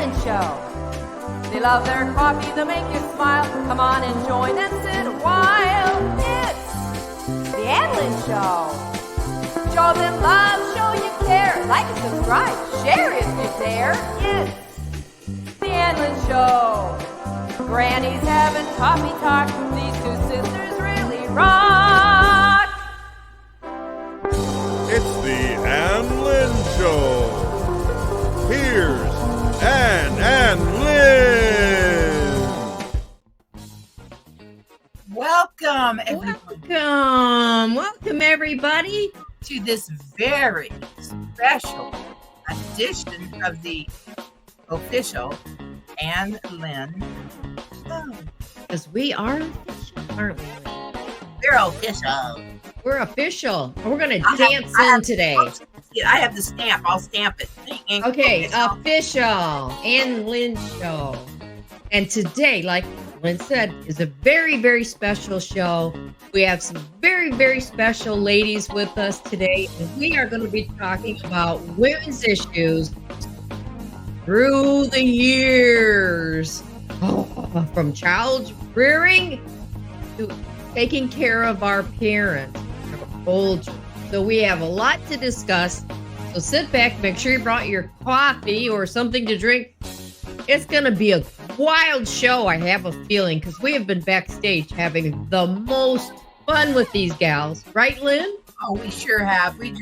Anlin Show. They love their coffee, they make you smile. Come on and join and sit a while. It's the Anlin Show. Show them love, show you care. Like and subscribe, share if you dare. It's the Anlin Show. Granny's having coffee talk. These two sisters really rock. It's the Anlin Show. Here's Ann and Lynn. Welcome, everyone. Welcome, everybody, to this very special edition of the official Ann Lynn Show. because we are official, aren't we? We're official. We're official. We're going to dance in today. I have the stamp. I'll stamp it. Okay, official Ann Lynn Show. And today, like Lynn said, is a very, very special show. We have some very, very special ladies with us today. And we are going to be talking about women's issues through the years. From child rearing to taking care of our parents, our old. So we have a lot to discuss. So sit back, make sure you brought your coffee or something to drink. It's going to be a wild show, I have a feeling, because we have been backstage having the most fun with these gals. Right, Lynn? Oh, we sure have. We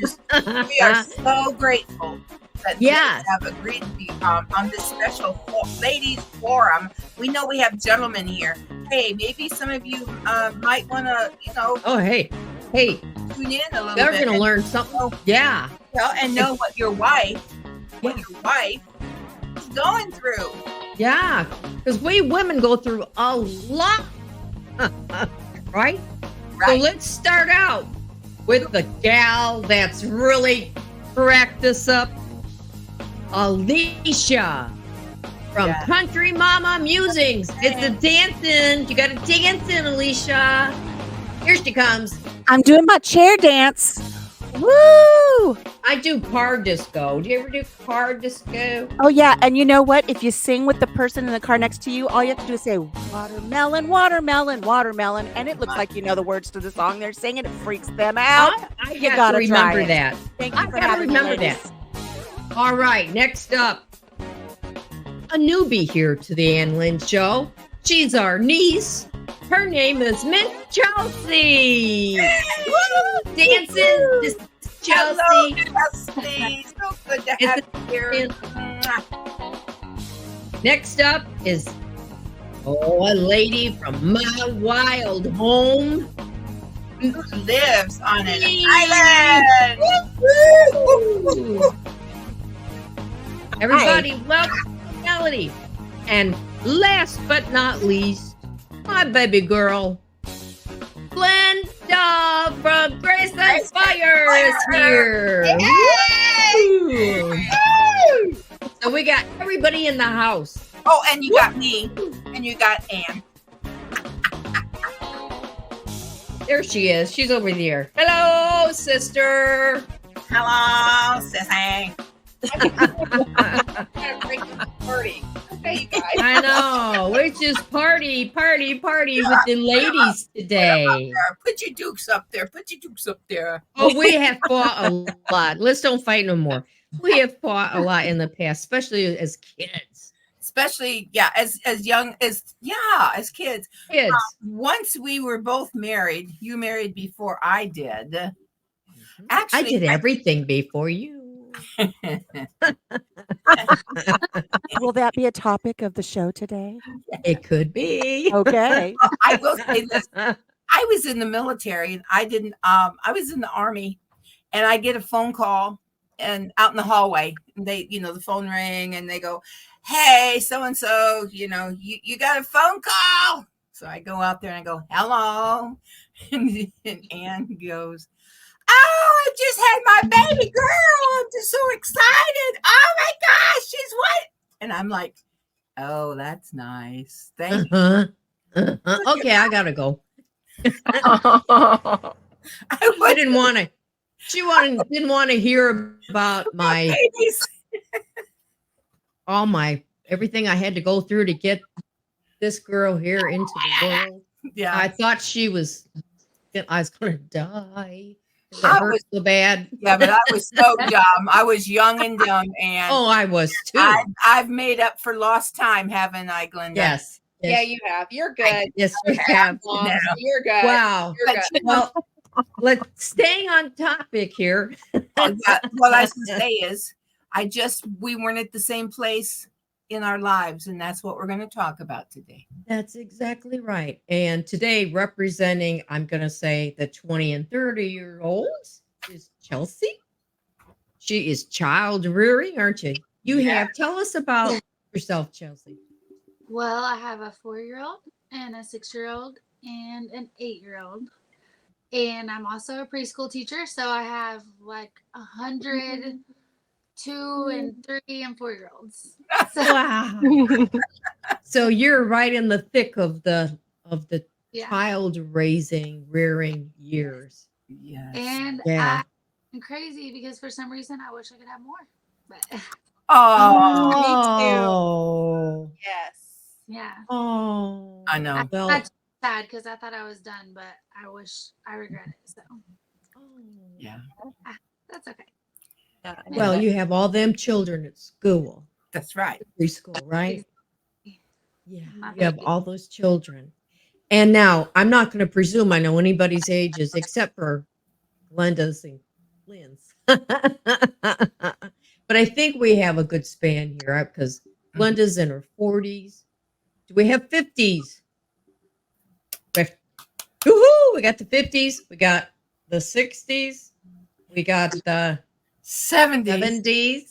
are so grateful that they have agreed to be on this special ladies forum. We know we have gentlemen here. Hey, maybe some of you might want to, Oh, hey. tune in a little They're bit. going to learn something. Yeah. And know what your wife is going through. Yeah. Because we women go through a lot. Right? So let's start out with the gal that's really cracked us up. Alicia from Country Mama Musings. It's a dancing. You got to dance in, Alicia. Here she comes. I'm doing my chair dance. Woo! I do car disco. Do you ever do car disco? Oh, yeah. And you know what? If you sing with the person in the car next to you, all you have to do is say, watermelon, watermelon, watermelon. And it looks like you know the words to the song they're singing. It freaks them out. I You got gotta to remember try it. that. Thank you I for got to having me, remember ladies. that. All right. Next up, a newbie here to the Ann Lynn Show. She's our niece. Her name is Miss Chelsea. Woo! Dancing, Miss Chelsea. Hello, Chelsea. So good to have you here. Next up is a lady from my wild home Who lives on an island. Woo! Everybody, welcome Melodi. And last but not least, my baby girl, Glenda from Grace and Fire is here. Woo! So we got everybody in the house. Oh, and you got me, and you got Ann. There she is. She's over there. Hello, sister. Hello, sissy. Party. Okay, guys. I know. We're just party with the ladies today. Put your dukes up there. Put your dukes up there. Oh, we have fought a lot. Let's don't fight no more. We have fought a lot in the past, especially as kids. Especially, as kids. Once we were both married. You married before I did. Actually, I did everything before you. Will that be a topic of the show today? It could be. Okay. I will say this. I was in the military and I was in the Army, and I get a phone call and out in the hallway, and they, the phone ring and they go, hey, so-and-so, you got a phone call. So I go out there and I go, hello. And Ann goes, oh, I just had my baby girl. I'm just so excited. Oh my gosh, she's what? And I'm like, oh, that's nice. Thank you. Okay, I gotta go. I didn't want to. Didn't want to hear about my babies. all my everything I had to go through to get this girl here into the world. Yeah. I thought I was going to die. It I hurt was- so bad. Yeah, but I was so dumb. I was young and dumb, and Oh, I was too. I've made up for lost time, haven't I, Glenda? Yes. Yeah, you have. You're good. Yes, you have. Mom, you're good. Wow. You're But good. you know, Well, staying on topic here. what I was going to say is, we weren't at the same place in our lives, and that's what we're going to talk about today. That's exactly right. And today, representing, I'm going to say the 20 and 30-year-olds is Chelsea. She is child rearing, aren't you? Tell us about yourself, Chelsea. Well, I have a 4-year-old and a 6-year-old and an 8-year-old. And I'm also a preschool teacher. So I have like 100, 2 and 3 and 4-year-olds. So, Wow. So you're right in the thick of the yeah. child rearing years. Yes. And Yeah. I'm crazy because for some reason I wish I could have more. But Oh. Yes. yeah. Oh. I know. I'm Well, not too sad because I thought I was done, but I regret it. So Yeah. that's okay. well, you have all them children at school, That's right. preschool, right? Yeah. My You have baby. all those children. And now I'm not going to presume I know anybody's ages except for Glenda's and Lynn's. But I think we have a good span here because Glenda's in her 40s. Do we have 50s? Woohoo! We got the 50s. We got the 60s. We got the 70s. 70s.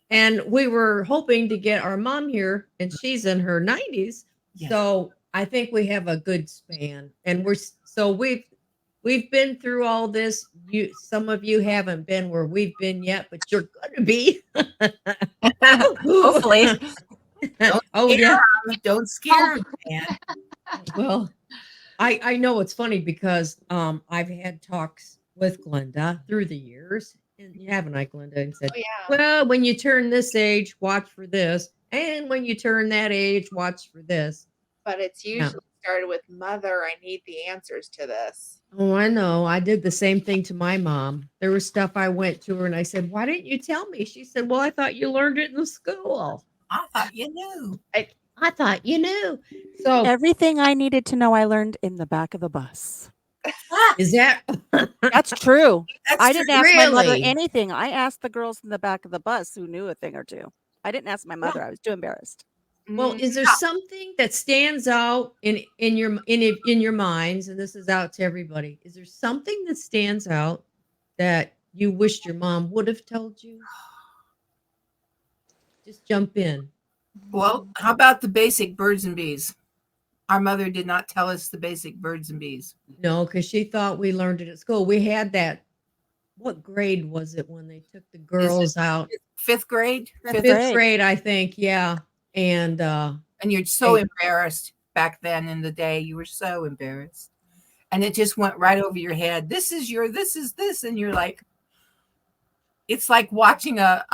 And we were hoping to get our mom here, and she's in her 90s. Yeah. So I think we have a good span. And we've been through all this. Some of you haven't been where we've been yet, but you're gonna be. Hopefully. Oh yeah. Don't scare them, man. Well, I know it's funny because I've had talks with Glenda through the years, and haven't I, Glenda? And said, Oh, yeah. well, when you turn this age, watch for this, and when you turn that age, watch for this. But it's usually started with, Mother, I need the answers to this. Oh, I know. I did the same thing to my mom. There was stuff I went to her and I said, why didn't you tell me? She said, well, I thought you learned it in the school. I thought you knew. I thought you knew. So Everything I needed to know, I learned in the back of the bus. is that That's true. That's I didn't true. ask my mother Really? anything. I asked the girls in the back of the bus who knew a thing or two. I didn't ask my mother. I was too embarrassed. well, is there something that stands out in your minds? And this is out to everybody. Is there something that stands out that you wished your mom would have told you? Just jump in. Well, how about the basic birds and bees? Our mother did not tell us the basic birds and bees. No, because she thought we learned it at school. We had that. What grade was it when they took the girls out? Fifth grade? Fifth grade, I think. Yeah. And And you're so embarrassed back then in the day. You were so embarrassed. And it just went right over your head. This is this. And you're like, it's like watching a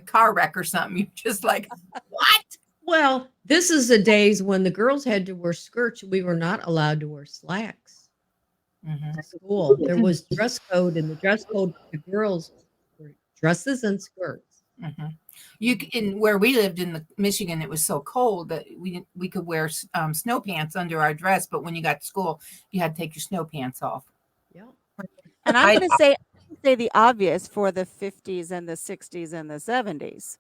car wreck or something. You're just like, what? well, this is the days when the girls had to wear skirts. We were not allowed to wear slacks at school. There was dress code, and the dress code for the girls were dresses and skirts. In where we lived in Michigan, it was so cold that we could wear snow pants under our dress, but when you got to school, you had to take your snow pants off. Yeah. And I'm going to say the obvious for the 50s and the 60s and the 70s.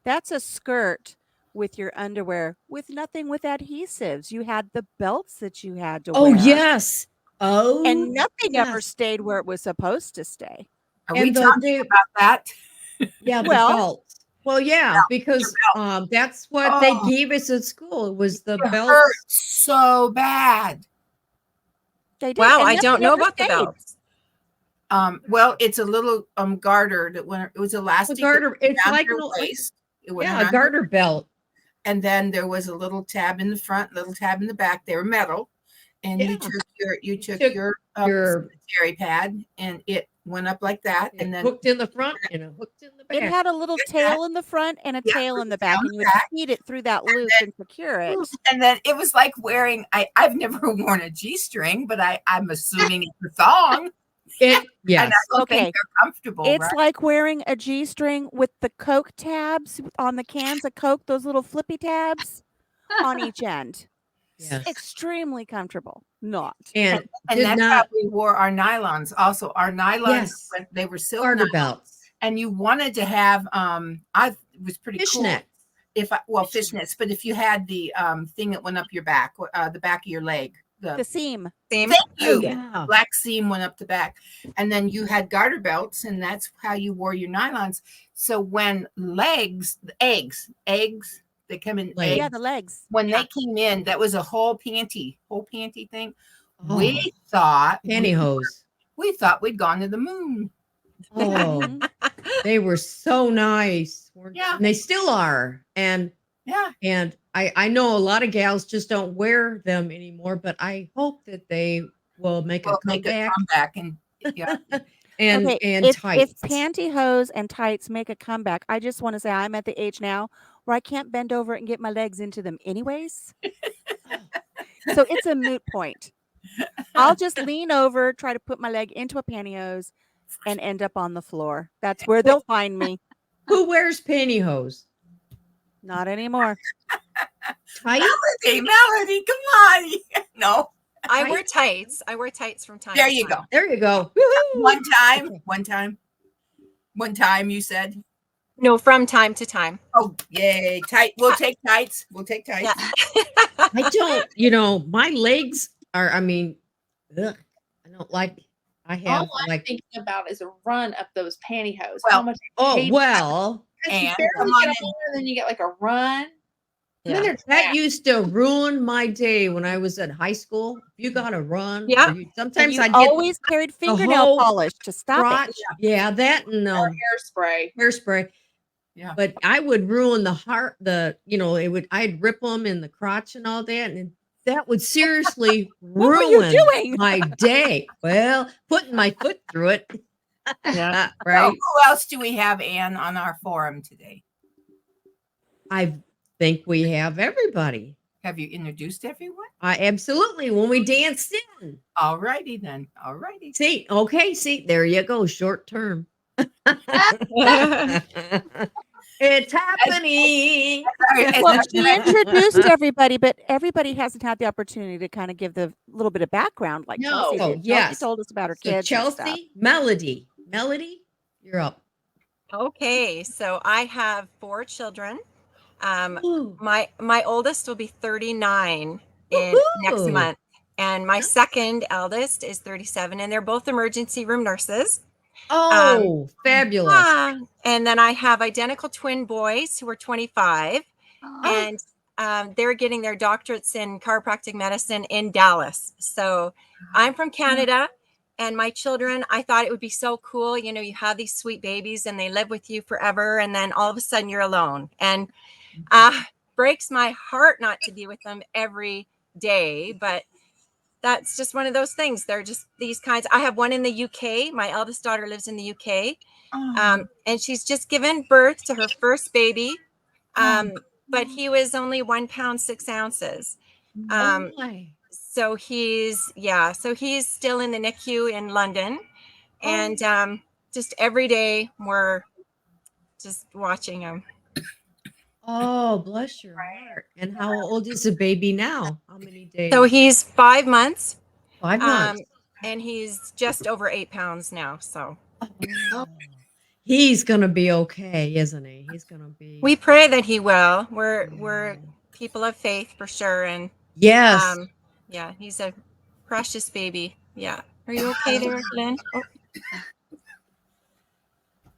That's a skirt with your underwear with nothing with adhesives. You had the belts that you had to Oh wear. yes. Oh, And nothing ever yes. stayed where it was supposed to stay. Are we And talking about that? yeah, the Well- belts. Well, yeah, because that's what they Oh. gave us at school. It was the It belts. hurt so bad. They did, Wow, and I don't nothing know ever about the stayed. belts. Well, it's a little garter that when it was elastic. A garter. It's around like your an- waist. It went Yeah, around a garter belt. and then there was a little tab in the front, little tab in the back. They were metal, and Yeah. you took took your your cemetery pad, and it went up like that, it and then hooked in the front and it hooked in the It back. had a little tail in the front and a Yeah, tail with in the the back, tail in and you the would back. feed it through that loop and secure it. and then it was like wearing. I've never worn a G-string, but I'm assuming it's a thong, and Yes. I don't think Okay. they're comfortable, It's right? like wearing a G-string with the Coke tabs on the cans of Coke, those little flippy tabs on each end. Yes. Extremely comfortable. Not. And And did that's how not we wore our nylons. Also, our nylons, yes. when they were silk Garter nylons, belts. and you wanted to have it was pretty cool. Fishnet. Fishnets, but if you had the thing that went up your back, the back of your leg, The seam. Theme. thank Oh, you, yeah. black seam went up the back, and then you had garter belts, and that's how you wore your nylons. So when eggs, they come in Legs. Yeah, eggs. the legs. When Yeah. they came in, that was a whole panty thing. Oh, We thought pantyhose. we thought we'd gone to the moon. Oh, Mhm. they were so nice. Yeah. And they still are. And Yeah. I know a lot of gals just don't wear them anymore, but I hope that they will make a We'll make a comeback comeback, and yeah. and Okay, and tights. if pantyhose and tights make a comeback, I just want to say I'm at the age now where I can't bend over and get my legs into them anyways. So it's a moot point. I'll just lean over, try to put my leg into a pantyhose, and end up on the floor. That's where they'll find me. Who wears pantyhose? Not anymore. Tight? Melody, come on. No. I wear tights. I wear tights from time There to you time. go. There you go. Woo-hoo! One time you said, No, from time to time. oh, yay, tight. We'll take tights. Yeah. I don't, my legs are, ugh, I don't like, I have All I'm like, thinking about is a run up those pantyhose. Well, How much I oh, hate well, because you and barely come get on them in. on, and then you get like a run. And then Yeah. they're that trapped. used to ruin my day when I was at high school. If you got to run, Yeah. or And sometimes you I'd get always carried fingernail whole polish to stop crotch. it. Yeah, that and Or hairspray. hairspray. Yeah. But I would ruin I'd rip them in the crotch and all that. And that would seriously What were you ruin doing? my day. Well, putting my foot through it. Yeah. So Right. who else do we have, Anne, on our forum today? I think we have everybody. Have you introduced everyone? Absolutely. When we danced in. All righty then. All righty. See, there you go. Short term. It's happening. Well, she introduced everybody, but everybody hasn't had the opportunity to kind of give the little bit of background like No. Chelsea Oh, did. yes. Chelsea told us about her So kids and stuff. Chelsea, Melody, you're up. Okay, so I have 4 children. Ooh. My oldest will be 39 in next Woohoo. month, and my second eldest is 37, and they're both emergency room nurses. Oh, fabulous. And then I have identical twin boys who are 25, and they're getting their doctorates in chiropractic medicine in Dallas. So I'm from Canada, and my children, I thought it would be so cool. You have these sweet babies and they live with you forever, and then all of a sudden you're alone. And breaks my heart not to be with them every day, but that's just one of those things. They're just these kinds. I have one in the UK. My eldest daughter lives in the UK, and she's just given birth to her first baby. But he was only 1 pound 6 ounces. Oh my. So he's still in the NICU in London, and just every day we're just watching him. Oh, bless your heart. And how old is the baby now? How many days? So he's 5 months. 5 months. And he's just over 8 pounds now. So Oh. He's gonna be okay, isn't he? He's gonna be. we pray that he will. We're people of faith for sure. And yes. yeah, he's a precious baby. Yeah. Are you okay there, Lynn? Oh.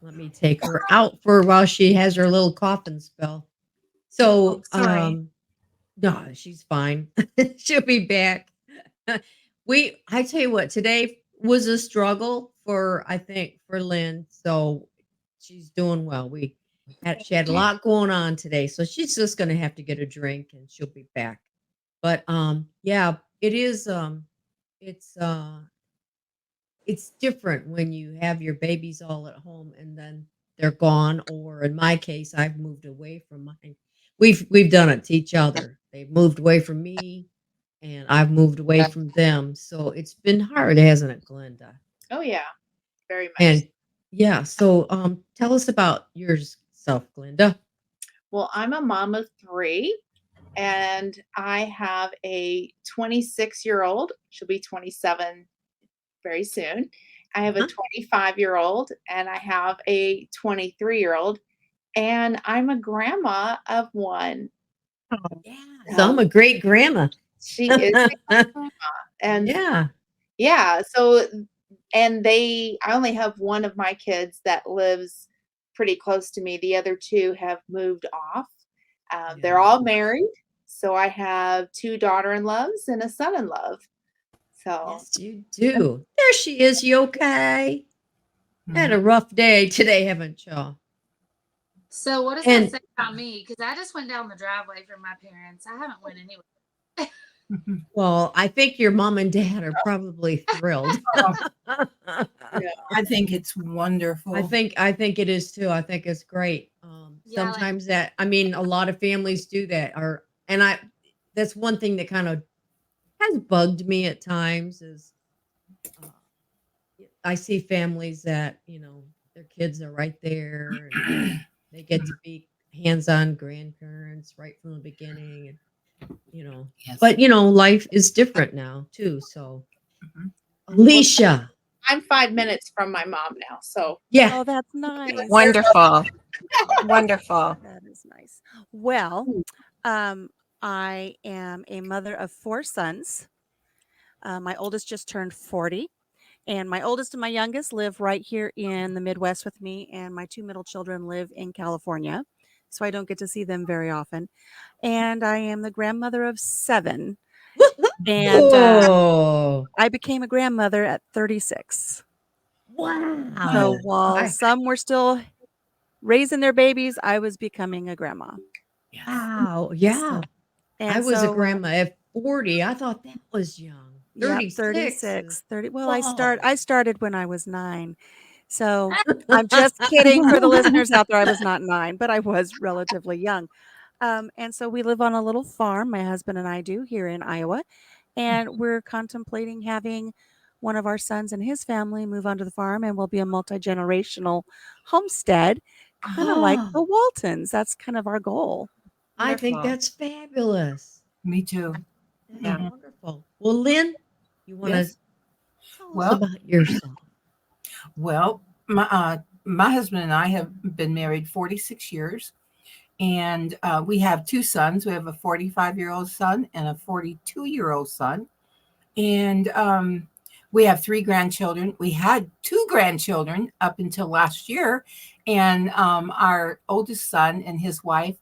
Let me take her out for while she has her little coughing spell. So, sorry. no, she's fine. She'll be back. I tell you what, today was a struggle for Lynn. So she's doing well. She had a lot going on today, so she's just gonna have to get a drink and she'll be back. But yeah, it is it's different when you have your babies all at home and then they're gone, or in my case, I've moved away from mine. We've done it to each other. They've moved away from me and I've moved away from them. So it's been hard, hasn't it, Glenda? Oh yeah, very much. And yeah, so tell us about yourself, Glenda. Well, I'm a mom of three, and I have a 26-year-old. She'll be 27 very soon. I have a Uh-huh. 25-year-old, and I have a 23-year-old, and I'm a grandma of one. Yeah. So I'm a great grandma. She is a grandma, and Yeah. yeah, so and I only have one of my kids that lives pretty close to me. The other two have moved off. They're Yeah. all married. So I have two daughter-in-laws and a son-in-law. So Yes, you do. There she is. You okay? Had a rough day today, haven't you? So what does that And say about me? Because I just went down the driveway from my parents. I haven't went anywhere. well, I think your mom and dad are probably thrilled. Yeah, I think it's wonderful. I think it is too. I think it's great. Yeah, like Sometimes that I mean, a lot of families do that. Or and I that's one thing that kind of has bugged me at times is uh, I see families that their kids are right there and they get to be hands-on grandparents right from the beginning, and Yes. but life is different now too. So Mhm. Alicia, I'm 5 minutes from my mom now. So yeah. Oh, that's nice. Wonderful. Wonderful. That is nice. Well, I am a mother of 4 sons. My oldest just turned 40, and my oldest and my youngest live right here in the Midwest with me, and my 2 middle children live in California, so I don't get to see them very often. And I am the grandmother of 7, and Oh, I became a grandmother at 36. wow. So while I, some were still raising their babies, I was becoming a grandma. Yes. wow. Yeah. So, I and was a so, grandma at 40. I thought that was young. yep, 36 is 36, 30. Well, whoa. I started when I was 9. So I'm just kidding for the listeners out there. I was not 9, but I was relatively young. And so we live on a little farm, my husband and I do, here in Iowa. And we're contemplating having one of our sons and his family move onto the farm, and will be a multi-generational homestead, kind of like Oh, the Waltons. That's kind of our goal. I think Wonderful. that's fabulous. Me too. That is Yeah. wonderful. Well, Lynn, you want to Yes. tell us Well, about yourself? well, my husband and I have been married 46 years, and we have 2 sons. We have a 45-year-old son and a 42-year-old son, and we have 3 grandchildren. We had 2 grandchildren up until last year, and our oldest son and his wife,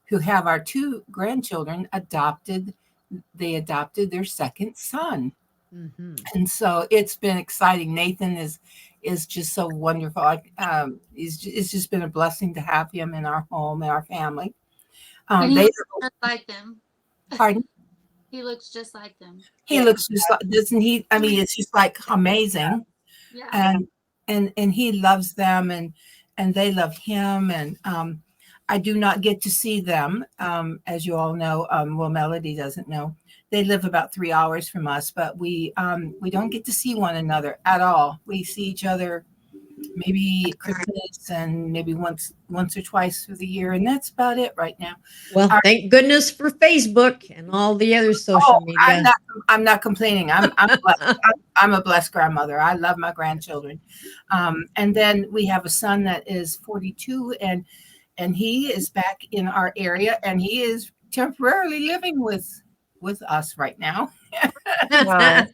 who have our 2 grandchildren, adopted their second son. Mm-hmm. And so it's been exciting. Nathan is just so wonderful. It's just been a blessing to have him in our home and our family. and he They looks just like them. pardon. He looks just like them. He looks just like, doesn't he? I mean, it's just like amazing, Yeah. and he loves them, and they love him, and I do not get to see them, as you all know. Well, Melody doesn't know. They live about 3 hours from us, but we don't get to see one another at all. We see each other maybe at Christmas and maybe once or twice through the year, and that's about it right now. Well, Our- thank goodness for Facebook and all the other social Oh, media. I'm not complaining. I'm blessed. I'm a blessed grandmother. I love my grandchildren. And then we have a son that is 42, and he is back in our area, and he is temporarily living with us right now. Wow.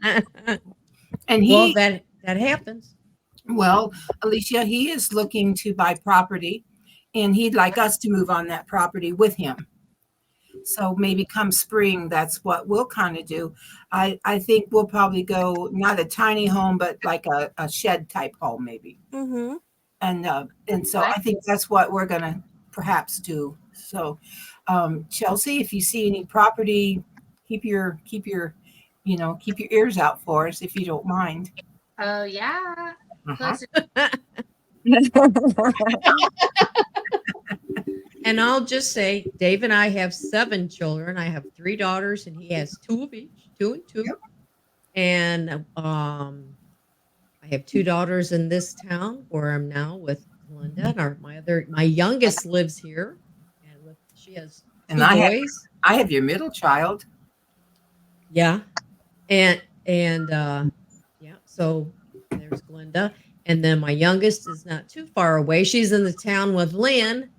And Well, he, that happens. well, Alicia, he is looking to buy property, and he'd like us to move on that property with him. So maybe come spring, that's what we'll kind of do. I think we'll probably go not a tiny home, but like a shed type home, maybe. Mm-hmm. And so I think that's what we're gonna perhaps do. So, Chelsea, if you see any property, keep your keep your ears out for us if you don't mind. Oh yeah. Uh-huh. Closer. And I'll just say, Dave and I have 7 children. I have 3 daughters, and he has 2 of each, 2 and 2. Yep. And I have 2 daughters in this town where I'm now with Glenda. And my youngest lives here, and she has 2 And boys. I have your middle child. Yeah, and yeah. So there's Glenda, and then my youngest is not too far away. She's in the town with Lynn.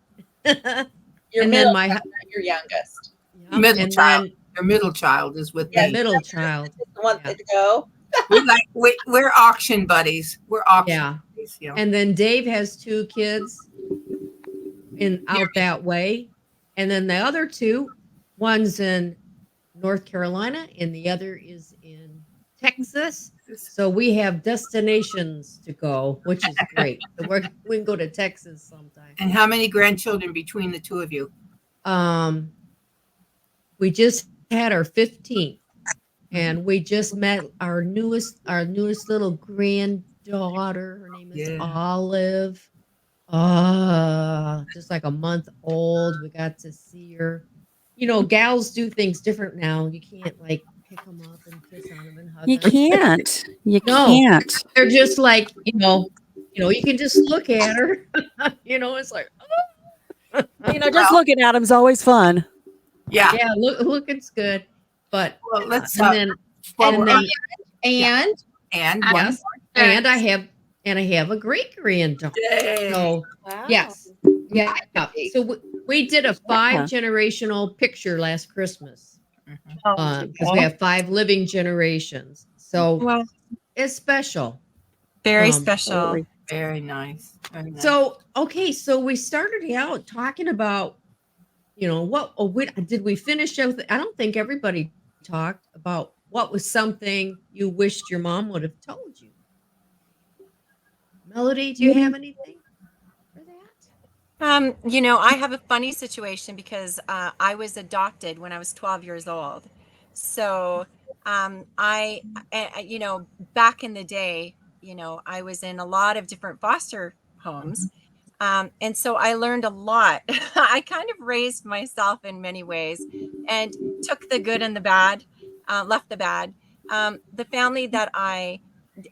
Your And middle then my child, not your youngest. yeah, Middle and child. then Your middle child is with the me. middle child. The one Yeah. to go. We're auction buddies. We're auction Yeah. buddies. And then Dave has 2 kids out that way. And then the other 2, one's in North Carolina and the other is in Texas. So we have destinations to go, which is great. So we can go to Texas sometime. And how many grandchildren between the 2 of you? We just had our 15th, and we just met our newest little granddaughter. Her name is Olive. Just like a month old. We got to see her. Gals do things different now. You can't like pick them up and kiss on them and hug You them. can't. You No. can't. They're just like, you can just look at her. It's like, Just looking at them's always fun. Yeah. Yeah, looking's good. But Well, let's and then yes, and I have a great granddaughter. So yes. Yeah. So we did a 5-generational picture last Christmas. Because we have 5 living generations. So it's special. Very special. Totally. very nice. Very nice. So we started out talking about, did we finish with? I don't think everybody talked about what was something you wished your mom would have told you. Melody, do you have anything for that? I have a funny situation because I was adopted when I was 12 years old. So back in the day, I was in a lot of different foster homes. And so I learned a lot. I kind of raised myself in many ways and took the good and the bad, left the bad. The family that I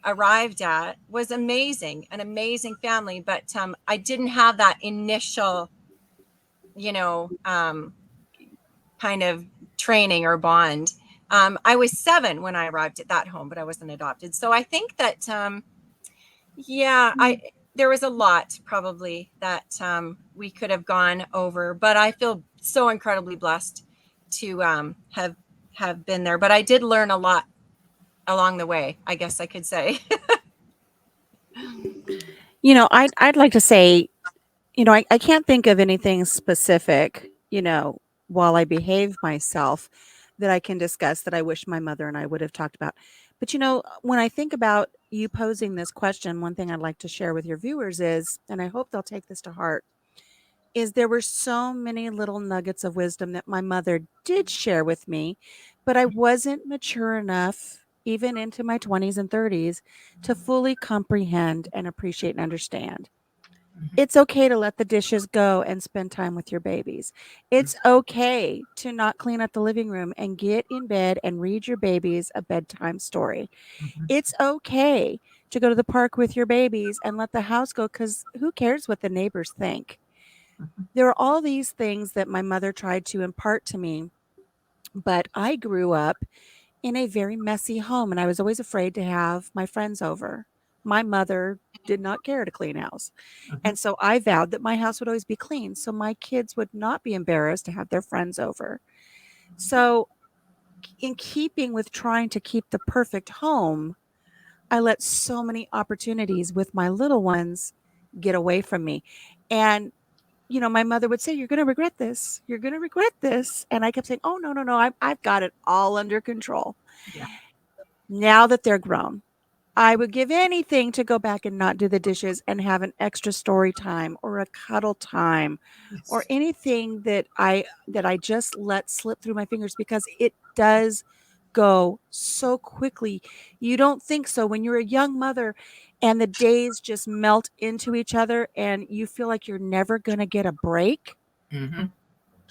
arrived at was amazing, an amazing family, but I didn't have that initial, kind of training or bond. I was 7 when I arrived at that home, but I wasn't adopted. So I think that, there was a lot probably that we could have gone over, but I feel so incredibly blessed to have been there. But I did learn a lot along the way, I guess I could say. I'd like to say, I can't think of anything specific, while I behave myself that I can discuss that I wish my mother and I would have talked about. But, when I think about you posing this question, one thing I'd like to share with your viewers is, and I hope they'll take this to heart, is there were so many little nuggets of wisdom that my mother did share with me, but I wasn't mature enough, even into my 20s and 30s, to fully comprehend and appreciate and understand. It's okay to let the dishes go and spend time with your babies. It's okay to not clean up the living room and get in bed and read your babies a bedtime story. It's okay to go to the park with your babies and let the house go, because who cares what the neighbors think? There are all these things that my mother tried to impart to me, but I grew up in a very messy home and I was always afraid to have my friends over. My mother did not care to clean house. And so I vowed that my house would always be clean so my kids would not be embarrassed to have their friends over. So in keeping with trying to keep the perfect home, I let so many opportunities with my little ones get away from me. And my mother would say, "You're going to regret this. You're going to regret this." And I kept saying, "Oh, no, no, no. I've got it all under control." Yeah. Now that they're grown, I would give anything to go back and not do the dishes and have an extra story time or a cuddle time or anything that I just let slip through my fingers, because it does go so quickly. You don't think so when you're a young mother and the days just melt into each other and you feel like you're never going to get a break. Mm-hmm.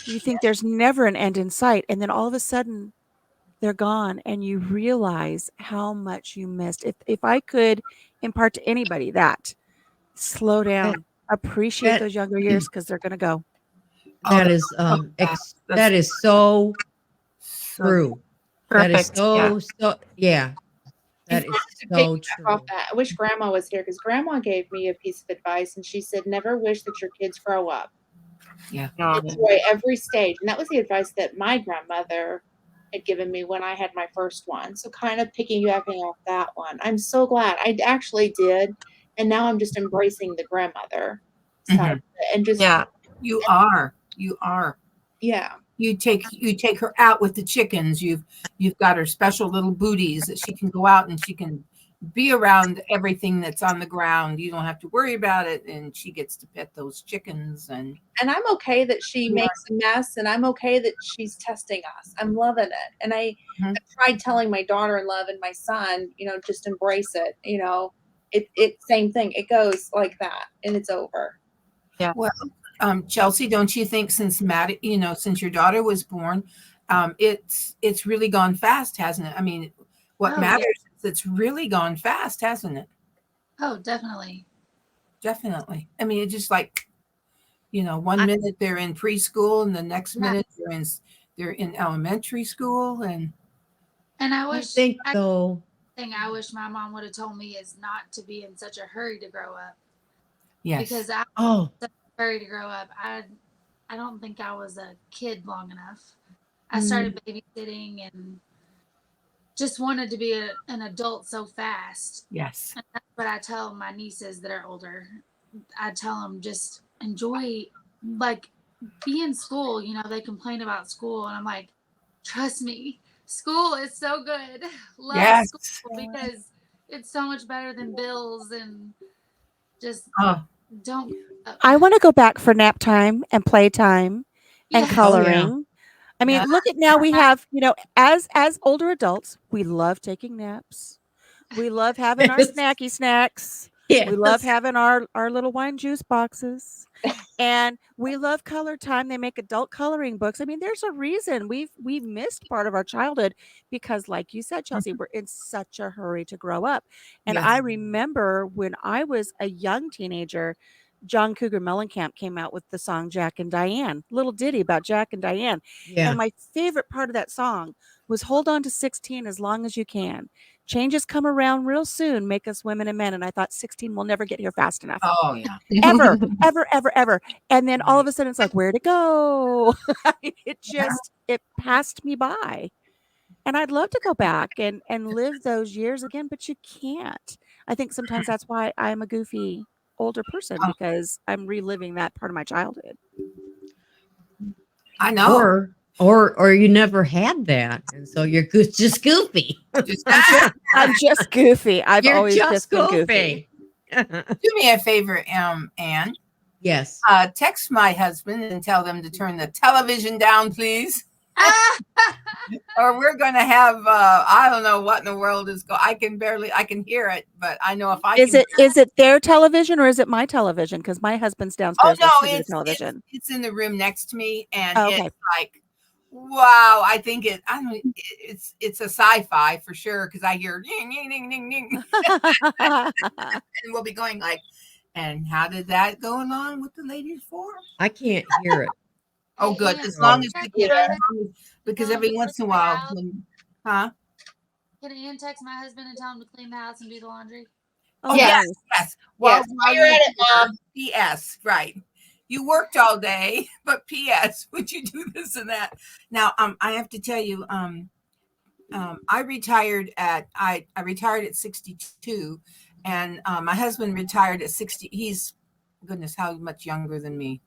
You think there's never an end in sight. And then all of a sudden they're gone and you realize how much you missed. If I could impart to anybody that, slow down, appreciate that those younger years because they're going to go. that is that is so true. That is Perfect. Yeah. yeah. That If is to so piggyback off true. that, I wish Grandma was here because Grandma gave me a piece of advice, and she said, "Never wish that your kids grow up. Yeah. Enjoy every stage." And that was the advice that my grandmother had given me when I had my first one. So kind of piggybacking off that one, I'm so glad I actually did, and now I'm just embracing the grandmother side of it, and just Yeah. You are. You are. yeah. You take her out with the chickens. You've got her special little booties that she can go out and she can be around everything that's on the ground. You don't have to worry about it, and she gets to pet those chickens. And And I'm okay that she makes a mess, and I'm okay that she's testing us. I'm loving it. And I've tried telling my daughter-in-law and my son, just embrace it. It same thing. It goes like that, and it's over. Yeah. well, Chelsea, don't you think since Matt, since your daughter was born, it's really gone fast, hasn't it? I mean, what Oh, matters yeah. is it's really gone fast, hasn't it? Oh, definitely. Definitely. I mean, it's just like, one minute they're in preschool and the next Yeah. minute they're in elementary school. And And I I wish think though. thing I wish my mom would have told me is not to be in such a hurry to grow up. yes, Because I was Oh, in such a hurry to grow up. I don't think I was a kid long enough. I started babysitting and just wanted to be an adult so fast. yes, And that's what I tell my nieces that are older. I tell them just enjoy, like, be in school. They complain about school, and I'm like, trust me, school is so good. Love yes. school because it's so much better than bills, and just Oh, don't. I want to go back for nap time and playtime and Yes. Oh, yeah. coloring. I mean, Yeah. look at now we have, as older adults, we love taking naps. We love having our Yes. snacky snacks. Yes. We love having our little wine juice boxes. And we love color time. They make adult coloring books. I mean, there's a reason we've missed part of our childhood because, like you said, Chelsea, we're in such a hurry to grow up. And Yes. I remember when I was a young teenager, John Cougar Mellencamp came out with the song Jack and Diane, little ditty about Jack and Diane. Yeah. And my favorite part of that song was hold on to 16 as long as you can. Changes come around real soon, make us women and men. And I thought 16 will never get here fast enough. Oh, yeah. Ever, ever, ever, ever. And then all of a sudden it's like, where'd it go? It passed me by. And I'd love to go back and live those years again, but you can't. I think sometimes that's why I'm a goofy older person because I'm reliving that part of my childhood. I know. Or you never had that, and so you're just goofy. I'm just goofy. I've You're always just been goofy. Do me a favor, Anne. Yes. Text my husband and tell them to turn the television down, please. Or we're going to have, I don't know what in the world is going. I can hear it, but I know if I Is can. is it their television or is it my television? Because my husband's downstairs listening to the television. It's in the room next to me, and Okay. it's like, wow. I think it's a sci-fi for sure because I hear ding, ding, ding, ding, ding. And we'll be going like, and how did that go along with the ladies' forum? I can't hear it. Oh, good. As long as we get it, because every once in a while, huh? Can Ian text my husband and tell him to clean the house and do the laundry? Oh, yes, nice. yes. Well, While you're at it, Mom. P.S. Right. You worked all day, but P.S. Would you do this and that? Now, I have to tell you, I retired at 62, and my husband retired at 60. He's goodness, how much younger than me.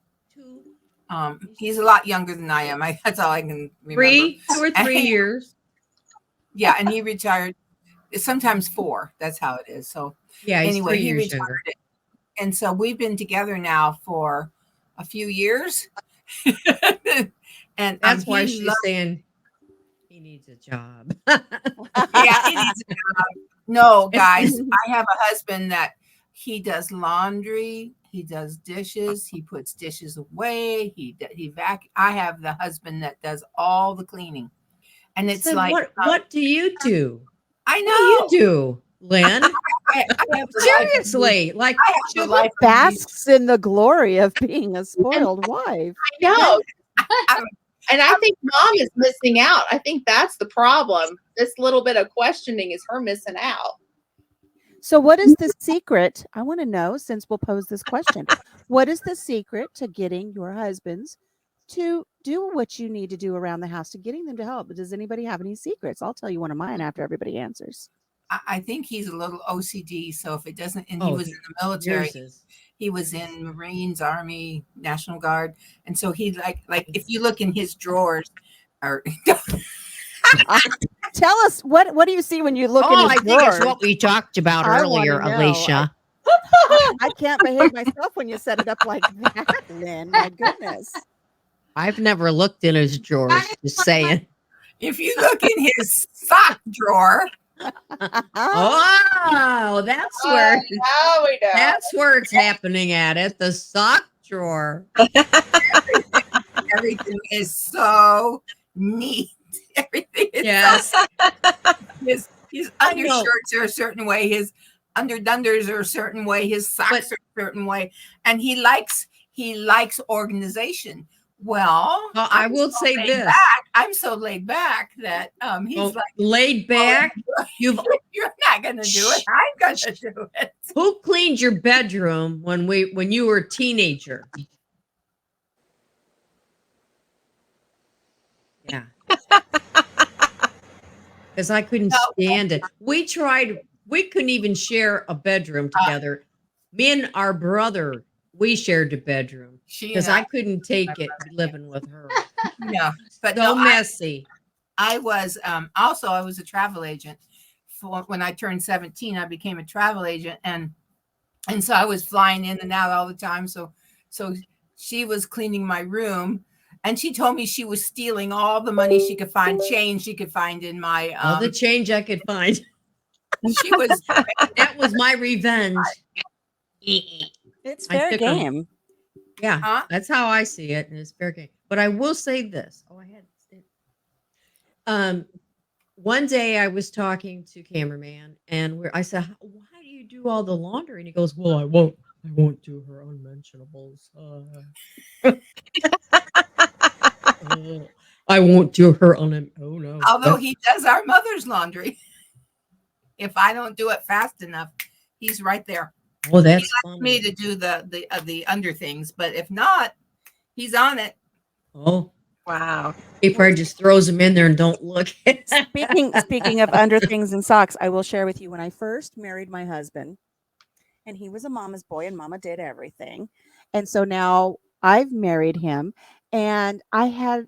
He's a lot younger than I am. That's all I can remember. 2 or 3 years. Yeah, and he retired. Sometimes 4. That's how it is. So Yeah, he's anyway, 3 he years retired, younger. and so we've been together now for a few years. And That's why she's saying he He needs a job. Yeah, it needs a job. No, guys, I have a husband that he does laundry, he does dishes, he puts dishes away, he I have the husband that does all the cleaning, and it's So like what do you do? I What do you know. do, Lynn? I have the life of Seriously, like I have the should life of Basks in the glory of being a spoiled wife. I know. I'm- And I think mom is missing out. I think that's the problem. This little bit of questioning is her missing out. So, what is the secret? I want to know, since we'll pose this question. What is the secret to getting your husbands to do what you need to do around the house, to getting them to help? Does anybody have any secrets? I'll tell you one of mine after everybody answers. I think he's a little OCD. So if it doesn't, and he Oh, was in the military, yours is. he was in Marines, Army, National Guard, and so he like if you look in his drawers, or Tell us what do you see when you look in Oh, his I think it's drawers? what we talked about I earlier, wanna know. Alicia. I can't behave myself when you set it up like that, Lynn. My goodness. I've never looked in his drawers. Just saying. if you look in his sock drawer, Oh, that's where Oh, we know. that's where it's happening at the sock drawer. everything is so neat. Everything is Yes. his I know. undershirts are a certain way, his underdunders are a certain way, his socks are a certain way, and he likes organization. Well, Well, I will say laid this. back. I'm so laid back that he's Oh, like, laid back. You've you're not gonna do it. I'm gonna do it. Who cleaned your bedroom when you were a teenager? Yeah. Because I couldn't stand it. We couldn't even share a bedroom together. Me and our brother, we shared a bedroom because I couldn't take it living with her. Yeah, but So no, messy. I was also I was a travel agent. When I turned 17, I became a travel agent, and so I was flying in and out all the time. So she was cleaning my room, and she told me she was stealing all the money she could find, change she could find in my All the change I could find. she was That was my revenge. It's I fair took 'em. game. Yeah, Huh? that's how I see it, and it's fair game. But I will say this. Oh, I had one day I was talking to cameraman, and I said, "Why do you do all the laundry?" And he goes, "Well, I won't do her unmentionables. I won't do her oh no." although he does our mother's laundry. If I don't do it fast enough, he's right there. Oh, that's Me to do the under things, but if not, he's on it. Oh, Wow. he probably just throws them in there and don't look. Speaking of under things and socks, I will share with you when I first married my husband, and he was a mama's boy, and mama did everything. And so now I've married him, and I had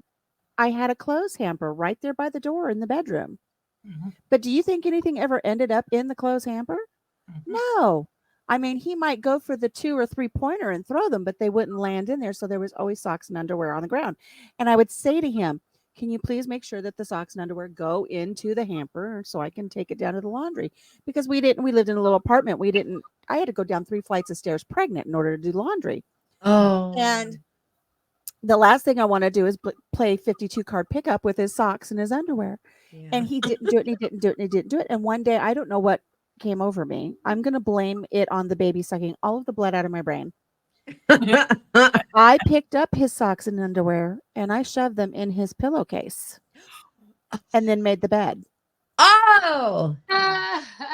a clothes hamper right there by the door in the bedroom. Mhm. But do you think anything ever ended up in the clothes hamper? Mhm. No. I mean, he might go for the 2 or 3 pointer and throw them, but they wouldn't land in there. So there was always socks and underwear on the ground. And I would say to him, "Can you please make sure that the socks and underwear go into the hamper so I can take it down to the laundry?" Because we lived in a little apartment. I had to go down 3 flights of stairs pregnant in order to do laundry. Oh, And the last thing I want to do is play 52 card pickup with his socks and his underwear. yeah. And he didn't do it, and he didn't do it, and he didn't do it. And one day, I don't know what came over me. I'm going to blame it on the baby sucking all of the blood out of my brain. I picked up his socks and underwear and I shoved them in his pillowcase and then made the bed. Oh,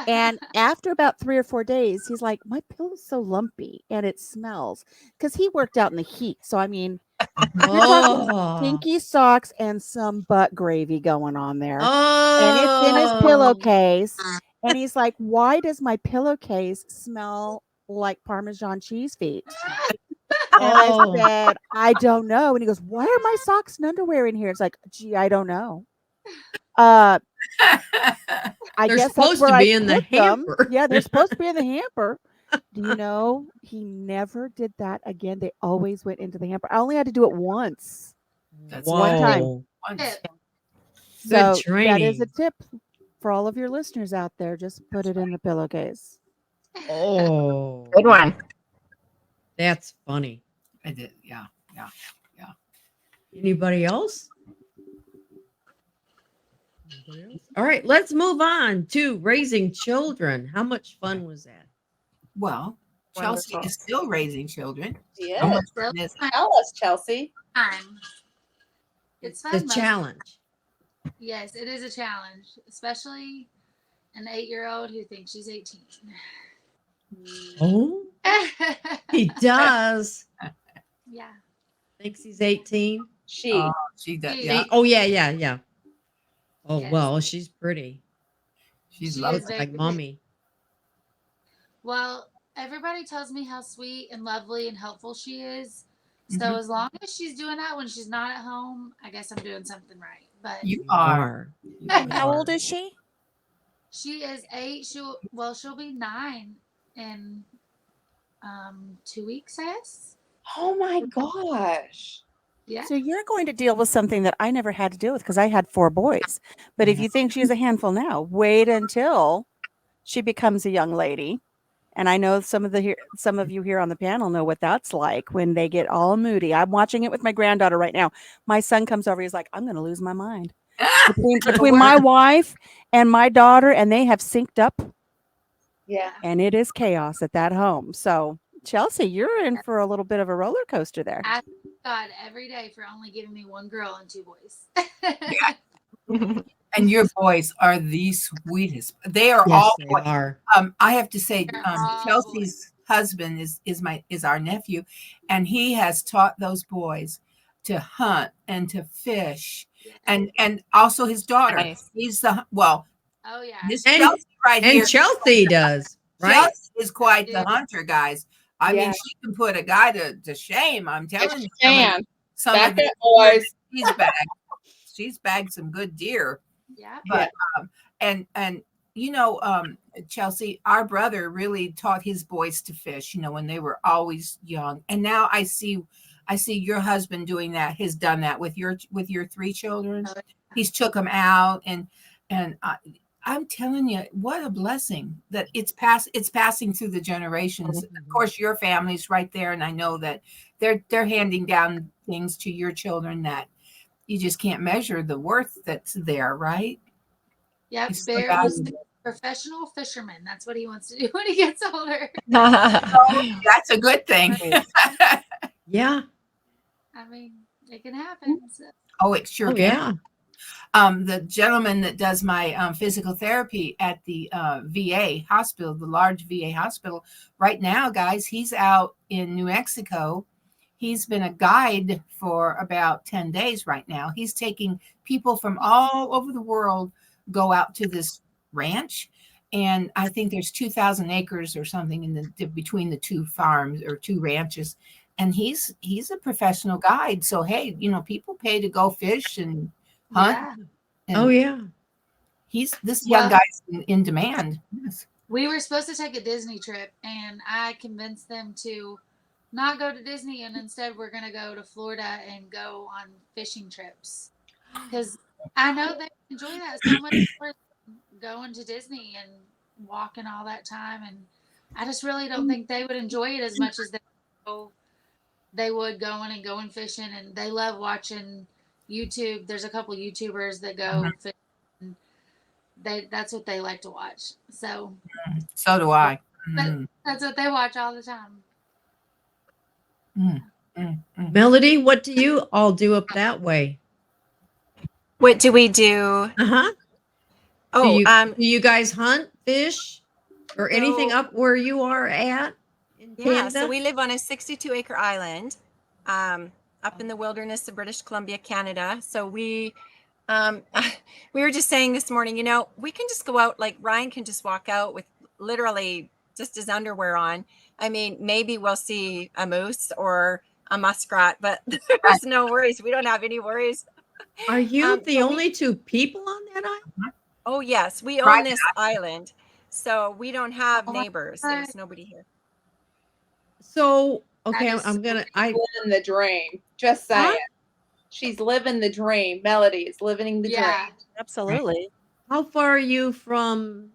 And after about 3 or 4 days, he's like, "My pillow's so lumpy and it smells," because he worked out in the heat. So, I mean, you're talking oh, stinky socks and some butt gravy going on there. oh, And it's in his pillowcase. And he's like, "Why does my pillowcase smell like Parmesan cheese feet?" And Oh. I said, "I don't know." And he goes, "Why are my socks and underwear in here?" It's like, "Gee, I don't know." I They're guess that's supposed where to I be in the put them. hamper. Yeah, they're supposed to be in the hamper. Do you know he never did that again? They always went into the hamper. I only had to do it once. That's one time. Whoa. Once. So that is a training. tip for all of your listeners out there. Just put it in the pillowcase. Oh, Good one. that's funny. I did. Yeah. Anybody else? Anybody else? All right, let's move on to raising children. How much fun was that? Well, Chelsea Wonderful. is still raising children. Yes. How much Still fun is it? Tell us, Chelsea. time. It's The fun. challenge. Yes, it is a challenge, especially an 8-year-old who thinks she's 18. Oh, he does. Yeah. Thinks he's 18. She. Oh, she does. She- Yeah. Oh, yeah. Oh, Yes. well, she's pretty. She's She lovely. is Looks very like mommy. Well, everybody tells me how sweet and lovely and helpful she is. So Mhm. as long as she's doing that when she's not at home, I guess I'm doing something right. But You are. You How are. old is she? she is 8. She'll be 9 in 2 weeks, I guess. Oh my gosh. Yeah. So you're going to deal with something that I never had to deal with because I had 4 boys. But if you think she's a handful now, wait until she becomes a young lady. And I know some of you here on the panel know what that's like when they get all moody. I'm watching it with my granddaughter right now. My son comes over, he's like, I'm going to lose my mind. Between my wife and my daughter, and they have synced up, Yeah. and it is chaos at that home. So, Chelsea, you're in for a little bit of a roller coaster there. I thank God every day for only giving me 1 girl and 2 boys. And your boys are the sweetest. They are Yes, all they boys. are. I have to say, They're all Chelsea's husband is our nephew, and he has taught those boys to hunt and to fish, and also his daughter. Nice. He's Oh yeah. this And- Chelsea right And here. Chelsea does, right? Chelsea is quite the Yeah. hunter, guys. I mean, Yeah. she can put a guy to shame. I'm telling you. Can. Some Back of the up, boys. she's bagged some good deer. Yeah. But and Chelsea, our brother really taught his boys to fish, when they were always young. And now I see your husband doing that, has done that with your 3 children. Oh, yeah. He's took them out, and I'm telling you, what a blessing that it's passing through the generations. Of course, your family's right there, and I know that they're handing down things to your children that you just can't measure the worth that's there, right? Yep. It's so Bear valuable. wants to be a professional fisherman. That's what he wants to do when he gets older. That's a good thing. Yeah. I mean, it can happen. So. Oh, it sure Oh, can. yeah. The gentleman that does my physical therapy at the VA hospital, the large VA hospital, right now, guys, he's out in New Mexico. He's been a guide for about 10 days right now. He's taking people from all over the world, go out to this ranch. And I think there's 2,000 acres or something between the 2 farms or 2 ranches. And he's a professional guide. So, hey, people pay to go fish and hunt. Yeah. And Oh, yeah. this young Well- guy's in demand. Yes. We were supposed to take a Disney trip, and I convinced them to not go to Disney, and instead we're going to go to Florida and go on fishing trips. Because I know they enjoy that so much more than going to Disney and walking all that time. And I just really don't think they would enjoy it as much as they would going fishing. And they love watching YouTube. There's a couple YouTubers that go fishing. That's what they like to watch. So So do I. that's what they watch all the time. Melody, what do you all do up that way? What do we do? Uh-huh. Oh, do you guys hunt, fish, or anything So- up where you are at in Yeah, Canada? so we live on a 62-acre island up in the wilderness of British Columbia, Canada. So we were just saying this morning, we can just go out, like Ryan can just walk out with literally just his underwear on. I mean, maybe we'll see a moose or a muskrat, but there's no worries. We don't have any worries. Are you the so only 2 people on that island? Oh, yes. We own Private this island. So we don't have Oh my neighbors. God. There's nobody here. So, okay, That is I'm gonna. In the dream. Just saying. She's living the dream. Melody is living the Yeah. dream. Absolutely. How far are you from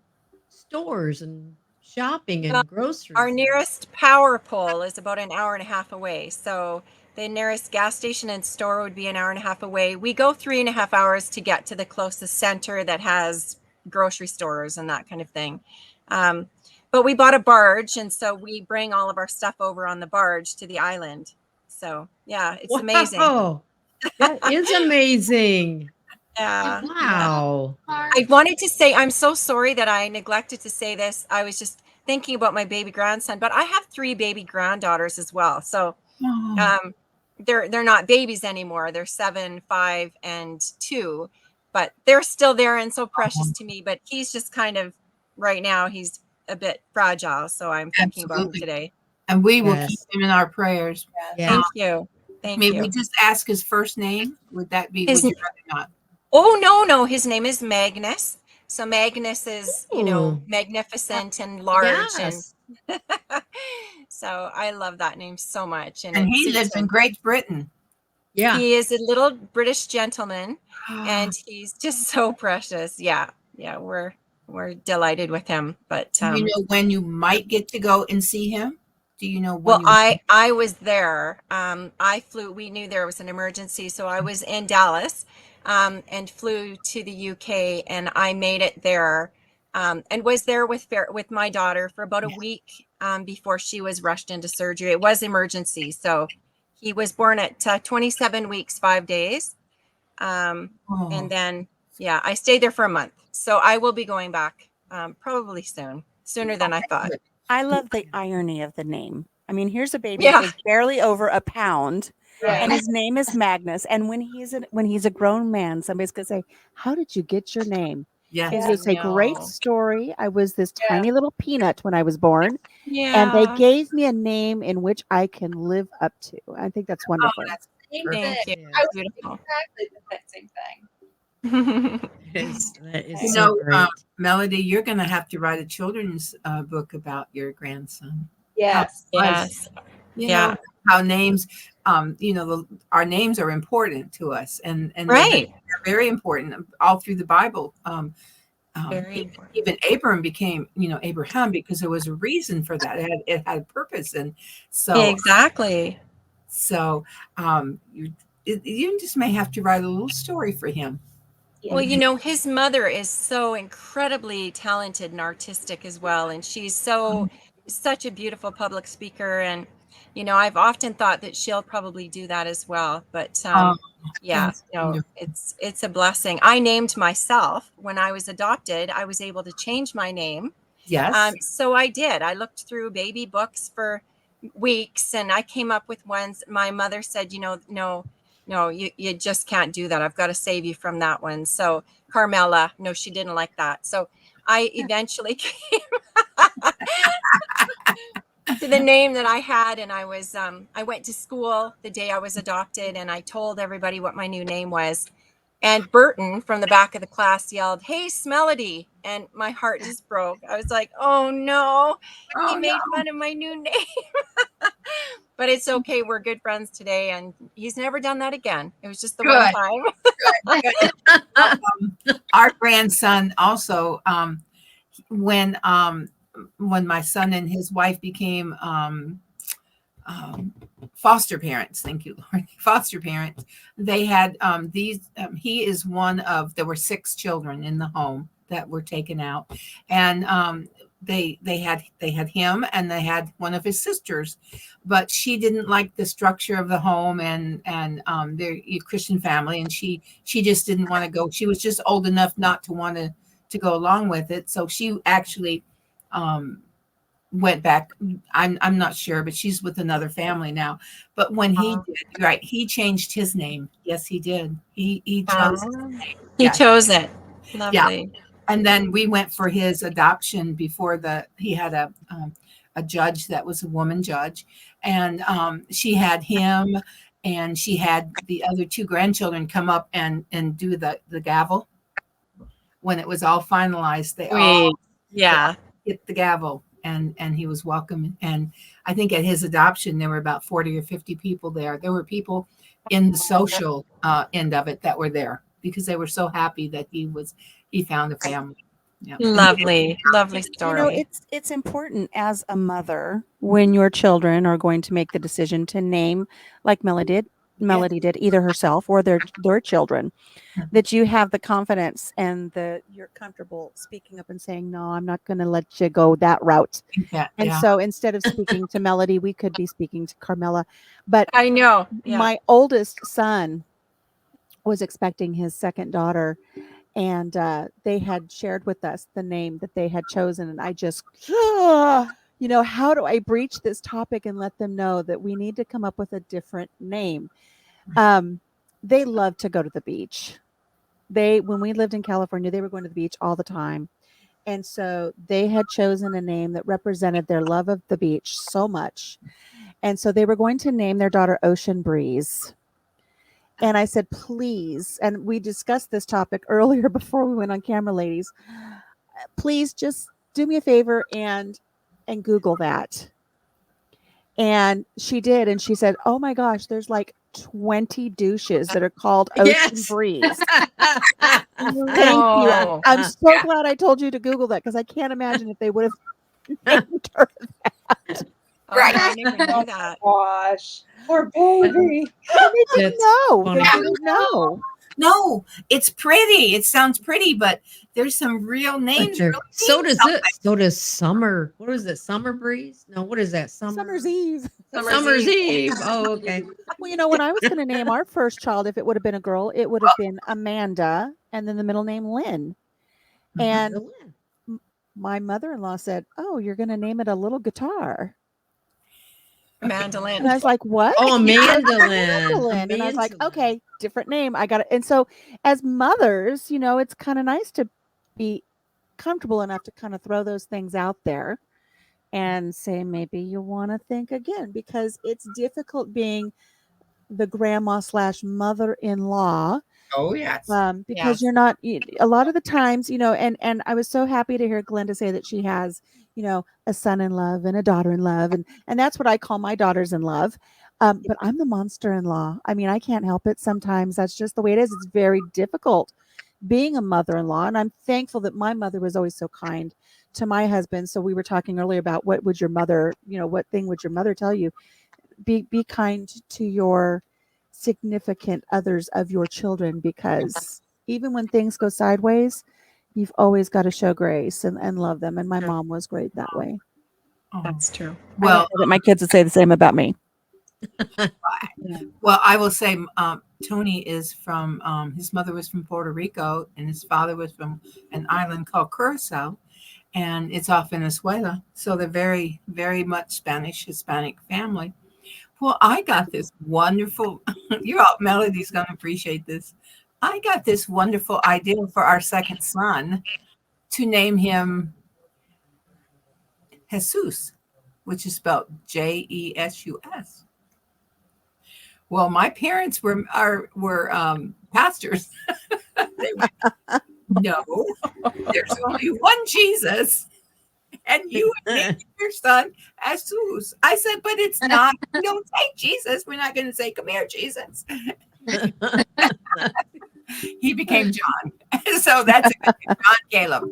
stores and shopping Well, and groceries? our nearest power pole is about an hour and a half away. So the nearest gas station and store would be an hour and a half away. We go 3.5 hours to get to the closest center that has grocery stores and that kind of thing. But we bought a barge, and so we bring all of our stuff over on the barge to the island. So yeah, it's amazing. Wow, that is amazing. Yeah. Wow. I wanted to say, I'm so sorry that I neglected to say this. I was just thinking about my baby grandson, but I have 3 baby granddaughters as well. So Oh, they're not babies anymore. They're 7, 5, and 2, but they're still there and so precious to me. But he's just kind of right now, he's a bit fragile. So I'm thinking about him absolutely. today. And we will keep Yes. him in our prayers. Yes. Thank you. Thank May you. we just ask his first name? Would that be, His- would you rather not? Oh, no. His name is Magnus. So Magnus is, Ooh. magnificent and large. Yes. And so I love that name so much. And And it he suits lives in him. Great Britain. Yeah. He is a little British gentleman, and he's just so precious. Yeah. We're delighted with him. But Do you know when you might get to go and see him? Do you know when well, you I was there. I flew. We knew there was an emergency, so I was in Dallas, and flew to the UK, and I made it there, and was there with my daughter for about a week before she was rushed into surgery. It was emergency, so he was born at 27 weeks 5 days, and Oh, then I stayed there for a month. So I will be going back probably sooner than I thought. good. I love the irony of the name. I mean, here's a baby Yeah. that was barely over a pound, and Yes. his name is Magnus. And when he's a grown man, somebody's gonna say, "How did you get your name?" Yeah. He's I gonna say, "Great know. story. I was this Yeah. tiny little peanut when I was born, and they Yeah. gave me a name in which I can live up to." I think that's Oh, wonderful. that's Same perfect. Thank thing. you. I was Beautiful. exactly the same thing. That is You so know, great. Melody, you're going to have to write a children's book about your grandson. Yes. Yes. You Yeah. know how names, our names are important to us, and Right. they're very important all through the Bible. Very important. Even Abram became, Abraham, because there was a reason for that. It had a purpose, and so Exactly. you just may have to write a little story for him. Well, his mother is so incredibly talented and artistic as well. And she's such a beautiful public speaker. And, I've often thought that she'll probably do that as well. But That's wonderful. it's a blessing. I named myself when I was adopted. I was able to change my name. Yes. So I did. I looked through baby books for weeks, and I came up with ones. My mother said, no, you just can't do that. I've got to save you from that one. So Carmela, no, she didn't like that. So I eventually came to the name that I had, and I went to school the day I was adopted, and I told everybody what my new name was. And Burton from the back of the class yelled, "Hey, Melody!" And my heart just broke. I was like, "Oh no, he Oh, made fun of my new name." But it's okay. We're good friends today, and he's never done that again. It was just the one time. our grandson also, when my son and his wife became foster parents, thank you, Lord, foster parents, they had he is one of, there were 6 children in the home that were taken out, and they had him, and they had one of his sisters, but she didn't like the structure of the home, and they're a Christian family, and she just didn't want to go. She was just old enough not to want to go along with it, so she actually went back. I'm not sure, but she's with another family now. But when he did, right, he changed his name. Yes, he did. He chose his name. He Yeah. chose it. Lovely. And then we went for his adoption before he had a judge that was a woman judge, and she had him, and she had the other 2 grandchildren come up and do the gavel. When it was all finalized, they all hit the gavel, and he was welcome. And I think at his adoption there were about 40 or 50 people there. There were people in the social end of it that were there because they were so happy that he found a family. Yeah. Lovely, lovely You know, story. it's important as a mother when your children are going to make the decision to name, like Melody did, either herself or their children, that you have the confidence and you're comfortable speaking up and saying, "No, I'm not going to let you go that route." Yeah. And Yeah. so instead of speaking to Melody, we could be speaking to Carmela. But I know. Yeah. my oldest son was expecting his second daughter, and they had shared with us the name that they had chosen, and I just how do I breach this topic and let them know that we need to come up with a different name? um, they love to go to the beach. When we lived in California, they were going to the beach all the time, and so they had chosen a name that represented their love of the beach so much, and so they were going to name their daughter Ocean Breeze. And I said, please, and we discussed this topic earlier before we went on camera, ladies. Please just do me a favor and Google that. And she did, and she said, "Oh my gosh, there's like 20 douches that are called Ocean Yes. Breeze." Thank you. Oh, I'm so glad I told you to Google that because I can't imagine if they would have named her that. oh, Right. I never knew that. Gosh, poor baby. And they didn't That's know. They funny. didn't know. No, it's pretty. It sounds pretty, but there's some real But names. there, Really so mean does something. it. So does summer. What is it? Summer breeze? No, what is that? Summer's Eve. Summer's Eve. Oh, okay. Well, when I was going to name our first child, if it would have been a girl, it would have been Amanda and then the middle name Lynn. And my mother-in-law said, "Oh, you're going to name it a little guitar." And I Mandolin. was like, "What?" Oh, a She goes, mandolin. "Mandolin." And I was like, "Okay, different name. I got it." And so as mothers, it's kind of nice to be comfortable enough to kind of throw those things out there and say, maybe you want to think again, because it's difficult being the grandma slash mother-in-law, Oh yes. because Yes. you're not a lot of the times, and I was so happy to hear Glenda say that she has, a son in love and a daughter in love, and that's what I call my daughters in love. But I'm the monster-in-law. I mean, I can't help it sometimes. That's just the way it is. It's very difficult being a mother-in-law, and I'm thankful that my mother was always so kind to my husband. So we were talking earlier about what would your mother, what thing would your mother tell you? Be kind to your significant others of your children, because even when things go sideways, you've always got to show grace and love them. And my mom was great that way. That's true. Well, I don't know that my kids would say the same about me. well, I will say Tony is from his mother was from Puerto Rico and his father was from an island called Curacao, and it's off Venezuela. So they're very, very much Hispanic family. Well, I got this wonderful, Melody's going to appreciate this. I got this wonderful idea for our second son to name him Jesus, which is spelled Jesus. Well, my parents were pastors. They went, no, there's only one Jesus, and you would name your son Jesus. I said, but it's not. We don't say Jesus. We're not going to say, "Come here, Jesus." He became John, so that's a good name. John Caleb.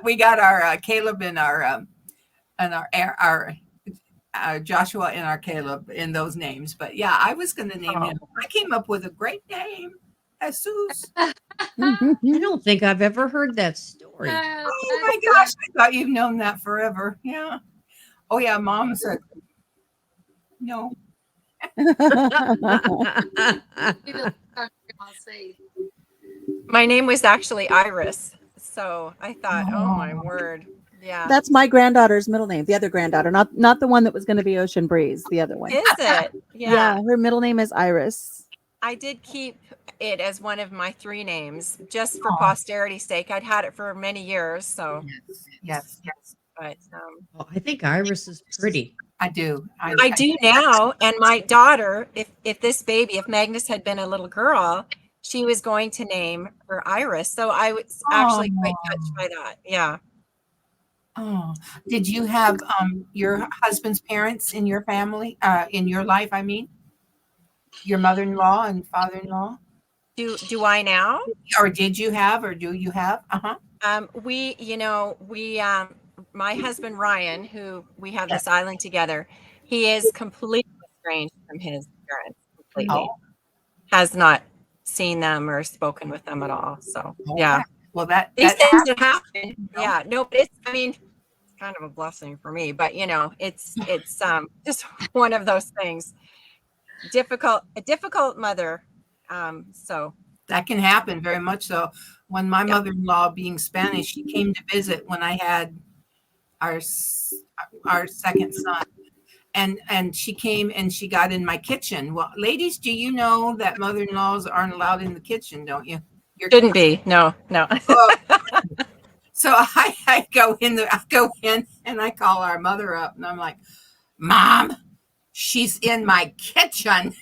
We got our Caleb and our Joshua and our Caleb in those names. But yeah, I was going to name him. I came up with a great name, Jesus. I don't think I've ever heard that story. Oh my gosh, I thought you've known that forever. Yeah. Oh yeah, Mom said no. My name was actually Iris. So I thought, oh my word. Yeah. That's my granddaughter's middle name. The other granddaughter, not the one that was going to be Ocean Breeze. The other one. Is it? Yeah, her middle name is Iris. I did keep it as one of my 3 names just for posterity's sake. I'd had it for many years. So Yes. but I think Iris is pretty. I do. I do now. And my daughter, if this baby, if Magnus had been a little girl, she was going to name her Iris. So I was actually quite touched by that. Yeah. Oh, did you have your husband's parents in your family, in your life? I mean, Your mother-in-law and father-in-law? Do I now? Or did you have, or do you have? My husband Ryan, who we have this island together, he is completely estranged from his parents. Completely, Oh, has not seen them or spoken with them at all. So okay. yeah, Well, these that things that happen. know? Yeah, no, but it's. I mean, it's kind of a blessing for me. But it's just one of those things. A difficult mother. So that can happen very much so. When my yeah. mother-in-law, being Spanish, she came to visit when I had our our second son, and she came and she got in my kitchen. Well, ladies, do you know that mother-in-laws aren't allowed in the kitchen? Don't you? Shouldn't be. No. Well, so I go in and I call our mother up and I'm like, Mom, she's in my kitchen.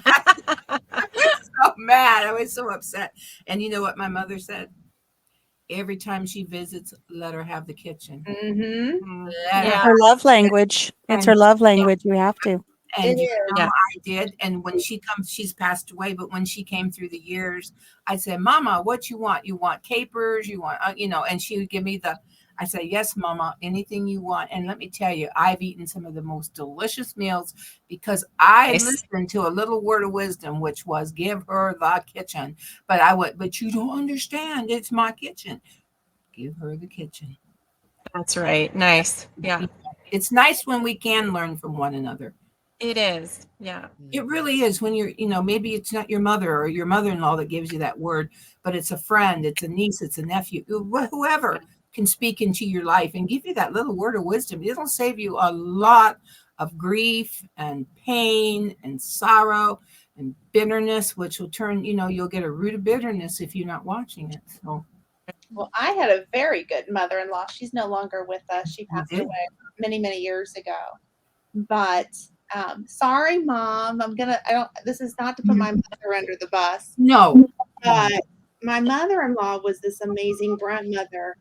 I was so mad. I was so upset. And you know what my mother said? Every time she visits, let her have the kitchen. Mm-hmm. Let her Yeah. Her love language. It's her And love language. You have to. and It you is. know, Yeah. I did. And when she comes, she's passed away. But when she came through the years, I said, Mama, what you want? You want capers? You want, and she would give me I said, yes, Mama, anything you want. And let me tell you, I've eaten some of the most delicious meals because I Nice. listened to a little word of wisdom, which was give her the kitchen. But you don't understand. It's my kitchen. Give her the kitchen. That's right. Nice. Yeah, It's nice when we can learn from one another. it is. Yeah. It really is when maybe it's not your mother or your mother-in-law that gives you that word, but it's a friend, it's a niece, it's a nephew, whoever can speak into your life and give you that little word of wisdom. It'll save you a lot of grief and pain and sorrow and bitterness, which will turn, you'll get a root of bitterness if you're not watching it. So Well, I had a very good mother-in-law. She's no longer with us. She you passed did. away many, many years ago. But sorry, Mom. This is not to put my mother under the bus, No. but my mother-in-law was this amazing grandmother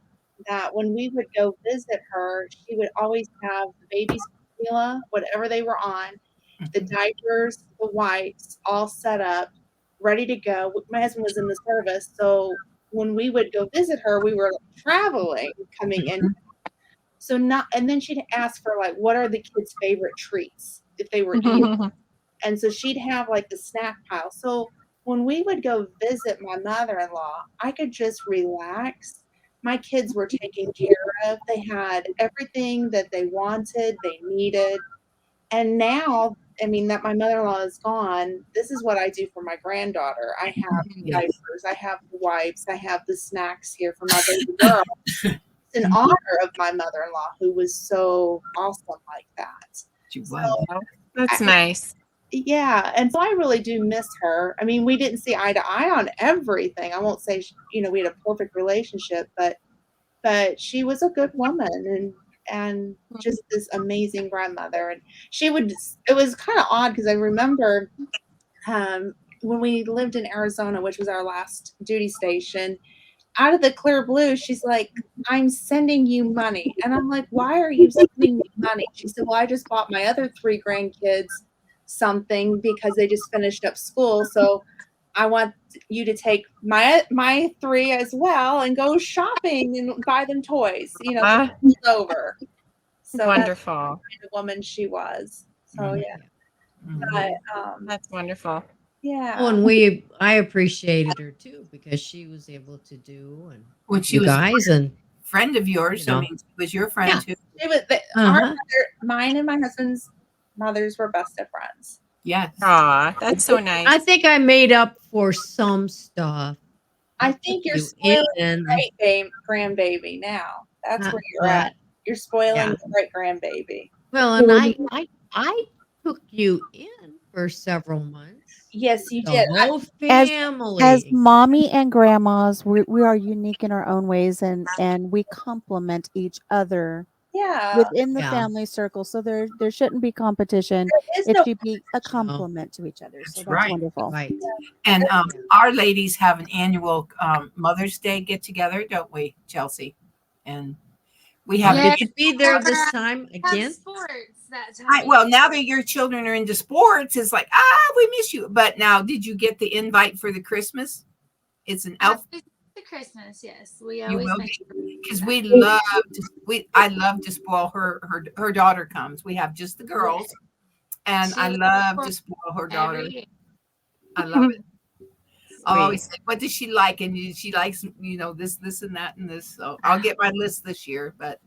that when we would go visit her, she would always have the baby's formula, whatever they were on, the diapers, the wipes, all set up, ready to go. My husband was in the service, so when we would go visit her, we were traveling, coming in. So not, and then she'd ask for like, what are the kids' favorite treats if they were eating? And so she'd have like the snack pile. So when we would go visit my mother-in-law, I could just relax. My kids were taken care of. They had everything that they wanted, they needed. And now, I mean, that my mother-in-law is gone, this is what I do for my granddaughter. I have diapers, I have the wipes, I have the snacks here for my baby girl. It's in honor of my mother-in-law who was so awesome like that. She So, was. That's nice. yeah, and so I really do miss her. I mean, we didn't see eye to eye on everything. I won't say, we had a perfect relationship, but she was a good woman and just this amazing grandmother. And it was kind of odd because I remember when we lived in Arizona, which was our last duty station, out of the clear blue, she's like, I'm sending you money. And I'm like, why are you sending me money? She said, well, I just bought my other 3 grandkids something because they just finished up school. So I want you to take my 3 as well and go shopping and buy them toys, over. So Wonderful. that's the kind of woman she was. So yeah. But That's wonderful. yeah. Oh, and I appreciated her too because she was able to do and When she you was guys and friend of yours, you know. I mean, she was your friend Yeah. too. It was Uh-huh. mine and my husband's mothers were best of friends. Yes. Aw, that's so nice. I think I made up for some stuff. I think you're You spoiling in. great grandbaby now. That's where you're What? at. You're spoiling Yeah. the great grandbaby. Well, and I took you in for several months. Yes, you The did. whole As family. mommy and grandmas, we are unique in our own ways, and we complement each other Yeah. within the Yeah. family circle. So there shouldn't be competition. There is It no should be a compliment to each other. So that's right. wonderful. Right. And our ladies have an annual Mother's Day get together, don't we, Chelsea? And we have Will Yes. you be there this time Have again? sports. that time. Well, now that your children are into sports, it's like, we miss you. But now, did you get the invite for the Christmas? It's an elf. The Christmas, yes. We You always will make because I love to spoil her daughter comes. We have just the girls, and I love to spoil her daughter. I love it. I always say, what does she like? And she likes, this and that and this. So I'll get my list this year. But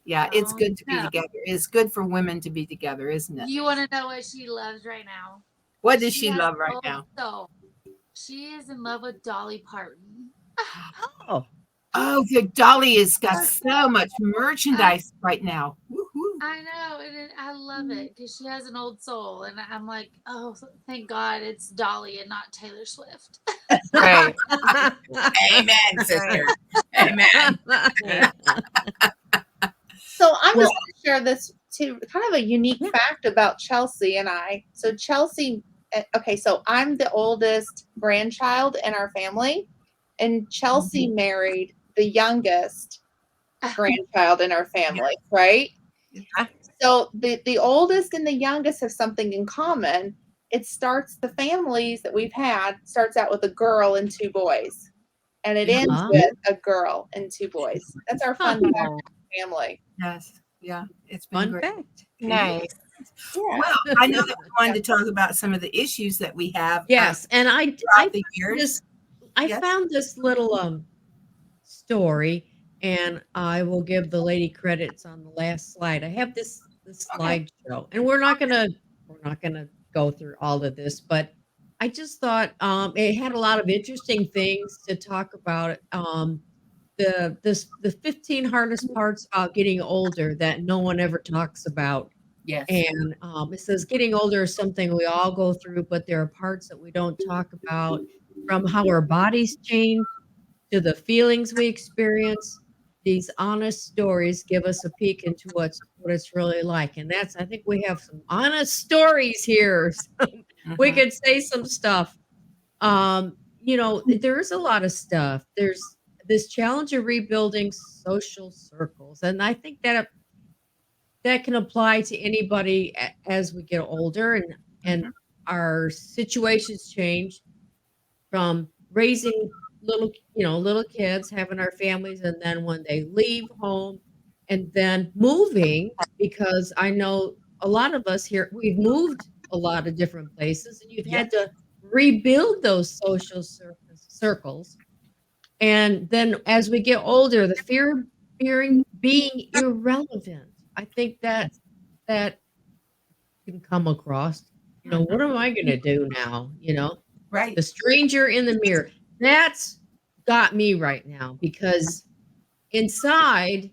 yeah, it's good to be together. It's good for women to be together, isn't it? You want to know what she loves right now? What does she love right now? So she is in love with Dolly Parton. Oh, the Dolly has got so much merchandise right now. Woo-hoo. I know, and I love it because she has an old soul, and I'm like, oh, thank God it's Dolly and not Taylor Swift. Right. Amen, sister. Amen. So I'm just going to share this too, kind of a unique fact about Chelsea and I. So Chelsea, okay, so I'm the oldest grandchild in our family, and Chelsea married the youngest grandchild in our family, right? Yeah. So the oldest and the youngest have something in common. The families that we've had starts out with a girl and 2 boys, and it ends with a girl and 2 boys. That's our fun fact of the family. Yes. Yeah. It's been Fun great. fact. Nice. Yeah. Well, I know that we wanted to talk about some of the issues that we have. Yes, and I throughout the years. found this little story, and I will give the lady credits on the last slide. I have this slideshow, and we're not gonna go through all of this, but I just thought it had a lot of interesting things to talk about. The 15 hardest parts about getting older that no one ever talks about. Yes. And it says getting older is something we all go through, but there are parts that we don't talk about, from how our bodies change to the feelings we experience. These honest stories give us a peek into what it's really like. And I think we have some honest stories here. So we could say some stuff. There is a lot of stuff. There's this challenge of rebuilding social circles. And I think that can apply to anybody as we get older and our situations change, from raising little kids, having our families, and then when they leave home, and then moving, because I know a lot of us here, we've moved a lot of different places, and you've had to rebuild those social circles. And then as we get older, the fearing being irrelevant. I think that can come across. What am I going to do now? Right. The stranger in the mirror. That's got me right now, because inside,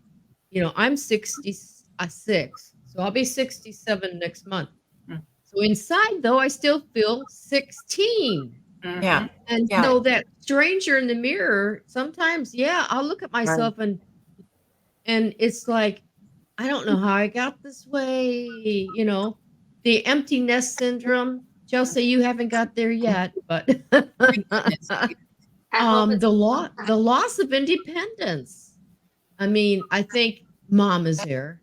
I'm 66, so I'll be 67 next month. So inside, though, I still feel 16. Yeah. And so that stranger in the mirror, sometimes, I'll look at myself and it's like, I don't know how I got this way, the empty nest syndrome. Chelsea, you haven't got there yet, but the loss of independence. I mean, I think mom is there.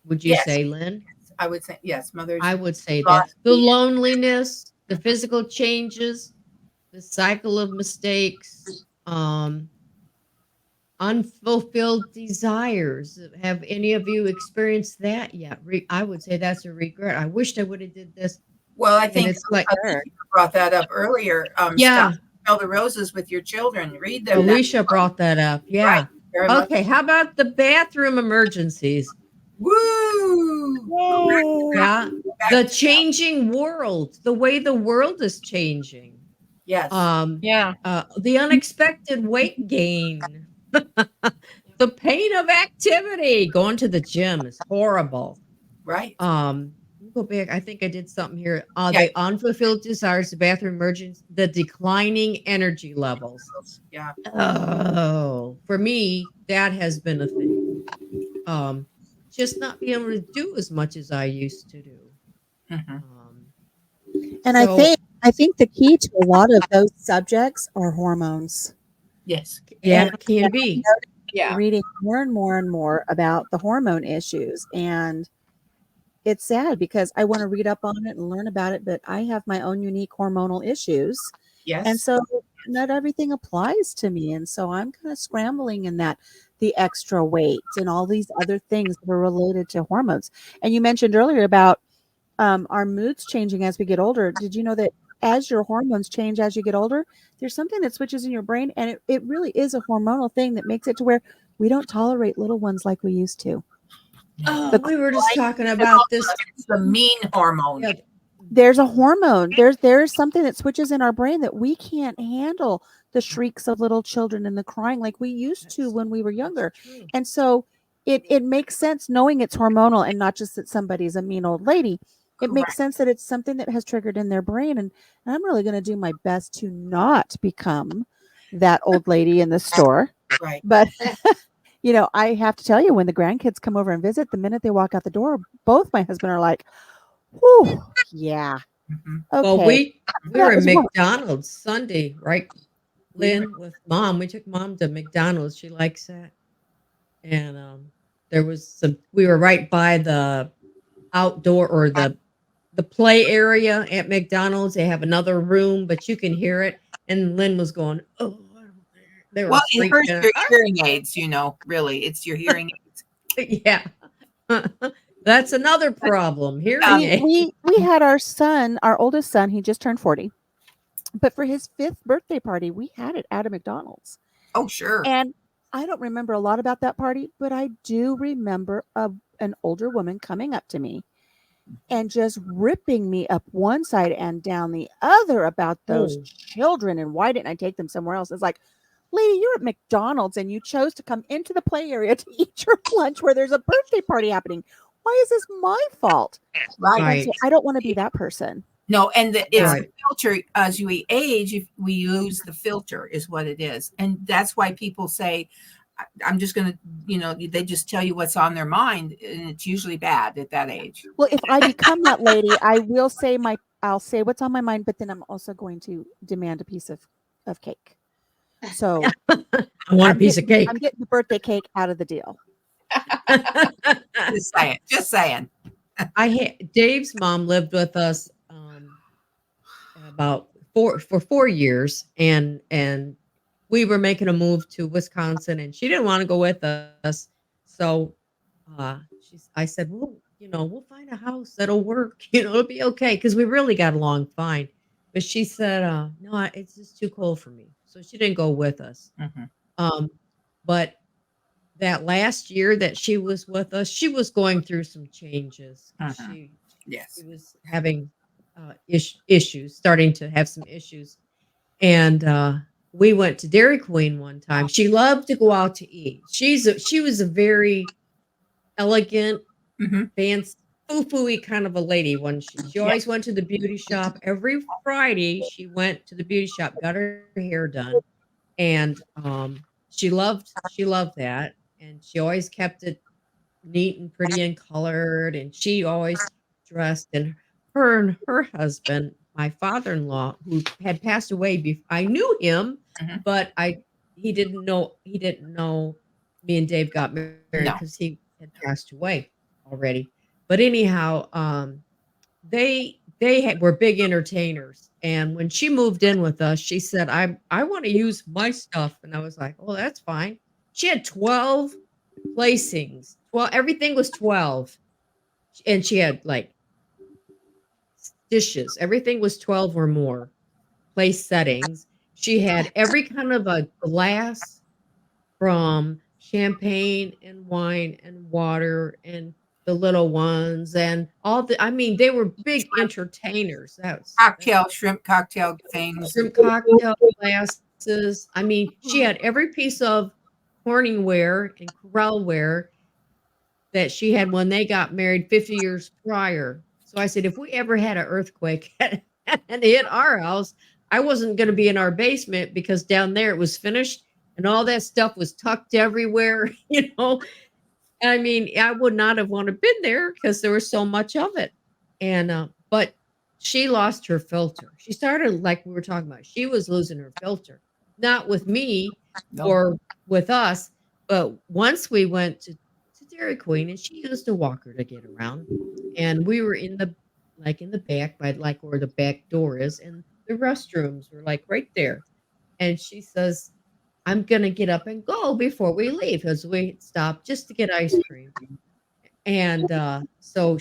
Would you say, Lynn? I would say yes, mother's. I would say that. The loneliness, the physical changes, the cycle of mistakes, unfulfilled desires. Have any of you experienced that yet? I would say that's a regret. I wished I would have did this. Well, I think it's like you brought that up earlier. Stop, smell the roses with your children. Read them. Alicia brought that up. Yeah. Right. Okay. How about the bathroom emergencies? Woo! Yeah. The changing world, the way the world is changing. Yes. The unexpected weight gain. The pain of activity. Going to the gym is horrible. Right. Go back. I think I did something here. The unfulfilled desires, the bathroom emergency, the declining energy levels. Yeah. Oh, for me, that has been a thing. Just not being able to do as much as I used to do. And I think the key to a lot of those subjects are hormones. Yes. Yeah, it can be. Reading more and more and more about the hormone issues, and it's sad because I want to read up on it and learn about it, but I have my own unique hormonal issues. And Yes. so not everything applies to me. And so I'm kind of scrambling in that the extra weight and all these other things that are related to hormones. And you mentioned earlier about our moods changing as we get older. Did you know that as your hormones change as you get older, there's something that switches in your brain, and it really is a hormonal thing that makes it to where we don't tolerate little ones like we used to. Oh, The we were just talking And about also, this. it's the mean hormone. Yeah, there's a hormone. There's something that switches in our brain that we can't handle the shrieks of little children and the crying like we used to when we were younger. true. And so it makes sense knowing it's hormonal and not just that somebody's a mean old lady. It makes Correct. sense that it's something that has triggered in their brain. And I'm really going to do my best to not become that old lady in the store. Right. But I have to tell you, when the grandkids come over and visit, the minute they walk out the door, both my husband are like, "Whew, yeah, Mhm. Well, okay." we That were at was one. McDonald's Sunday, right, Lynn, with mom. We took mom to McDonald's. She likes that. And there was some. We were right by the outdoor or the play area at McDonald's. They have another room, but you can hear it. And Lynn was going, "Oh, I don't care." They were Well, it hurts freaking your out. hearing aids, really. It's your hearing aids. Yeah. That's another problem. Hearing aid. We had our son, our oldest son, he just turned 40. But for his 5th birthday party, we had it at a McDonald's. Oh, sure. And I don't remember a lot about that party, but I do remember an older woman coming up to me and just ripping me up one side and down the other about those Oh. children and why didn't I take them somewhere else? It's like, lady, you're at McDonald's and you chose to come into the play area to eat your lunch where there's a birthday party happening. Why is this my fault? Right. And Right. so I don't want to be that person. No, and it's Right. the filter. As we age, if we lose the filter, is what it is, and that's why people say, "I'm just going to," they just tell you what's on their mind, and it's usually bad at that age. Well, if I become that lady, I'll say what's on my mind, but then I'm also going to demand a piece of cake. So I want a I'm piece of cake. I'm getting the birthday cake out of the deal. Just saying. Just saying. Dave's mom lived with us about for 4 years, and we were making a move to Wisconsin, and she didn't want to go with us. So I said, well, we'll find a house that'll work. It'll be okay, because we really got along fine. But she said, no, it's just too cold for me. So she didn't go with us. Mhm. But that last year that she was with us, she was going through some changes. Mhm. Yes. She was having issues, starting to have some issues. And we went to Dairy Queen one time. She loved to go out to eat. She was a very elegant, Mhm. fancy, foo-foo-y kind of a lady. When she always went to the beauty shop. Every Friday she went to the beauty shop, got her hair done. And she loved that. And she always kept it neat and pretty and colored. And she always dressed. And her husband, my father-in-law, who had passed away before I knew him, Mhm. but he didn't know me and Dave got married No. because he had passed away already. But anyhow, they were big entertainers. And when she moved in with us, she said, I want to use my stuff. And I was like, oh, that's fine. She had 12 placings. Well, everything was 12. And she had like dishes. Everything was 12 or more place settings. She had every kind of a glass, from champagne and wine and water and the little ones and they were big entertainers. Shrimp cocktail things. Shrimp cocktail glasses. She had every piece of Corningware and Corelware that she had when they got married 50 years prior. So I said, if we ever had an earthquake and it hit our house, I wasn't going to be in our basement, because down there it was finished and all that stuff was tucked everywhere. I would not have wanted to been there because there was so much of it. And but she lost her filter. She started, like we were talking about, she was losing her filter, not with me No. or with us, but once we went to Dairy Queen, and she used a walker to get around. And we were in the in the back by like where the back door is, and the restrooms were like right there. And she says, "I'm gonna get up and go before we leave because we stopped just to get ice cream." And so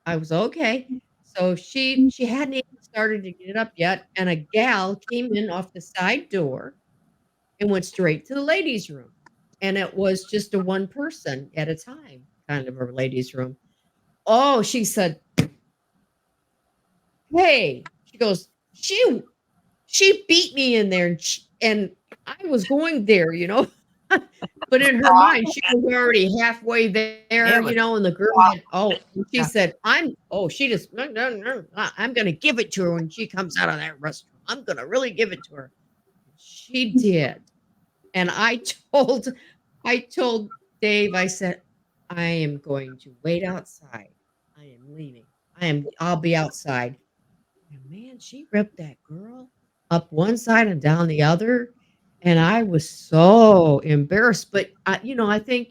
I was okay. So she hadn't even started to get up yet, and a gal came in off the side door and went straight to the ladies' room. And it was just a one person at a time kind of a ladies' room. Oh, she said, "Hey," she goes, she beat me in there, and I was going there, you know? But in her mind, she was already halfway there, It was and the girl awful. had and she Yeah. said, she just, "No, no, no, I'm gonna give it to her when she comes out of that restaurant. I'm gonna really give it to her." She did. And I told Dave, I said, "I am going to wait outside. I am leaving. I'll be outside." And man, she ripped that girl up one side and down the other. And I was so embarrassed. But I think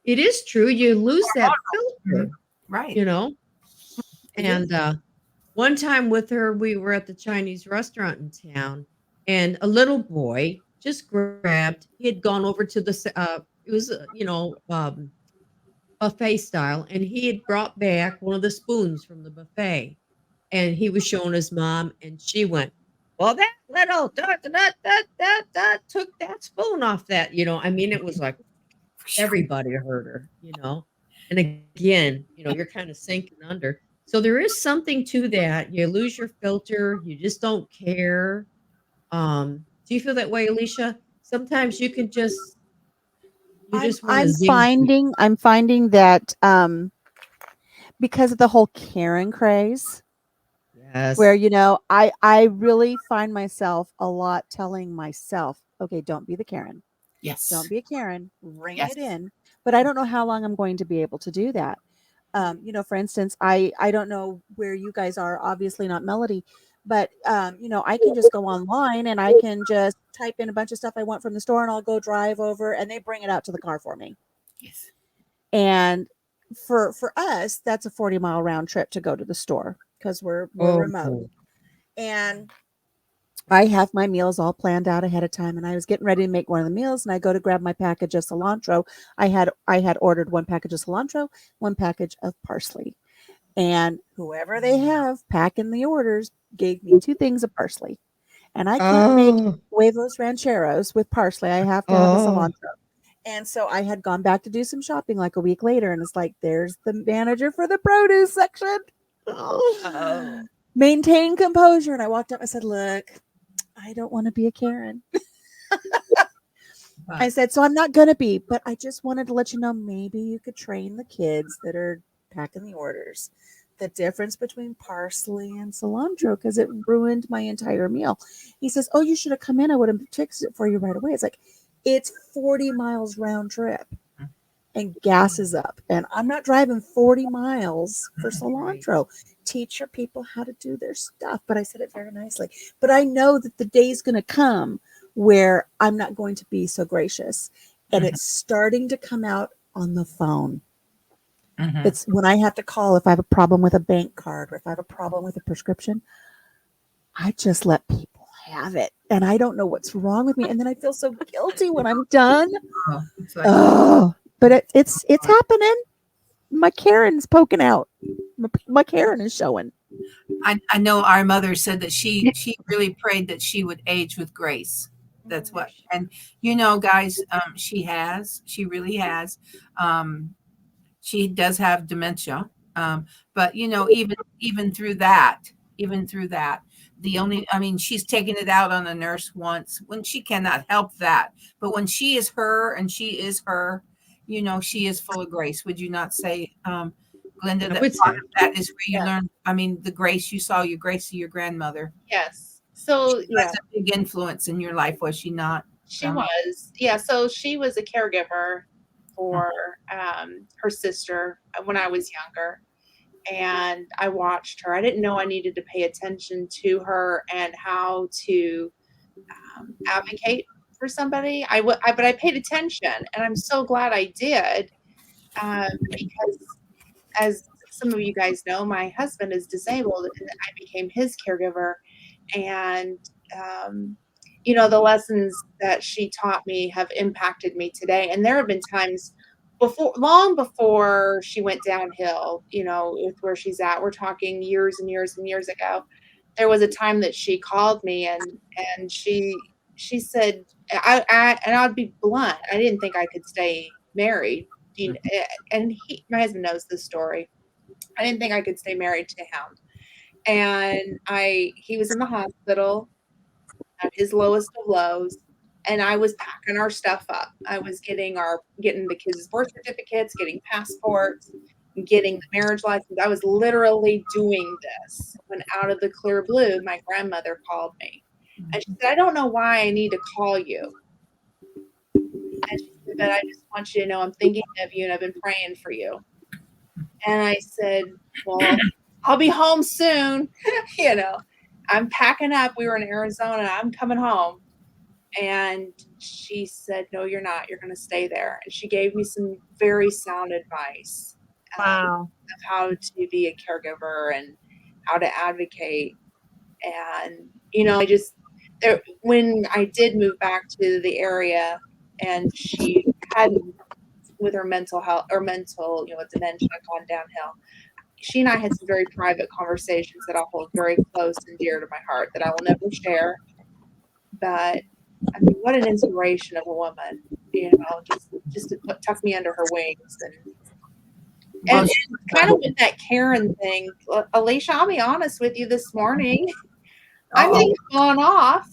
it is true. You lose that filter, Right. you know. It is. And one time with her, we were at the Chinese restaurant in town, and a little boy just grabbed. He had gone over to it was buffet style, and he had brought back one of the spoons from the buffet, and he was showing his mom, and she went, "Well, that little took that spoon off that." I mean, it was like everybody heard her. And again, you're kind of sinking under. So there is something to that. You lose your filter, you just don't care. Do you feel that way, Alicia? Sometimes you I'm just want to I'm zing people. finding that because of the whole Karen craze, where Yes. I really find myself a lot telling myself, okay, don't be the Karen. Yes. Don't be a Karen. Ring Yes. it in. But I don't know how long I'm going to be able to do that. For instance, I don't know where you guys are, obviously not Melody, but I can just go online and I can just type in a bunch of stuff I want from the store and I'll go drive over and they bring it out to the car for me. Yes. And for us, that's a 40-mile round trip to go to the store because we're remote. Oh, And I have my meals all planned out ahead of time, and I was getting ready to make one of the meals, and I go to grab my package of cilantro. I had ordered one package of cilantro, one package of parsley, and whoever they have packing the orders gave me 2 things of parsley, and I can't make oh, huevos rancheros with parsley. I have to have the oh, cilantro. And so I had gone back to do some shopping like a week later, and it's like, there's the manager for the produce section. oh. Maintain composure. And I walked up and I said, "Look, I don't want to be a Karen." I said, "So I'm not going to be, but I just wanted to let you know maybe you could train the kids that are packing the orders the difference between parsley and cilantro because it ruined my entire meal." He says, "Oh, you should have come in. I would have fixed it for you right away." It's like, it's 40 miles round trip and gas is up. And I'm not driving 40 miles for cilantro. Teach your people how to do their stuff. But I said it very nicely. But I know that the day's going to come where I'm not going to be so gracious. And it's starting to come out on the phone. It's when I have to call if I have a problem with a bank card or if I have a problem with a prescription, I just let people have it. And I don't know what's wrong with me. And then I feel so guilty when I'm done. Oh, but it's happening. My Karen's poking out. My Karen is showing. I know our mother said that she really prayed that she would age with grace. That's what, and guys, she really has. She does have dementia, but even through that, she's taken it out on a nurse once when she cannot help that, but when she is her and she is her, she is full of grace. Would you not say, Glenda, I that would part say. of that is where you Yeah. learn, the grace you saw, your grace of your grandmother? Yes. So She was a big influence in your life, was she not? she was. Yeah. So she was a caregiver for her sister when I was younger. And I watched her. I didn't know I needed to pay attention to her and how to advocate for somebody. But I paid attention, and I'm so glad I did. because, as some of you guys know, my husband is disabled, and I became his caregiver. And the lessons that she taught me have impacted me today. And there have been times long before she went downhill, with where she's at. We're talking years and years and years ago. There was a time that she called me, and she said, and I'd be blunt, I didn't think I could stay married. And my husband knows this story. I didn't think I could stay married to him. And he was in the hospital at his lowest of lows, and I was packing our stuff up. I was getting the kids' birth certificates, getting passports, getting the marriage license. I was literally doing this when, out of the clear blue, my grandmother called me. And she said, "I don't know why I need to call you." And she said, "But I just want you to know I'm thinking of you, and I've been praying for you." And I said, "Well, I'll be home soon." I'm packing up. We were in Arizona. I'm coming home. And she said, "No, you're not. You're going to stay there." And she gave me some very sound advice Wow. of how to be a caregiver and how to advocate. And, when I did move back to the area, and she hadn't, with her mental health or mental, dementia, gone downhill, she and I had some very private conversations that I'll hold very close and dear to my heart that I will never share. But I mean, what an inspiration of a woman, just to tuck me under her wings. And kind of with that Karen thing, Alicia, I'll be honest with you this morning. I may have gone off,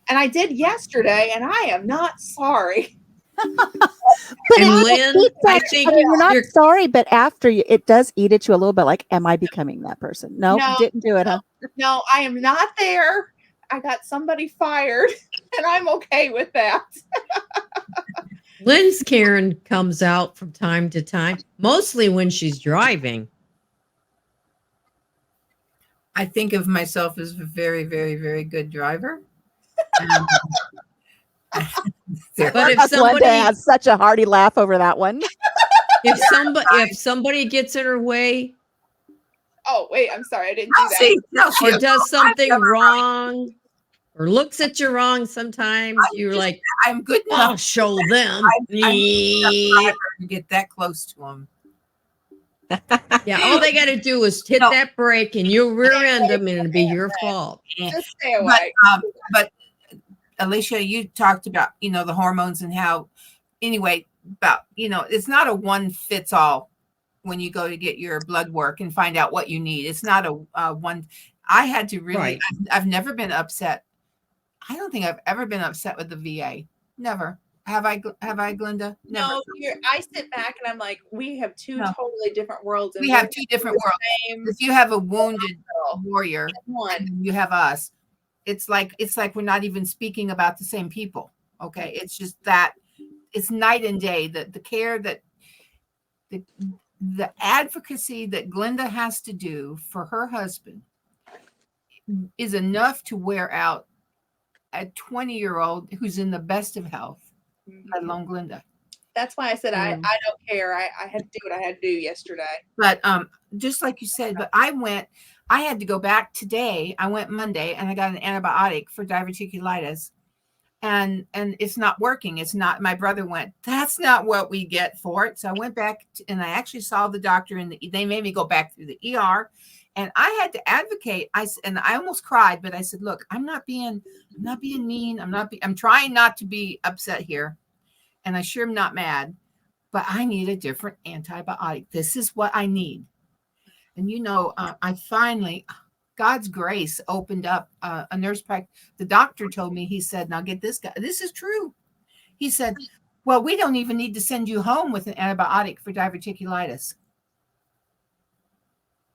and I did yesterday, and I am not sorry. But And Lynn, I think you're not sorry, but after it does eat at you a little bit. Like, am I becoming that person? No, didn't do it, huh? No, I am not there. I got somebody fired, and I'm okay with that. Lynn's Karen comes out from time to time, mostly when she's driving. I think of myself as a very, very, very good driver. But if somebody has such a hearty laugh over that one, if somebody gets in her way, oh wait, I'm sorry, I didn't do that. Or does something wrong, or looks at you wrong, sometimes you're like, I'm good enough. I'll show them. I'm get that close to them. Yeah, all they got to do is hit that brake, and you'll rear end them, and it'll be your fault. Just stay away. But Alicia, you talked about the hormones and how, anyway, about it's not a one fits all when you go to get your blood work and find out what you need. It's not a one. I had to really. Right. I've never been upset. I don't think I've ever been upset with the VA. Never. Have I, Glenda? Never. No, I sit back and I'm like, we have two totally different worlds. We have two different worlds. If you have a wounded warrior, and you have us, it's like we're not even speaking about the same people. Okay, it's just that it's night and day. The care that the advocacy that Glenda has to do for her husband is enough to wear out a 20-year-old who's in the best of health. Let alone Glenda. That's why I said I don't care. I had to do what I had to do yesterday. But just like you said, but I had to go back today. I went Monday and I got an antibiotic for diverticulitis. And it's not working. It's not. My brother went, "That's not what we get for it." So I went back and I actually saw the doctor, and they made me go back through the ER. And I had to advocate. I almost cried, but I said, "Look, I'm not being mean. I'm trying not to be upset here, and I sure am not mad. But I need a different antibiotic. This is what I need." And I finally, God's grace, opened up a nurse practice. The doctor told me. He said, "Now get this guy. This is true." He said, "Well, we don't even need to send you home with an antibiotic for diverticulitis."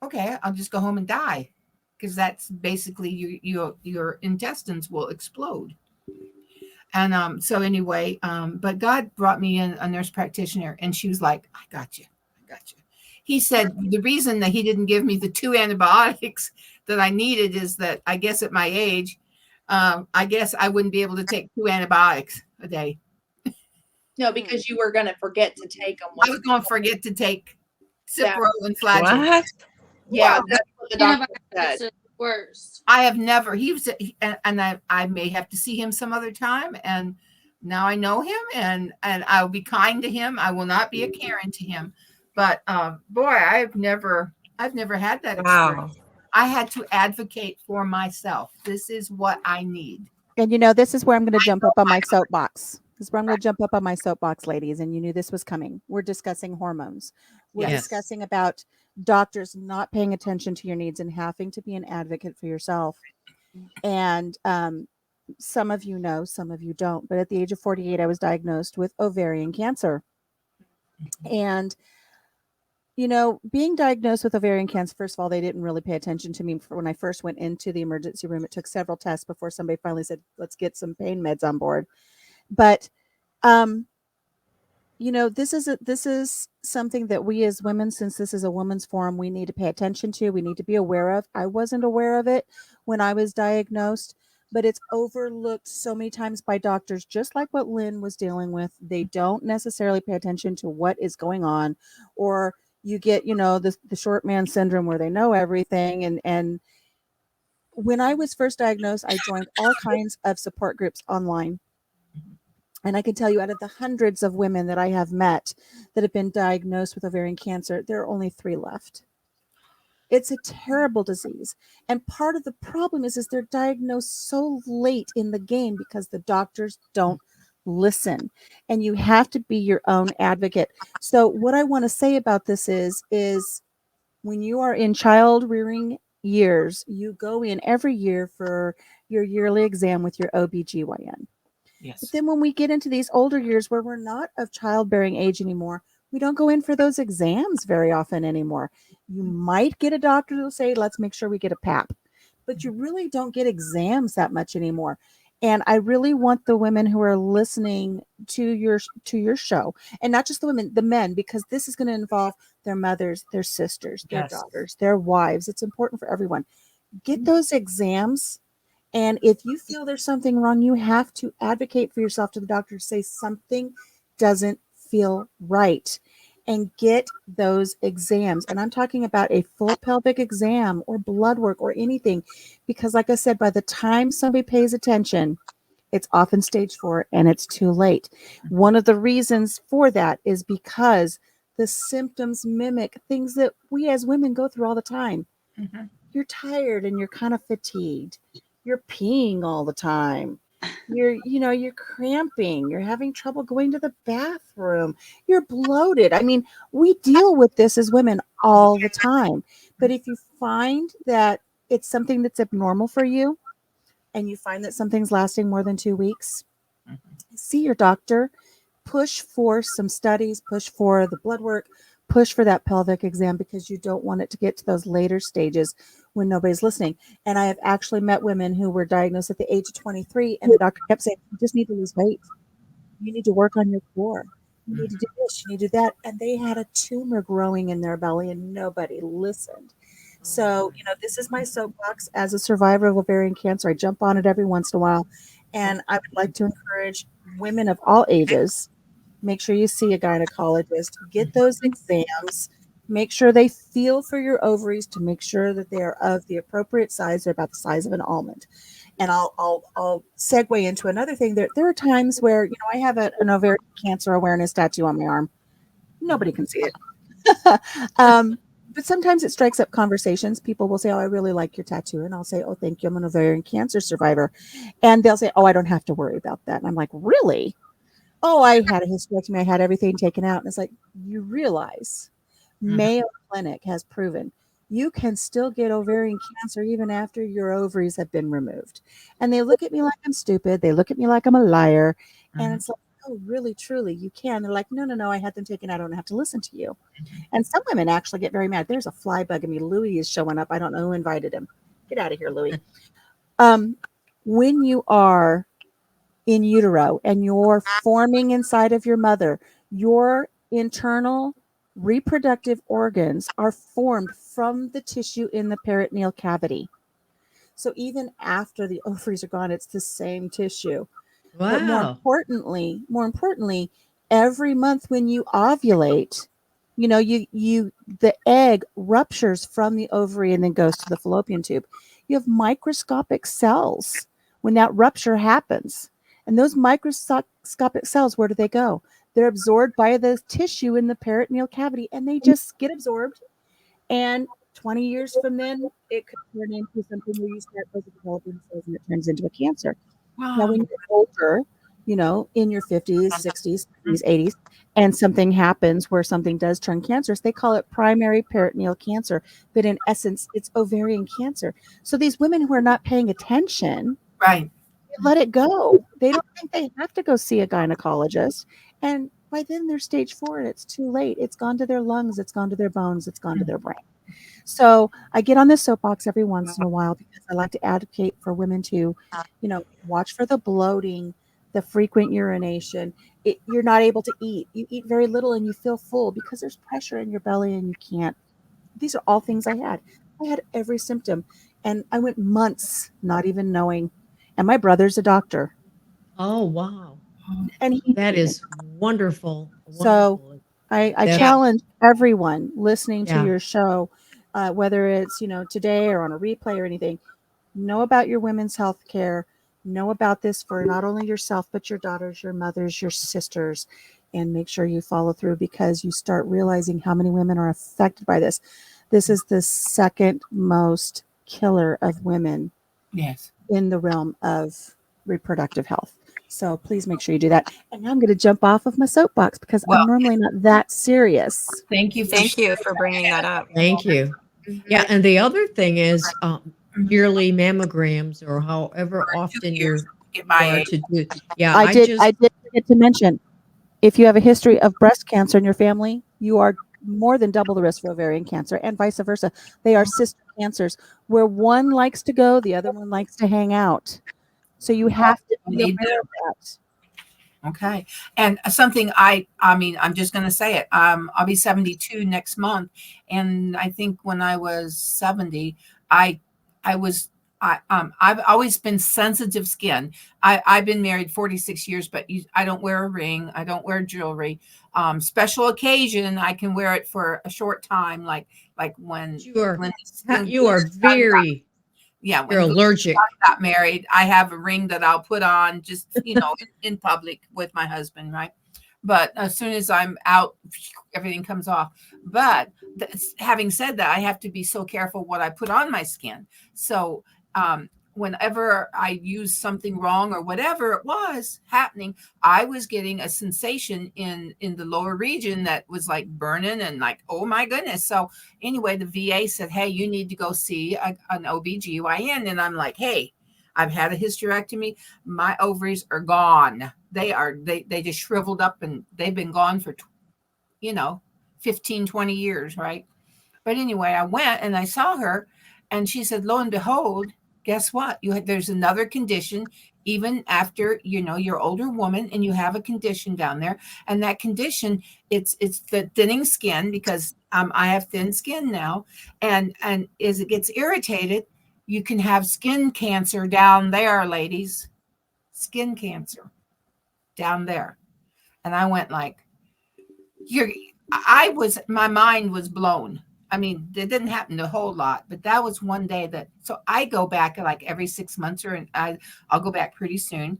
Okay, I'll just go home and die, because that's basically your intestines will explode. And so anyway, but God brought me in a nurse practitioner, and she was like, I got you. He said the reason that he didn't give me the 2 antibiotics that I needed is that, I guess at my age, I guess I wouldn't be able to take 2 antibiotics a day. No, because you were going to forget to take them. I was going to forget to take Yeah. Cipro and Flagyl. What? Yeah, Well, that's what the doctor said. Antibiotics are the worst. I have never. He was, and I may have to see him some other time. And now I know him, and I will be kind to him. I will not be a Karen to him. But boy, I've never had that experience. Wow. I had to advocate for myself. This is what I need. And this is where I'm going to jump up on my soapbox. This is where I'm going to jump up on my soapbox, ladies. And you knew this was coming. We're discussing hormones. We're Yes. discussing about doctors not paying attention to your needs and having to be an advocate for yourself. And some of you know, some of you don't. But at the age of 48, I was diagnosed with ovarian cancer. And being diagnosed with ovarian cancer, first of all, they didn't really pay attention to me when I first went into the emergency room. It took several tests before somebody finally said, let's get some pain meds on board. But, this is something that we as women, since this is a woman's forum, we need to pay attention to. We need to be aware of. I wasn't aware of it when I was diagnosed, but it's overlooked so many times by doctors, just like what Lynn was dealing with. They don't necessarily pay attention to what is going on, or you get, the short man syndrome where they know everything. And when I was first diagnosed, I joined all kinds of support groups online. And I can tell you, out of the hundreds of women that I have met that have been diagnosed with ovarian cancer, there are only 3 left. It's a terrible disease. And part of the problem is they're diagnosed so late in the game because the doctors don't listen. And you have to be your own advocate. So what I want to say about this is when you are in child rearing years, you go in every year for your yearly exam with your OBGYN. Yes. But then when we get into these older years where we're not of childbearing age anymore, we don't go in for those exams very often anymore. You might get a doctor who'll say, let's make sure we get a PAP, but you really don't get exams that much anymore. And I really want the women who are listening to your show, and not just the women, the men, because this is going to involve their mothers, their sisters, their daughters, their wives. It's important for everyone. Get those exams. And if you feel there's something wrong, you have to advocate for yourself to the doctor, say something doesn't feel right, and get those exams. And I'm talking about a full pelvic exam or blood work or anything, because like I said, by the time somebody pays attention, it's often stage 4 and it's too late. One of the reasons for that is because the symptoms mimic things that we as women go through all the time. Mm-hmm. You're tired and you're kind of fatigued. You're peeing all the time. You're cramping. You're having trouble going to the bathroom. You're bloated. I mean, we deal with this as women all the time. But if you find that it's something that's abnormal for you, and you find that something's lasting more than 2 weeks, see your doctor. Push for some studies. Push for the blood work. Push for that pelvic exam, because you don't want it to get to those later stages when nobody's listening. And I have actually met women who were diagnosed at the age of 23, and the doctor kept saying, you just need to lose weight. You need to work on your core. You need to do this. You need to do that. And they had a tumor growing in their belly and nobody listened. So, this is my soapbox as a survivor of ovarian cancer. I jump on it every once in a while. And I would like to encourage women of all ages, make sure you see a gynecologist, get those exams, make sure they feel for your ovaries to make sure that they are of the appropriate size. They're about the size of an almond. And I'll segue into another thing. There are times where, I have an ovarian cancer awareness tattoo on my arm. Nobody can see it. But sometimes it strikes up conversations. People will say, oh, I really like your tattoo. And I'll say, oh, thank you. I'm an ovarian cancer survivor. And they'll say, oh, I don't have to worry about that. And I'm like, really? Oh, I had a hysterectomy. I had everything taken out. And it's like, you realize Mayo Clinic has proven you can still get ovarian cancer even after your ovaries have been removed. And they look at me like I'm stupid. They look at me like I'm a liar. And it's like, oh, really, truly, you can. They're like, no, I had them taken out. I don't have to listen to you. And some women actually get very mad. There's a fly bugging me. Louis is showing up. I don't know who invited him. Get out of here, Louis. When you are in utero and you're forming inside of your mother, your internal reproductive organs are formed from the tissue in the peritoneal cavity. So even after the ovaries are gone, it's the same tissue. Wow. But more importantly, every month when you ovulate, the egg ruptures from the ovary and then goes to the fallopian tube. You have microscopic cells when that rupture happens. And those microscopic cells, where do they go? They're absorbed by the tissue in the peritoneal cavity, and they just get absorbed. And 20 years from then, it could turn into something where you start developing cells and it turns into a cancer. Now, when you're older, in your 50s, 60s, 70s, 80s, and something happens where something does turn cancerous, they call it primary peritoneal cancer. But in essence, it's ovarian cancer. So these women who are not paying attention, Right. let it go. They don't think they have to go see a gynecologist. And by then they're stage 4 and it's too late. It's gone to their lungs. It's gone to their bones. It's gone to their brain. So I get on this soapbox every once in a while because I like to advocate for women to, watch for the bloating, the frequent urination. You're not able to eat. You eat very little and you feel full because there's pressure in your belly and you can't. These are all things I had. I had every symptom. And I went months not even knowing. And my brother's a doctor. Oh, wow. And That is wonderful. So Wonderful. I Yeah. challenge everyone listening to Yeah. your show, whether it's, today or on a replay or anything, know about your women's health care. Know about this for not only yourself, but your daughters, your mothers, your sisters, and make sure you follow through because you start realizing how many women are affected by this. This is the second most killer of women Yes. in the realm of reproductive health. So please make sure you do that. And now I'm going to jump off of my soapbox because Well, I'm normally not that serious. Thank you for Thank you for bringing that up. Thank you. Yeah. And the other thing is yearly mammograms or however often you are to do. Yeah. I did forget to mention, if you have a history of breast cancer in your family, you are more than double the risk for ovarian cancer and vice versa. They are sister cancers. Where one likes to go, the other one likes to hang out. So you have to be aware of that. Okay. And something mean, I'm just going to say it. I'll be 72 next month. And I think when I was 70, I've always been sensitive skin. I've been married 46 years, but I don't wear a ring. I don't wear jewelry. Special occasion, I can wear it for a short time. Like when you are very, yeah, when you're allergic. got married, I have a ring that I'll put on just, in public with my husband, right? But as soon as I'm out, everything comes off. But having said that, I have to be so careful what I put on my skin. So whenever I used something wrong or whatever it was happening, I was getting a sensation in the lower region that was like burning and like, oh my goodness. So anyway, the VA said, hey, you need to go see an OBGYN. And I'm like, hey, I've had a hysterectomy. My ovaries are gone. They just shriveled up and they've been gone for, 15, 20 years. Right. But anyway, I went and I saw her and she said, lo and behold, guess what? There's another condition, even after, you're older woman and you have a condition down there. And that condition, it's the thinning skin because I have thin skin now. And as it gets irritated, you can have skin cancer down there, ladies. Skin cancer down there. And I went like, my mind was blown. I mean, it didn't happen a whole lot, but that was one day so I go back like every 6 months I'll go back pretty soon.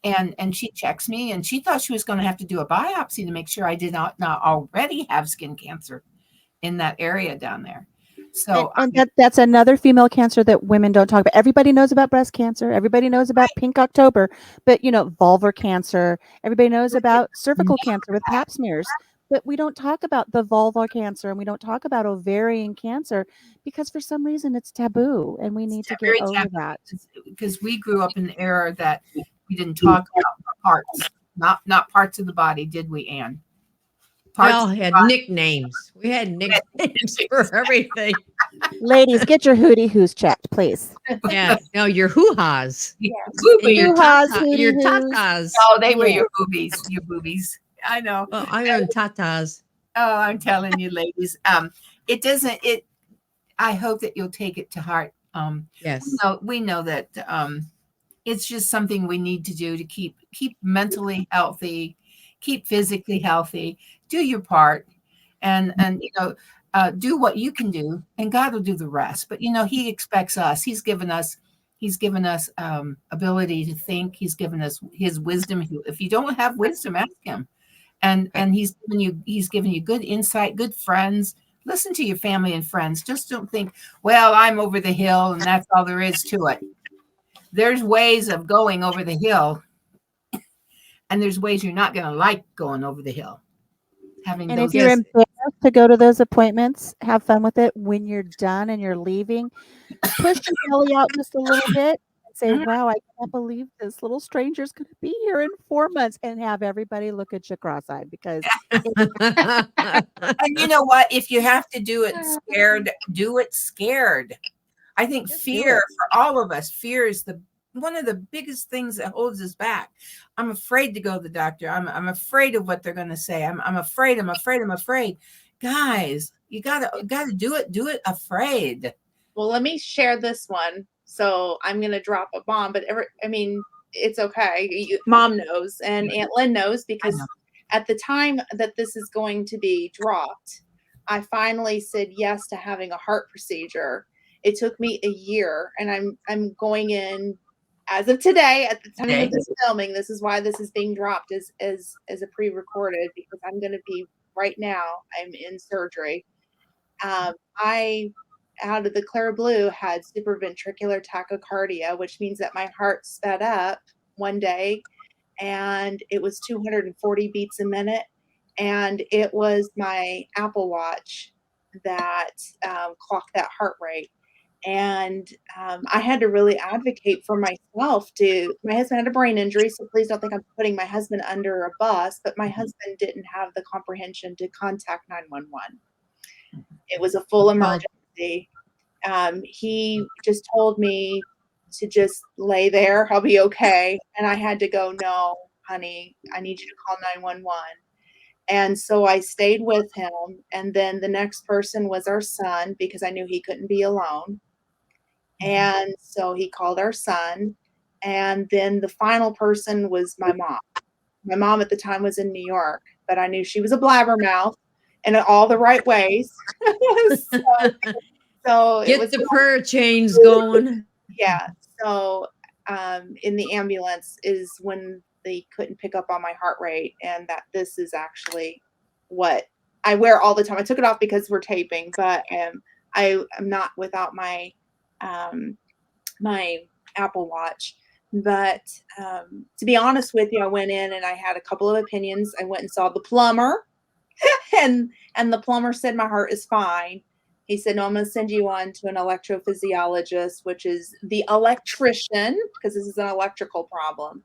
And she checks me and she thought she was going to have to do a biopsy to make sure I did not already have skin cancer in that area down there. So that's another female cancer that women don't talk about. Everybody knows about breast cancer. Everybody knows about Pink October, but vulvar cancer. Everybody knows about cervical cancer with pap smears. But we don't talk about the vulvar cancer and we don't talk about ovarian cancer because for some reason it's taboo and we need to get over that. Because we grew up in an era that we didn't talk about parts, not parts of the body, did we, Anne? We all had nicknames. We had nicknames for everything. Ladies, get your hootie hoos checked, please. Yeah, no, your hoo-has. Yeah. Your tatas. Oh, they were your boobies. Your boobies. I know. Well, I own tatas. Oh, I'm telling you, ladies. I hope that you'll take it to heart. Yes. We know that it's just something we need to do to keep mentally healthy, keep physically healthy, do your part, and do what you can do, and God will do the rest. But He expects us. He's given us ability to think. He's given us His wisdom. If you don't have wisdom, ask Him. And He's given you good insight, good friends. Listen to your family and friends. Just don't think, well, I'm over the hill and that's all there is to it. There's ways of going over the hill, and there's ways you're not going to like going over the hill. And if you're embarrassed to go to those appointments, have fun with it. When you're done and you're leaving, push your belly out just a little bit and say, wow, I can't believe this little stranger's going to be here in 4 months, and have everybody look at you cross-eyed, because and you know what? If you have to do it scared, do it scared. I think fear for all of us, fear is one of the biggest things that holds us back. I'm afraid to go to the doctor. I'm afraid of what they're going to say. I'm afraid. Guys, you gotta do it. Do it afraid. Well, let me share this one. So I'm going to drop a bomb, but it's okay. Mom knows, and Aunt Lynn knows, because at the time that this is going to be dropped, I finally said yes to having a heart procedure. It took me a year, and I'm going in as of today, at the time of this filming. This is why this is being dropped as a pre-recorded, because I'm going to be right now. I'm in surgery. I, out of the clear blue, had supraventricular tachycardia, which means that my heart sped up one day, and it was 240 beats a minute, and it was my Apple Watch that clocked that heart rate. And I had to really advocate for myself. My husband had a brain injury, so please don't think I'm putting my husband under a bus, but my husband didn't have the comprehension to contact 911. It was a full emergency. He just told me to just lay there. I'll be okay. And I had to go, no, honey, I need you to call 911. And so I stayed with him. And then the next person was our son, because I knew he couldn't be alone. And so he called our son. And then the final person was my mom. My mom at the time was in New York, but I knew she was a blabbermouth in all the right ways. so Get the prayer chains going. Yeah. So in the ambulance is when they couldn't pick up on my heart rate, and that this is actually what I wear all the time. I took it off because we're taping, but I am not without my my Apple Watch. But to be honest with you, I went in and I had a couple of opinions. I went and saw the plumber, and the plumber said my heart is fine. He said, no, I'm going to send you on to an electrophysiologist, which is the electrician, because this is an electrical problem.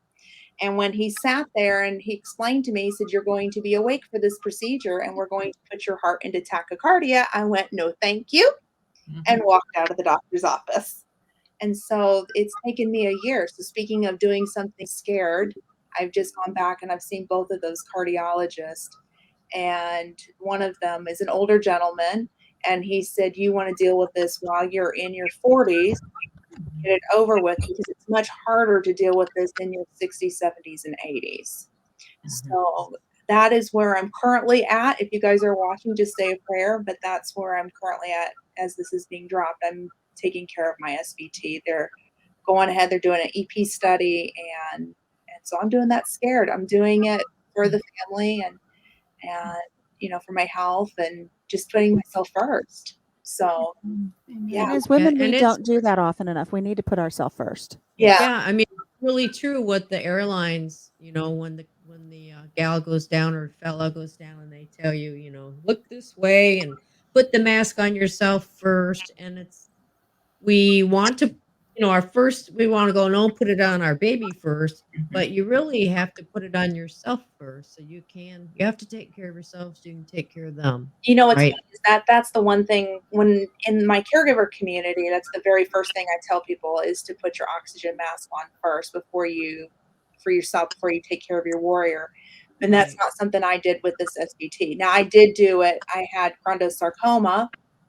And when he sat there and he explained to me, he said, you're going to be awake for this procedure, and we're going to put your heart into tachycardia. I went, no, thank you, and walked out of the doctor's office. And so it's taken me a year. So speaking of doing something scared, I've just gone back and I've seen both of those cardiologists. And one of them is an older gentleman. And he said, you want to deal with this while you're in your 40s, get it over with, because it's much harder to deal with this in your 60s, 70s, and 80s. So that is where I'm currently at. If you guys are watching, just say a prayer, but that's where I'm currently at as this is being dropped. I'm taking care of my SVT. They're going ahead, they're doing an EP study, and so I'm doing that scared. I'm doing it for the family and for my health, and just putting myself first. So yeah. And as women, we don't do that often enough. We need to put ourselves first. Yeah. I mean, it's really true what the airlines, when the gal goes down or fella goes down, and they tell you, look this way and put the mask on yourself first. And we want to, we want to go, no, put it on our baby first, but you really have to put it on yourself first. So you have to take care of yourself so you can take care of them. What's funny is that's the one thing when in my caregiver community, that's the very first thing I tell people is to put your oxygen mask on first before you take care of your warrior. And that's not something I did with this SVT. Now I did do it. I had chondrosarcoma.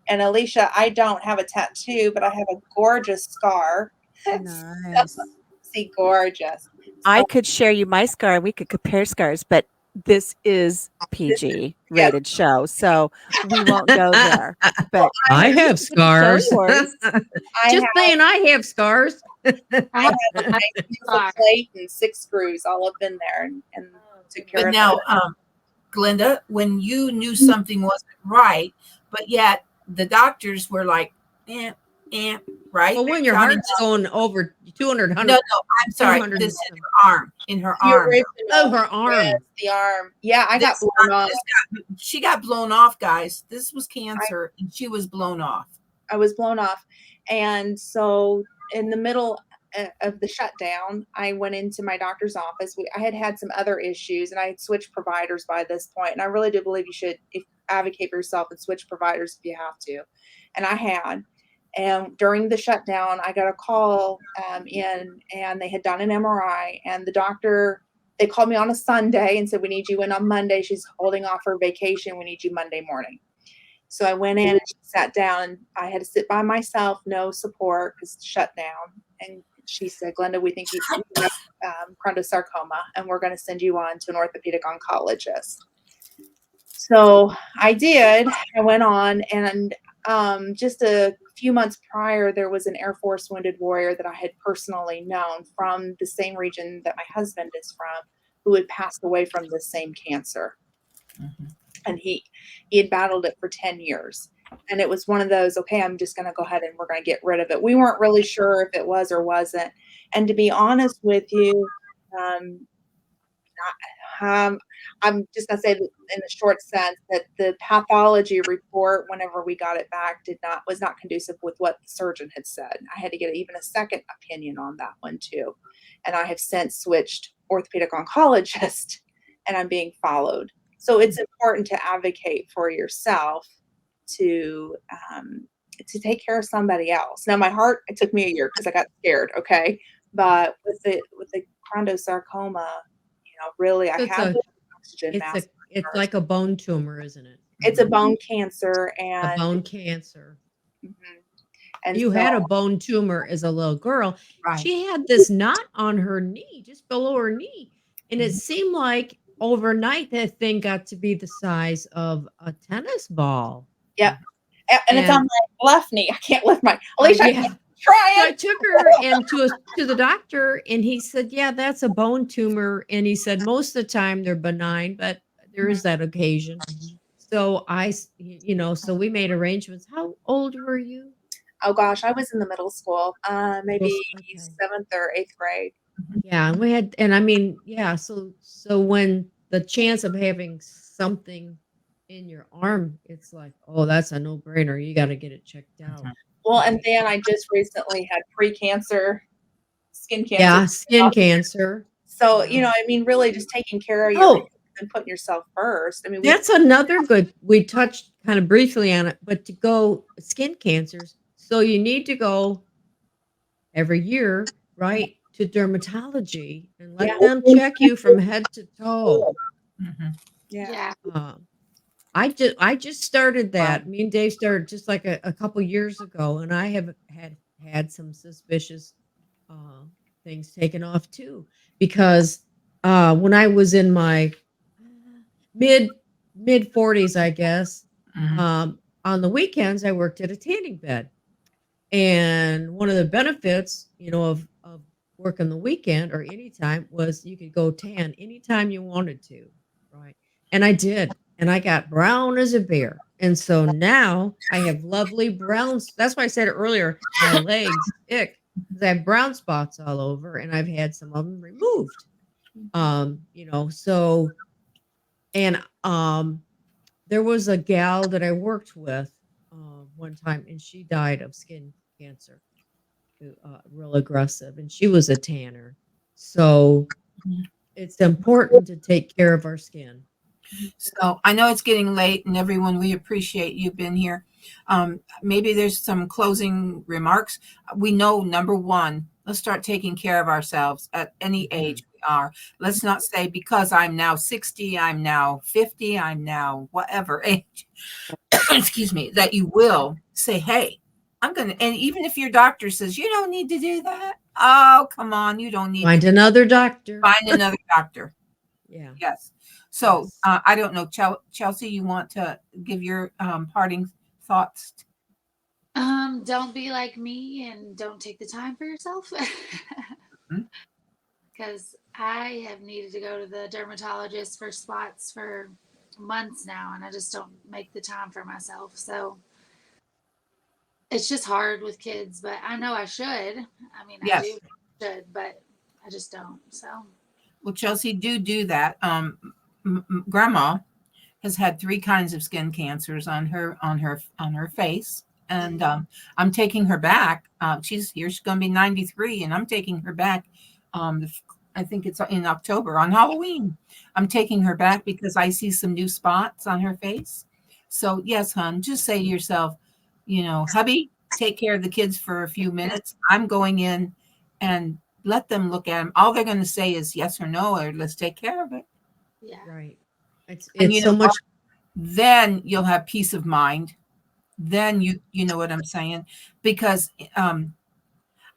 And Alicia, I don't have a tattoo, but I have a gorgeous scar. Nice. See, gorgeous. I could share you my scar. We could compare scars, but this is PG Yes. rated show, so we won't go there. But I at least have you get to show scars. yours. I Just have saying, I have scars. a nice beautiful Scar. plate and 6 screws all up in there, and took care But of now, it. Glenda, when you knew something wasn't right, but yet the doctors were like, right? Well, when your Counting heart's going over 200, No, I'm sorry. 200 This and in her arm. In her The arm. original. Oh, her arm. Yes, the arm. Yeah, I got This blown off. She got blown off, guys. This was cancer, and she was blown off. I was blown off. And so in the middle of the shutdown, I went into my doctor's office. I had had some other issues, and I had switched providers by this point. And I really do believe you should advocate for yourself and switch providers if you have to. And I had. And during the shutdown, I got a call in, and they had done an MRI. And the doctor, they called me on a Sunday and said, "We need you in on Monday. She's holding off her vacation. We need you Monday morning." So I went in and she sat down, and I had to sit by myself, no support because shut down. And she said, "Glenda, we think you have chondrosarcoma, and we're going to send you on to an orthopedic oncologist." So I did. I went on, and just a few months prior, there was an Air Force wounded warrior that I had personally known from the same region that my husband is from, who had passed away from the same cancer. And he had battled it for 10 years. And it was one of those, okay, I'm just going to go ahead and we're going to get rid of it. We weren't really sure if it was or wasn't. And to be honest with you, I'm just going to say that in a short sense that the pathology report, whenever we got it back, was not conducive with what the surgeon had said. I had to get even a second opinion on that one too. And I have since switched orthopedic oncologist, and I'm being followed. So it's important to advocate for yourself to take care of somebody else. Now, my heart, it took me a year because I got scared. Okay, but with the chondrosarcoma, really, I have the oxygen mask. It's like a bone tumor, isn't it? It's a bone cancer, A and bone cancer. and You had so- a bone tumor as a little girl. Right. She had this knot on her knee, just below her knee, and it seemed like overnight that thing got to be the size of a tennis ball. Yep. And it's on my left knee. I can't lift my Alicia. I can't try So I it. took her and to the doctor, and he said, "Yeah, that's a bone tumor." And he said most of the time they're benign, but there is that occasion. So so we made arrangements. How old were you? Oh gosh, I was in the middle school, maybe Okay. 7th or 8th grade. Yeah, and I mean, yeah, so when the chance of having something in your arm, it's like, oh, that's a no-brainer. You got to get it checked out. Well, and then I just recently had pre-cancer, skin cancer. Yeah, skin cancer. So, I mean, really just taking care of Oh. you and putting yourself first. I mean, That's another good. We touched kind of briefly on it, but to go skin cancers, so you need to go every year, right, to dermatology and let them check you from head to toe. yeah. I just started that. Me and Dave started just like a couple years ago, and I have had some suspicious things taken off too, because when I was in my mid 40s, I guess, on the weekends I worked at a tanning bed, and one of the benefits, of working the weekend or anytime was you could go tan anytime you wanted to, right? And I did. And I got brown as a bear. And so now I have lovely browns. That's why I said it earlier, my legs ick, because I have brown spots all over, and I've had some of them removed. So, and there was a gal that I worked with one time, and she died of skin cancer, real aggressive, and she was a tanner. So it's important to take care of our skin. So I know it's getting late, and everyone, we appreciate you being here. Maybe there's some closing remarks. We know, number one, let's start taking care of ourselves at any age we are. Let's not say because I'm now 60, I'm now 50, I'm now whatever age, excuse me, that you will say, hey, I'm going to, and even if your doctor says you don't need to do that, oh, come on, you don't need Find to another doctor. find another doctor. Yeah. Yes. So Yes. I don't know, Chelsea, you want to give your parting thoughts? Don't be like me and don't take the time for yourself. Mhm. Because I have needed to go to the dermatologist for spots for months now, and I just don't make the time for myself. So it's just hard with kids, but I know I should. I mean, I Yes. do should, but I just don't. So Well, Chelsea, do that. Grandma has had 3 kinds of skin cancers on her face, and I'm taking her back. She's here. She's going to be 93, and I'm taking her back. I think it's in October on Halloween. I'm taking her back because I see some new spots on her face. So yes, hon, just say to yourself, hubby, take care of the kids for a few minutes. I'm going in and let them look at them. All they're going to say is yes or no, or let's take care of it. yeah, Right. It's And so much. then you'll have peace of mind. Then you know what I'm saying, because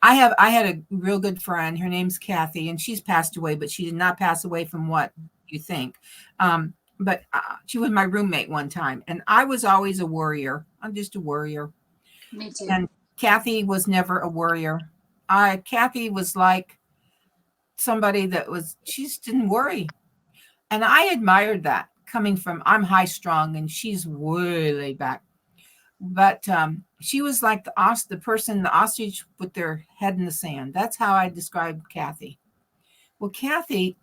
I had a real good friend. Her name's Kathy, and she's passed away, but she did not pass away from what you think. But she was my roommate one time, and I was always a worrier. I'm just a worrier, me too. and Kathy was never a worrier. Kathy was like somebody that she just didn't worry. And I admired that coming from, I'm high strung and she's way laid back. But she was like the person, the ostrich with their head in the sand. That's how I described Kathy. Well, Kathy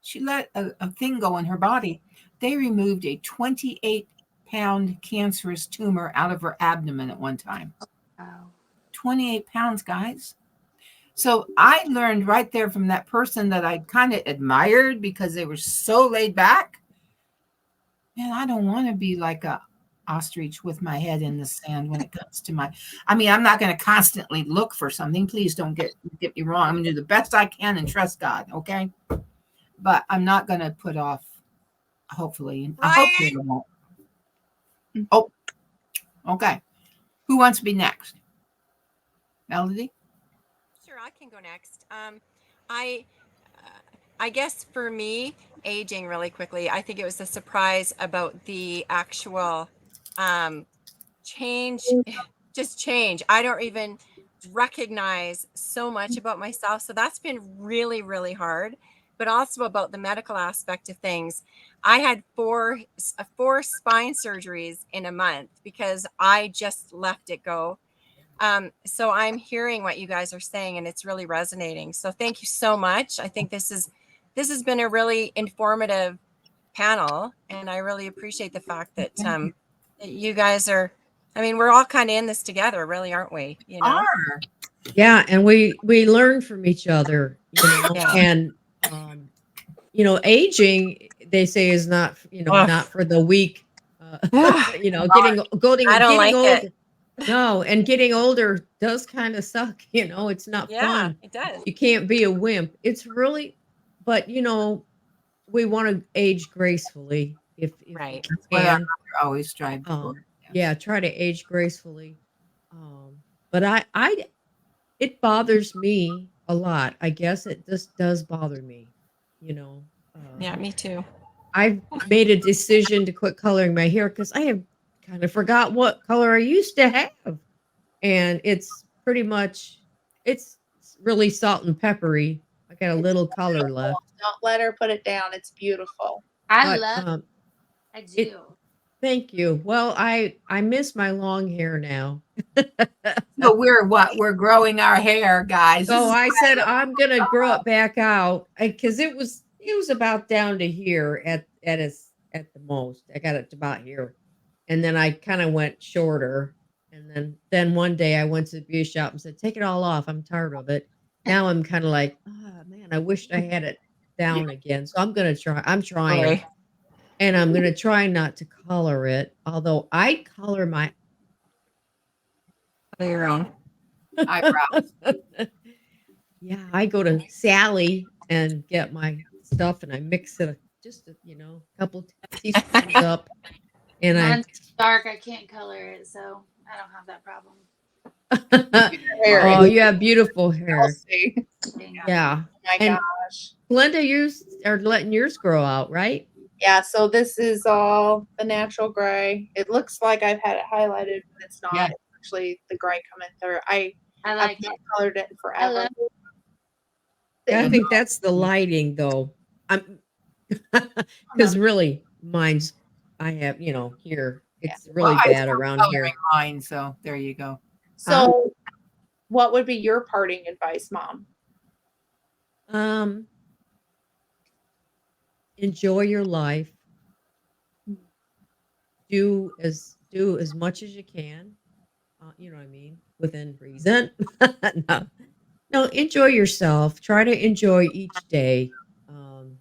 she let a thing go in her body. They removed a 28-pound cancerous tumor out of her abdomen at one time. Wow. 28 pounds, guys. So I learned right there from that person that I kind of admired because they were so laid back. Man, I don't want to be like a ostrich with my head in the sand when it comes to I'm not going to constantly look for something. Please don't get me wrong. I'm going to do the best I can and trust God. Okay. But I'm not going to put off, hopefully. I hope I won't. Oh, okay. Who wants to be next? Melody? Sure, I can go next. I I guess for me, aging really quickly, I think it was a surprise about the actual change, just change. I don't even recognize so much about myself. So that's been really, really hard. But also about the medical aspect of things. I had four spine surgeries in a month because I just let it go. So I'm hearing what you guys are saying, and it's really resonating. So thank you so much. I think this has been a really informative panel, and I really appreciate the fact that that you guys are. I mean, we're all kind of in this together, really, aren't we? You know? Are. Yeah, and we learn from each other, Yeah. and aging, they say, is not, Ugh. not for the weak. Ugh. I don't Getting like old. it. No, and getting older does kind of suck. It's not Yeah, fun. it does. You can't be a wimp. It's really, but we want to age gracefully if we Right. What I can. always strive for. Yeah, try to age gracefully. But it bothers me a lot. I guess it just does bother me. You know, Yeah, me too. I've made a decision to quit coloring my hair because I have kind of forgot what color I used to have, and it's pretty much it's really salt and peppery. I got a It's little color beautiful. left, Don't let her put it down. It's beautiful. I but love. I it. do. Thank you. Well, I miss my long hair now. So we're growing our hair, guys. This So is I said I'm gonna grow it back out because it was about down to here at the most. I got it to about here, and then I kind of went shorter. And then one day I went to the beauty shop and said, "Take it all off. I'm tired of it." Now I'm kind of like, oh man, I wished I had it down again. So I'm gonna try. I'm trying, Really. and I'm gonna try not to color it. Although I color my Color your own. eyebrows. Yeah, I go to Sally and get my stuff and I mix it just a couple teaspoons up and I Mine's dark. I can't color it, so I don't have that problem. Hair Oh, is you have beautiful hair. healthy. Yeah. Oh my And gosh. Glenda, you are letting yours grow out, right? Yeah, so this is all the natural gray. It looks like I've had it highlighted, but it's not. Yeah. It's actually the gray coming through. I've like not it. colored it in forever. love Yeah, I Thank think that's the lighting though. I'm because really mine's I have, here it's Well, really I bad stopped around coloring here. mine, so there you go. Huh? So, what would be your parting advice, Mom? Um, enjoy your life. Do as much as you can. You know what I mean? Within reason. No. No, enjoy yourself. Try to enjoy each day. Um,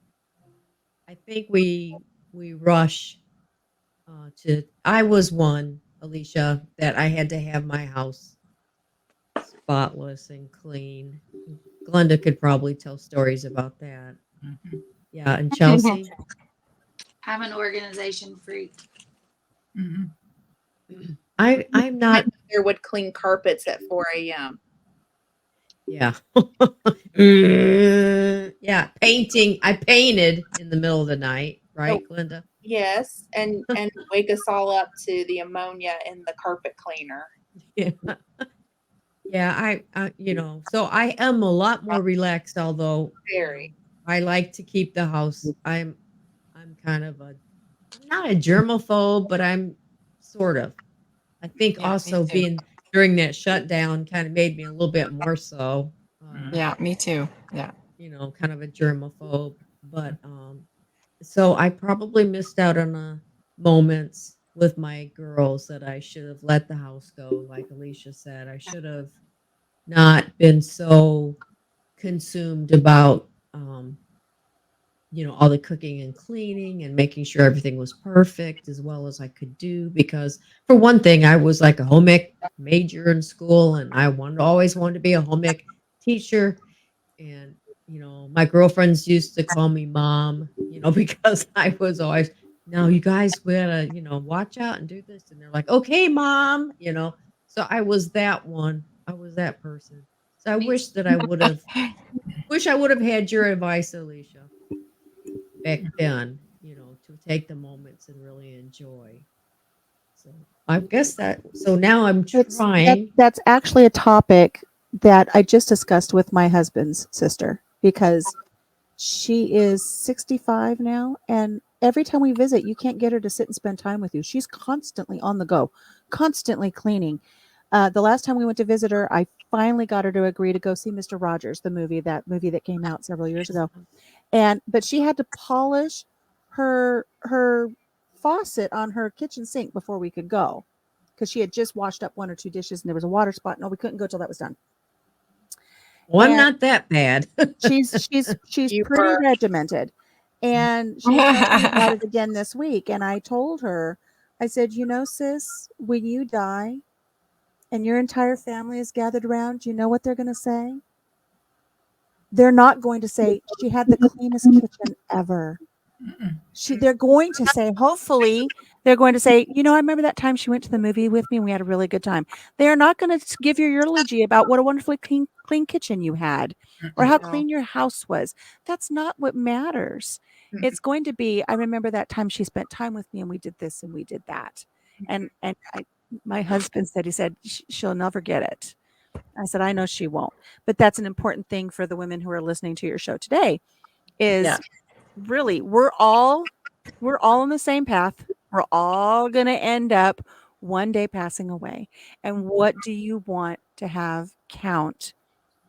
I think we rush to I was one, Alicia, that I had to have my house spotless and clean. Glenda could probably tell stories about that. Mhm. Yeah, and Chelsea, I'm an organization freak. Mhm. I'm My not. mother would clean carpets at 4 a.m. Yeah. Yeah, painting. I painted in the middle of the night, Oh, right, Glenda? yes, and wake us all up to the ammonia in the carpet cleaner. Yeah. Yeah, so I am a lot more relaxed, although, Very. I like to keep the house. I'm kind of I'm not a germaphobe, but I'm sort of. I think Yeah, me also too. being during that shutdown kind of made me a little bit more so. Mhm. Yeah, me too. Yeah. Kind of a germaphobe. But so I probably missed out on moments with my girls that I should have let the house go, like Alicia said. I should have not been so consumed about all the cooking and cleaning and making sure everything was perfect as well as I could do. Because for one thing, I was like a home ec major in school, and I always wanted to be a home ec teacher. And my girlfriends used to call me mom, because I was always, no, you guys we gotta, watch out and do this. And they're like, okay, mom. So I was that one. I was that person. So I Me wish that I would have had your advice, Alicia, back then, to take the moments and really enjoy. So I guess so now I'm trying. That's actually a topic that I just discussed with my husband's sister because she is 65 now, and every time we visit, you can't get her to sit and spend time with you. She's constantly on the go, constantly cleaning. The last time we went to visit her, I finally got her to agree to go see Mr. Rogers, that movie that came out several years ago. But she had to polish her faucet on her kitchen sink before we could go because she had just washed up one or two dishes and there was a water spot. No, we couldn't go till that was done. Well, I'm And not that bad. she's You pretty were. regimented. And she told me about it again this week. And I told her, I said, sis, when you die and your entire family is gathered around, you know what they're going to say? They're not going to say she had the cleanest kitchen ever. Mhm. They're going to say, hopefully, they're going to say, I remember that time she went to the movie with me and we had a really good time. They're not going to give your eulogy about what a wonderfully clean kitchen you had or how No. clean your house was. That's not what matters. It's going to be, I remember that time she spent time with me and we did this and we did that. My husband said, he said, she'll never get it. I said, I know she won't. But that's an important thing for the women who are listening to your show today is Yeah. really we're all on the same path. We're all going to end up one day passing away. And what do you want to have count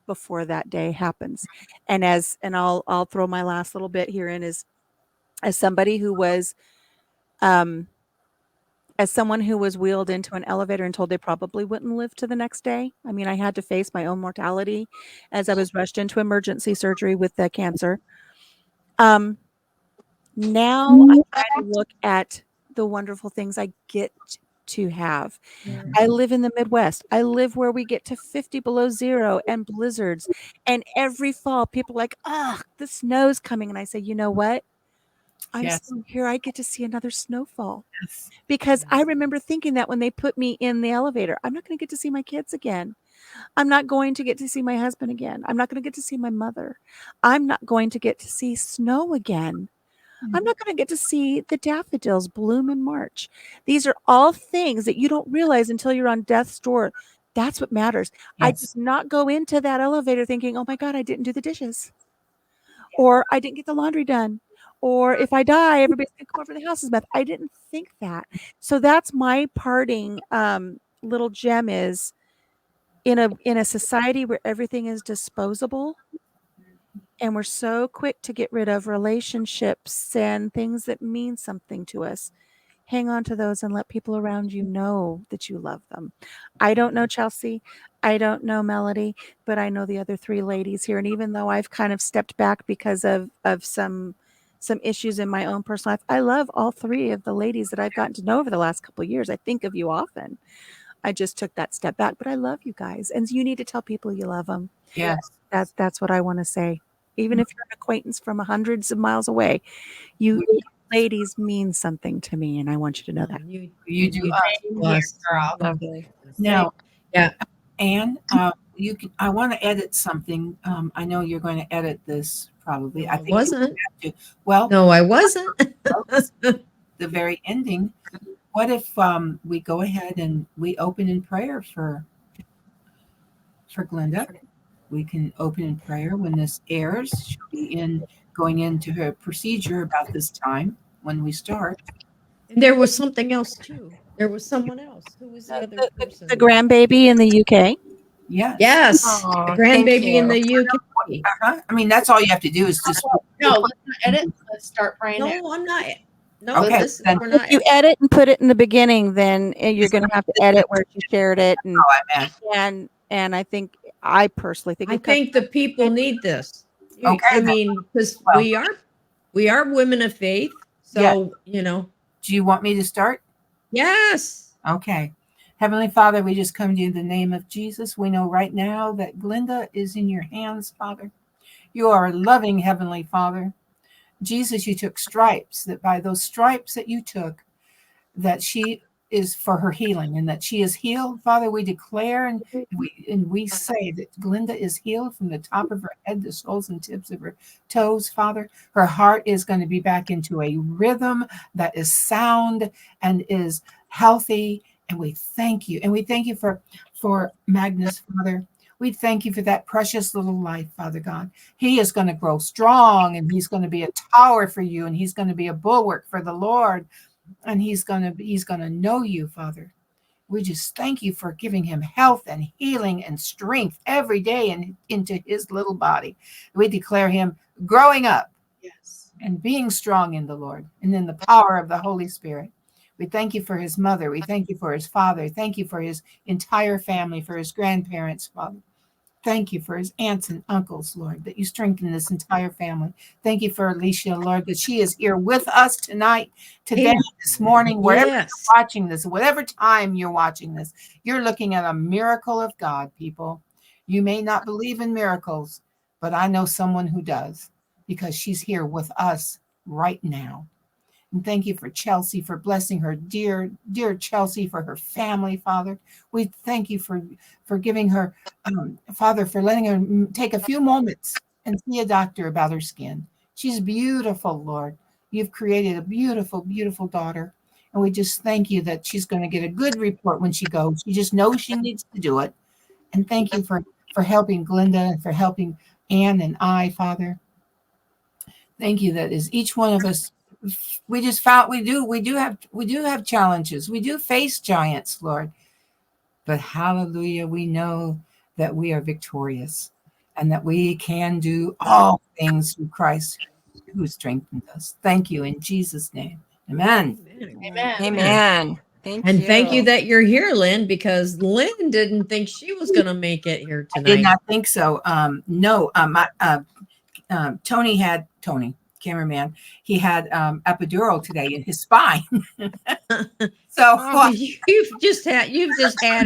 before that day happens? And I'll throw my last little bit here in is as somebody who was um as someone who was wheeled into an elevator and told they probably wouldn't live to the next day. I mean, I had to face my own mortality as I was rushed into emergency surgery with the cancer. Um, Now I try to look at the wonderful things I get to have. I live in the Midwest. I live where we get to 50 below zero and blizzards. And every fall, people are like, "Ah, the snow's coming." And I say, "You know what? I'm Yes. still here. I get to see another snowfall. Yes. Because I remember thinking that when they put me in the elevator, I'm not going to get to see my kids again. I'm not going to get to see my husband again. I'm not going to get to see my mother. I'm not going to get to see snow again. I'm not going to get to see the daffodils bloom in March. These are all things that you don't realize until you're on death's door. That's what matters. I did Yes. not go into that elevator thinking, oh my God, I didn't do the dishes, or I didn't get the laundry done, or if I die, everybody's going to come over to the house. I didn't think that. So that's my parting little gem is in a society where everything is disposable and we're so quick to get rid of relationships and things that mean something to us. Hang on to those and let people around you know that you love them. I don't know Chelsea. I don't know Melody, but I know the other three ladies here. And even though I've kind of stepped back because of some issues in my own personal life, I love all three of the ladies that I've gotten to know over the last couple of years. I think of you often. I just took that step back, but I love you guys, and you need to tell people you love them. Yes. That's what I want to say. Even if you're an acquaintance from hundreds of miles away, you ladies mean something to me, and I want you to know that. You do Same here, girl. Lovely. Now, Yeah. Anne, you can. I want to edit something. I know you're going to edit this probably. No, I I think you wasn't. have to. Well, No, I wasn't. the very ending. What if we go ahead and we open in prayer for Glenda? We can open in prayer when this airs. She'll be going into her procedure about this time when we start. And there was something else too. There was someone else. Who was the other person? The grandbaby in the UK. Yes. Yes, Oh, the thank grandbaby in you. the UK. Uh-huh. I mean, that's all you have to do is just. No, let's not edit. Let's start praying. now. No, I'm not. No, Okay, this then- we're If not. you edit and put it in the beginning, then you're going to have to edit where you shared it, and I meant. I think I personally think I it comes- think the people need this. Okay, I then. mean, because Well- we are women of faith. So Do you want me to start? yes. Okay. Heavenly Father, we just come to you in the name of Jesus. We know right now that Glenda is in your hands, Father. You are a loving Heavenly Father. Jesus, you took stripes, that by those stripes that you took, that she is for her healing and that she is healed. Father, we declare and we say that Glenda is healed from the top of her head, the soles and tips of her toes, Father. Her heart is going to be back into a rhythm that is sound and is healthy. And we thank you. And we thank you for Magnus, Father. We thank you for that precious little life, Father God. He is going to grow strong and he's going to be a tower for you and he's going to be a bulwark for the Lord. And he's going to know you, Father. We just thank you for giving him health and healing and strength every day and into his little body. We declare him growing up Yes. and being strong in the Lord and in the power of the Holy Spirit. We thank you for his mother. We thank you for his father. Thank you for his entire family, for his grandparents, Father. Thank you for his aunts and uncles, Lord, that you strengthen this entire family. Thank you for Alicia, Lord, that she is here with us tonight, today, this morning, wherever Yes. you're watching this, whatever time you're watching this. You're looking at a miracle of God, people. You may not believe in miracles, but I know someone who does because she's here with us right now. And thank you for Chelsea, for blessing her, dear Chelsea, for her family, Father. We thank you for giving her, Father, for letting her take a few moments and see a doctor about her skin. She's beautiful, Lord. You've created a beautiful, beautiful daughter. And we just thank you that she's going to get a good report when she goes. She just knows she needs to do it. And thank you for helping Glenda and for helping Anne and I, Father. Thank you that as each one of us, we just found we do have challenges. We do face giants, Lord. But hallelujah, we know that we are victorious and that we can do all things through Christ who strengthens us. Thank you in Jesus' name. Amen. Amen. Amen. And thank you that you're here, Lynn, because Lynn didn't think she was going to make it here I tonight. did not think so. No, Tony, cameraman, he had epidural today in his spine. So Oh, you've just had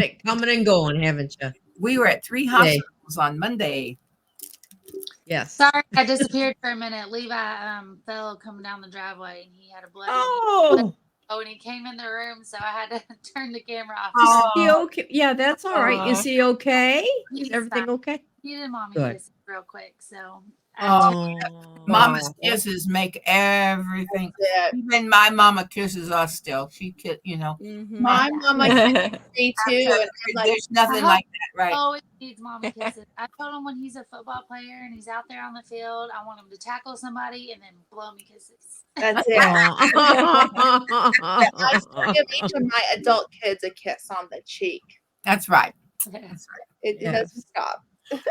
it coming and going, haven't you? we were at 3 hospitals on Monday. Yes. Sorry, I disappeared for a minute. Levi fell coming down the driveway, and he had a bloody knee. Oh, Oh, and he came in the room, so I had to turn the camera off. is Oh. he okay? Yeah, that's all right. Is he okay? Is He's everything fine. okay? He did mommy Good. kisses real quick, so Oh, Mama's kisses make everything. That's it. Even my mama kisses us still. She Mhm. My mama kissed me too, and I'm like, there's nothing Uh-huh. like that, right? always needs mommy kisses. I told him when he's a football player and he's out there on the field, I want him to tackle somebody and then blow me kisses. that's it. I still give each of my adult kids a kiss on the cheek. That's right. It Yes. doesn't stop.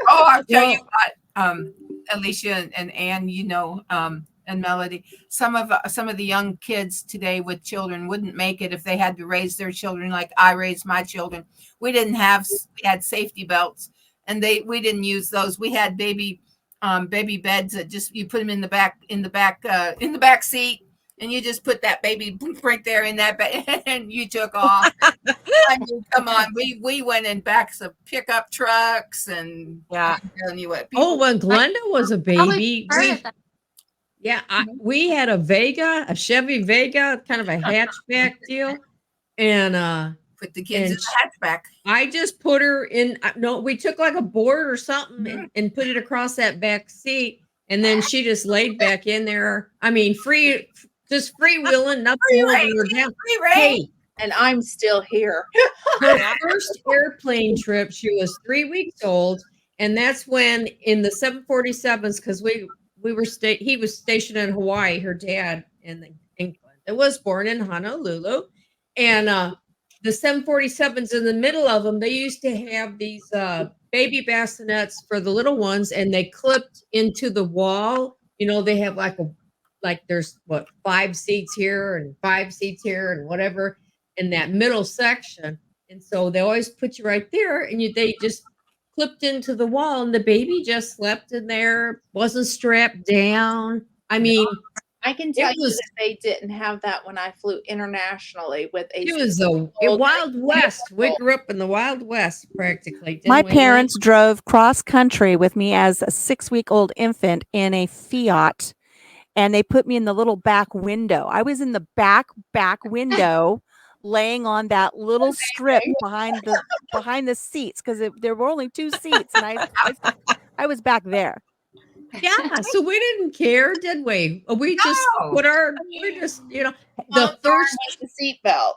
Oh, I'll tell you Well- what, Alicia and Ann, and Melody, some of the young kids today with children wouldn't make it if they had to raise their children like I raised my children. We had safety belts, and we didn't use those. We had baby beds that just you put them in the back seat, and you just put that baby right there in that bed, and you took off. I mean, come on, we went in backs of pickup trucks, and Yeah. I'm telling you what. Oh, when Glenda was a baby, Mm-hmm. we had a Chevy Vega, kind of a hatchback deal, and Put the kids in and the hatchback. I just put her in. No, we took like a board or something Mm-hmm. and put it across that back seat, and then she just laid back in there. I mean, just freewheeling, nothing holding her down. Hey, And I'm still here. her first airplane trip, she was 3 weeks old, and that's when in the 747s, because he was stationed in Hawaii, her dad in England. It was born in Honolulu, and the 747s in the middle of them, they used to have these baby bassinets for the little ones, and they clipped into the wall. They have like there's 5 seats here and 5 seats here and whatever in that middle section. And so they always put you right there, and they just clipped into the wall, and the baby just slept in there, wasn't strapped down. I mean, I can tell It you was- that they didn't have that when I flew internationally with a it was a Wild West. We grew up in the Wild West practically. Didn't My we, parents drove cross country with me as a 6-week-old infant in a Fiat, and they put me in the little back window. I was in the back window, laying on that little strip behind the seats, because there were only 2 seats, and I was back there. Yeah, so we didn't care, did we? We just No. the Mom's first arm was the seatbelt.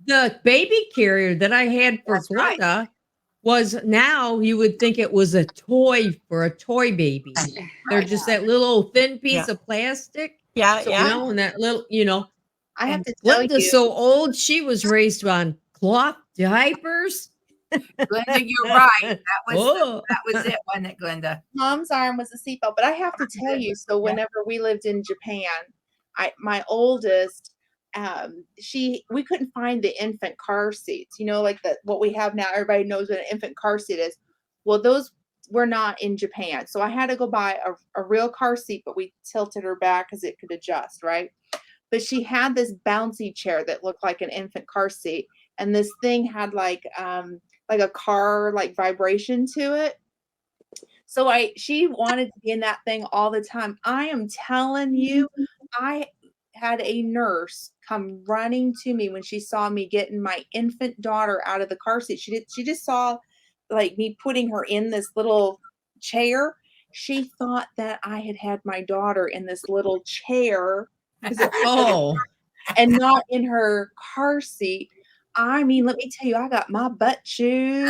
the baby carrier that I had for That's right. Glenda was, now you would think it was a toy for a toy baby. They're just that little thin piece of plastic. Yeah. So, Yeah. and that little, I have and to tell Glenda's you, so old, she was raised on cloth diapers. Glenda, you're right. That Oh. was it, wasn't it, Glenda? Mom's arm was a seatbelt, but I have to tell you, so whenever we lived in Japan, my oldest, we couldn't find the infant car seats, like what we have now. Everybody knows what an infant car seat is. Well, those were not in Japan. So I had to go buy a real car seat, but we tilted her back because it could adjust, right? But she had this bouncy chair that looked like an infant car seat, and this thing had like a car vibration to it. So she wanted to be in that thing all the time. I am telling you, I had a nurse come running to me when she saw me getting my infant daughter out of the car seat. She just saw me putting her in this little chair. She thought that I had my daughter in this little chair and not in her car seat. I mean, let me tell you, I got my butt chewed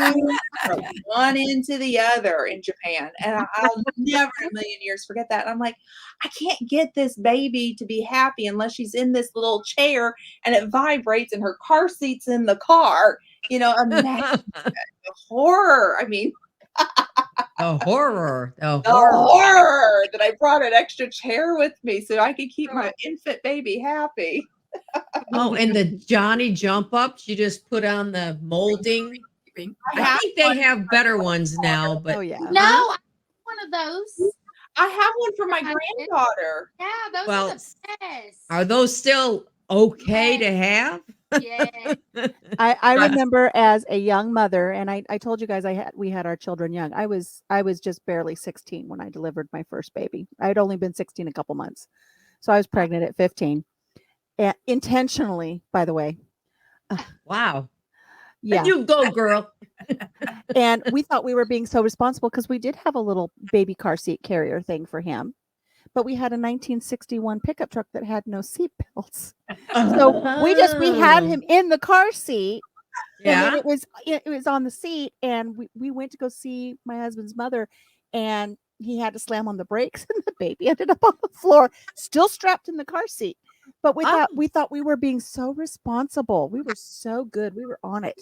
from one end to the other in Japan. And I'll never in a million years forget that. And I'm like, I can't get this baby to be happy unless she's in this little chair and it vibrates and her car seat's in the car. Imagine the horror. I mean, The horror that I brought an extra chair with me so I could keep my infant baby happy. Oh, and the Johnny jump ups, you just put on the molding. I think they have better ones now, but Oh yeah. No, I have one of those. I have one for my granddaughter. Yeah, those Well, are the best. are those still okay to have? Yeah. I remember as a young mother, and I told you guys we had our children young. I was just barely 16 when I delivered my first baby. I had only been 16 a couple months. So I was pregnant at 15. Intentionally, by the way. Wow. Yeah. You go, girl. And we thought we were being so responsible because we did have a little baby car seat carrier thing for him. But we had a 1961 pickup truck that had no seat belts. So we had him in the car seat. And then it was on the seat, and we went to go see my husband's mother, and he had to slam on the brakes, and the baby ended up on the floor, still strapped in the car seat. But we thought we were being so responsible. We were so good. We were on it.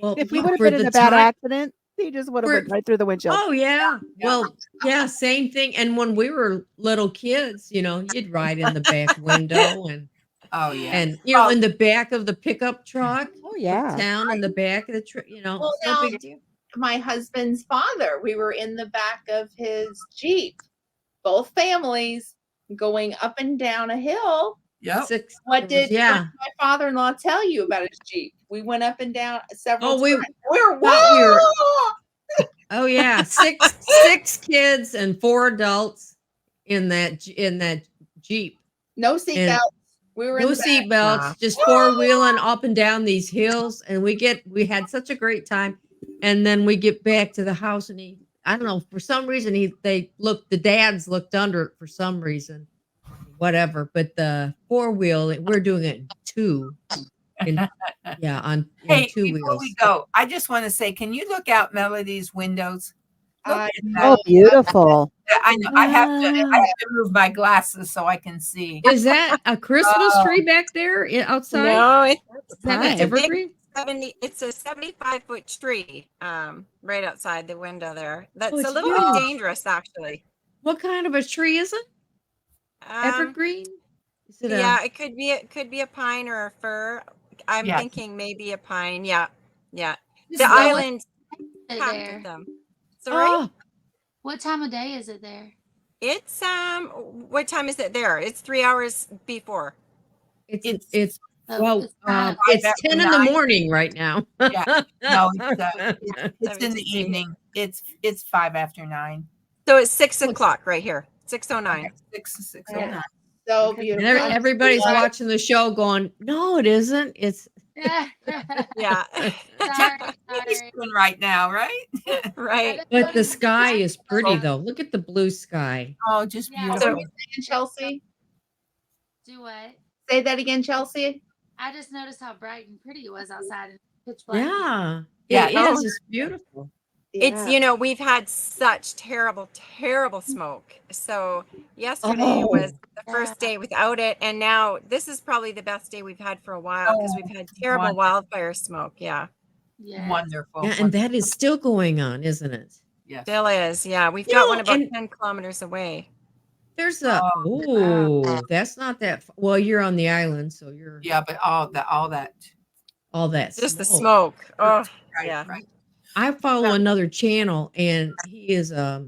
Well, If we yeah, would have for been in the a bad time- accident, he just would have went right through the windshield. Oh yeah. Well, yeah, same thing. And when we were little kids, you'd ride in the back window and Oh yeah. and in the back of the pickup truck. Oh yeah. Town in the back of the truck, Well, no now, big deal. my husband's father, we were in the back of his Jeep, both families going up and down a hill. Yep. What did yeah. my father-in-law tell you about his Jeep? We went up and down several Oh, we times. We're thought we were- whoa! Oh yeah, six kids and 4 adults in that Jeep. No seatbelts. We were in No the back. seatbelts, just four-wheeling up and down these hills, and we had such a great time. And then we get back to the house, and I don't know, for some reason the dads looked under it for some reason, whatever. But the 4-wheel, we're doing it in two, on Hey, two before wheels. we go, I just want to say, can you look out Melody's windows? Look at that. Oh, beautiful. I know. I have to move my glasses so I can see. Is that a Christmas tree back there outside? No, it's Is that an a big evergreen? 70. It's a 75-foot tree, right outside the window there. That's it's a little huge. bit dangerous, actually. What kind of a tree is it? Evergreen? Is it Yeah, it could be a pine or a fir. I'm Yes. thinking maybe a pine. Yeah. The Just go island There. captured them. Sorry? Oh, What time of day is it there? It's what time is it there? It's 3 hours before. it's Oh, well, it's not. it's after 10 in the 9. morning right now. Yeah. No, it's in the 17. evening. It's 5 after 9. So it's 6 o'clock right here. 6:09. 6:09. So And beautiful. everybody's Yeah. watching the show going, no, it isn't. It's Yeah. He's doing right now, right? Right. but the sky is pretty though. Look at the blue sky. Oh, just Yeah. beautiful. What were you saying, Chelsea? Do what? Say that again, Chelsea. I just noticed how bright and pretty it was outside in pitch black. Yeah. Yeah. It is. It's beautiful. It's, we've had such terrible smoke. So yesterday was the first day without it. And now this is probably the best day we've had for a while because we've had terrible wildfire smoke. Yeah. Yes. Wonderful. Yeah, and that is still going on, isn't it? Yes. Still is. Yeah. We've You got know, one about and- 10 kilometers away. There's a that's not that well, you're on the island, so you're Yeah, but all that. Just the smoke. smoke. Oh, Right, yeah. right. I follow another channel, and he is a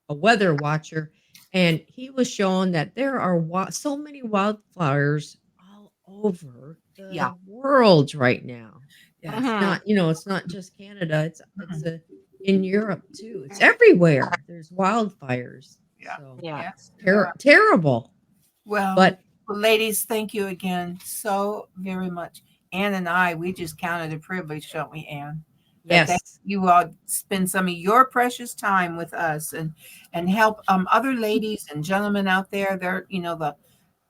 weather watcher, and he was showing that there are so many wildfires all over the world right now. Yeah. It's not, it's not just Canada. It's in Europe too. It's everywhere. There's wildfires. Yeah. So, Yeah. terrible. Well, But ladies, thank you again so very much. Ann and I, we just counted a privilege, don't we, Ann? That yes, you all spend some of your precious time with us and help other ladies and gentlemen out there. They're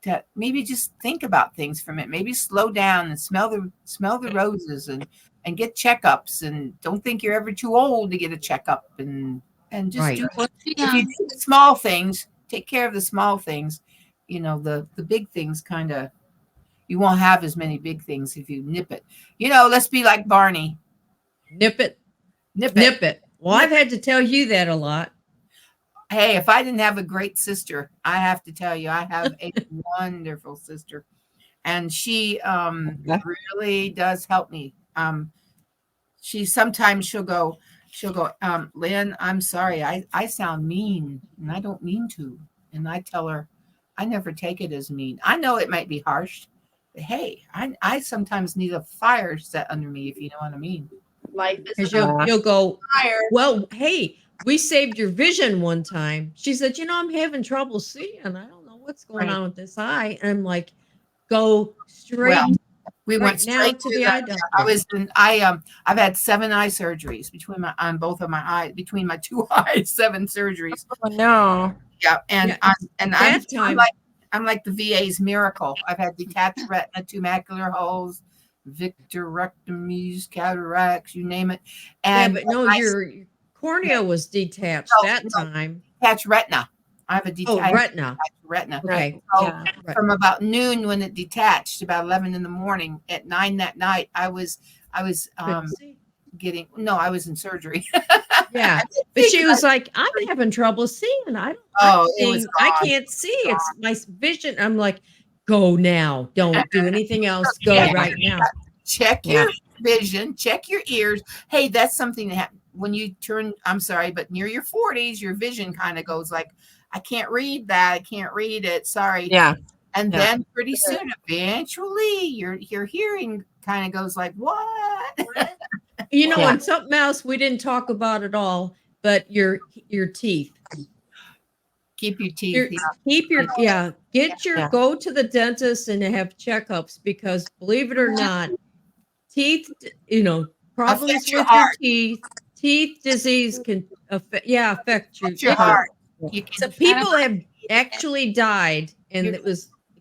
to maybe just think about things from it. Maybe slow down and smell the roses and get checkups, and don't think you're ever too old to get a checkup and just Right. do if you do the small things, take care of the small things. The big things kind of, you won't have as many big things if you nip it. Let's be like Barney. nip it. Well, I've had to tell you that a lot. Hey, if I didn't have a great sister, I have to tell you, I have a wonderful sister, and she really does help me. She'll go, Lynn, I'm sorry, I sound mean, and I don't mean to. And I tell her, I never take it as mean. I know it might be harsh, Hey, I sometimes need a fire set under me, if you know what I mean. Life is Because a you'll go, fire. well, hey, we saved your vision one time. She said, I'm having trouble seeing. I don't know what's going Right. on with this eye. And I'm like, go straight Well, we right went now straight to the eye doctor. I've had 7 eye surgeries on both of my eyes, between my 2 eyes, 7 surgeries. Oh no. Yeah, and Yeah, I'm like the VA's miracle. I've had detached retina, 2 macular holes, vitrectomies, cataracts, you name it. yeah, And but no, your cornea was detached that no, time. detached retina. I have a Oh, detached retina. retina. Okay. So Yeah. from about noon when it detached, about 11 in the morning, at 9 that night, I was Couldn't see. I was in surgery. Yeah. But she was like, I'm having trouble seeing. It was I gone. can't see. It's my vision. I'm like, go now. Don't do anything else. Go right now. Check Yeah. your vision, check your ears. Hey, that's something that happens when you turn, I'm sorry, but near your 40s, your vision kind of goes like, I can't read that. I can't read it. Sorry. Yeah. And Yeah. then pretty soon, eventually, your hearing kind of goes like, what? Yeah. And something else we didn't talk about at all, but your teeth. Keep your teeth. Yeah. Go to the dentist and have checkups, because believe it or not, teeth, problems Affect your with your heart. teeth disease can affect your Affect your heart. You So can, people have actually died, and it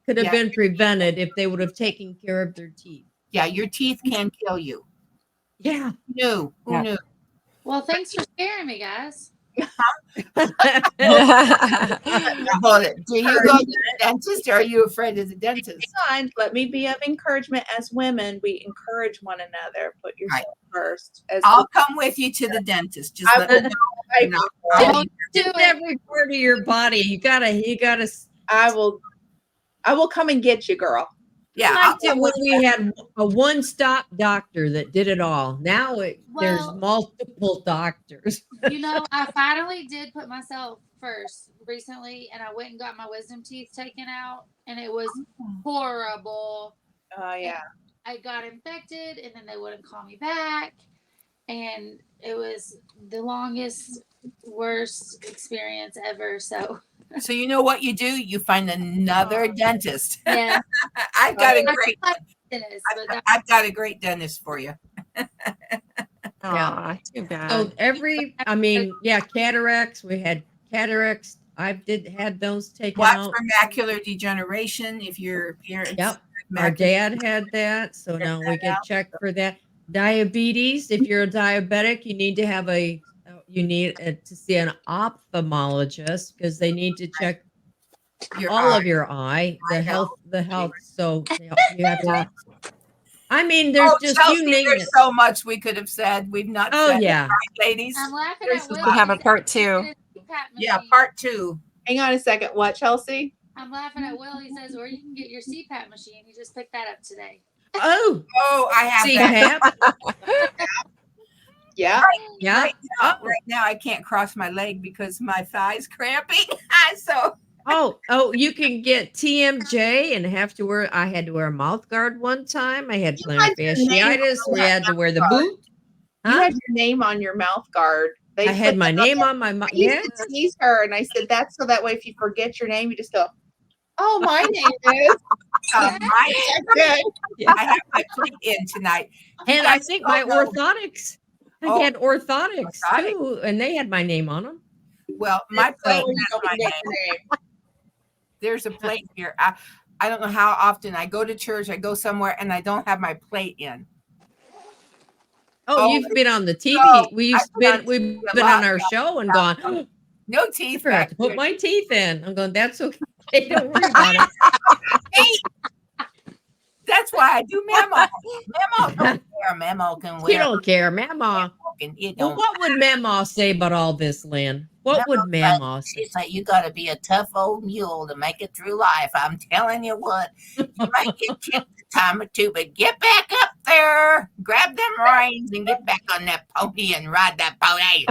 could have Yeah. been prevented if they would have taken care of their teeth. yeah, your teeth can kill you. Yeah. Who Yeah. knew? Well, thanks for scaring me, guys. Hold it. Do you go to the dentist, or are you afraid of the dentist? And let me be of encouragement. As women, we encourage one another. Put yourself first. As I'll come with you to the dentist. Just let me know. And I'll be Do Just it. every part of your body. You gotta. I will come and get you, girl. yeah, I'll Like come when with we had a one-stop doctor that did it all. Now there's Well, multiple doctors. I finally did put myself first recently, and I went and got my wisdom teeth taken out, and it was horrible. Oh yeah. I got infected, and then they wouldn't call me back, and it was the longest, worst experience ever. So So you know what you do? You find another dentist. yeah, I've got a I great like dentists, but that- I've got a great dentist for you. Aw, too bad. So cataracts. We had cataracts. Had those taken Watch out. for macular degeneration if your parents. Yep. Our dad had that, so now we get checked for that. Diabetes. If you're a diabetic, you need to have to see an ophthalmologist, because they need to check all of your eye, the health. So you have to. I mean, there's just Chelsea, you name there's it. so much we could have said. We've not said it, right, ladies. I'm laughing There's at a Will. We have a because part he 2. did a CPAP Yeah, machine. part 2. Hang on a second. What, Chelsea? I'm laughing at Will. He says, or you can get your CPAP machine. He just picked that up today. Oh, I have that. CPAP. Yeah. Yeah. Right now, I can't cross my leg because my thigh's cramping. So You can get TMJ and have to wear. I had to wear a mouth guard one time. I had plantar had your name fasciitis. on We that had to wear the mouth guard. boot. You Huh? had your name on your mouth guard. I had my name on my mouth. I used Yeah. to tease her, and I said that's so that way if you forget your name, you just go, "Oh, my name is." I have my plate in tonight. And I think my orthotics. I Oh, had orthotics too, and they had my name on them. Well, my plate you has don't my forget name. your name. There's a plate here. I don't know how often I go to church, I go somewhere, and I don't have my plate in. Oh, you've been on the TV. no, We've I've been on been TV a on lot our now. show and gone. No I teeth forgot back to put here. my teeth in. I'm going. That's okay. Don't worry about it. That's why I do Memo. Memo don't care. Memo can You wear. don't care, Mama. It Well, don't. what would Mama say about all this, Lynn? What would Mama say? She's like, you got to be a tough old mule to make it through life. I'm telling you what. You might get kicked a time or two, but get back up there, grab them reins, and get back on that pony and ride that pony.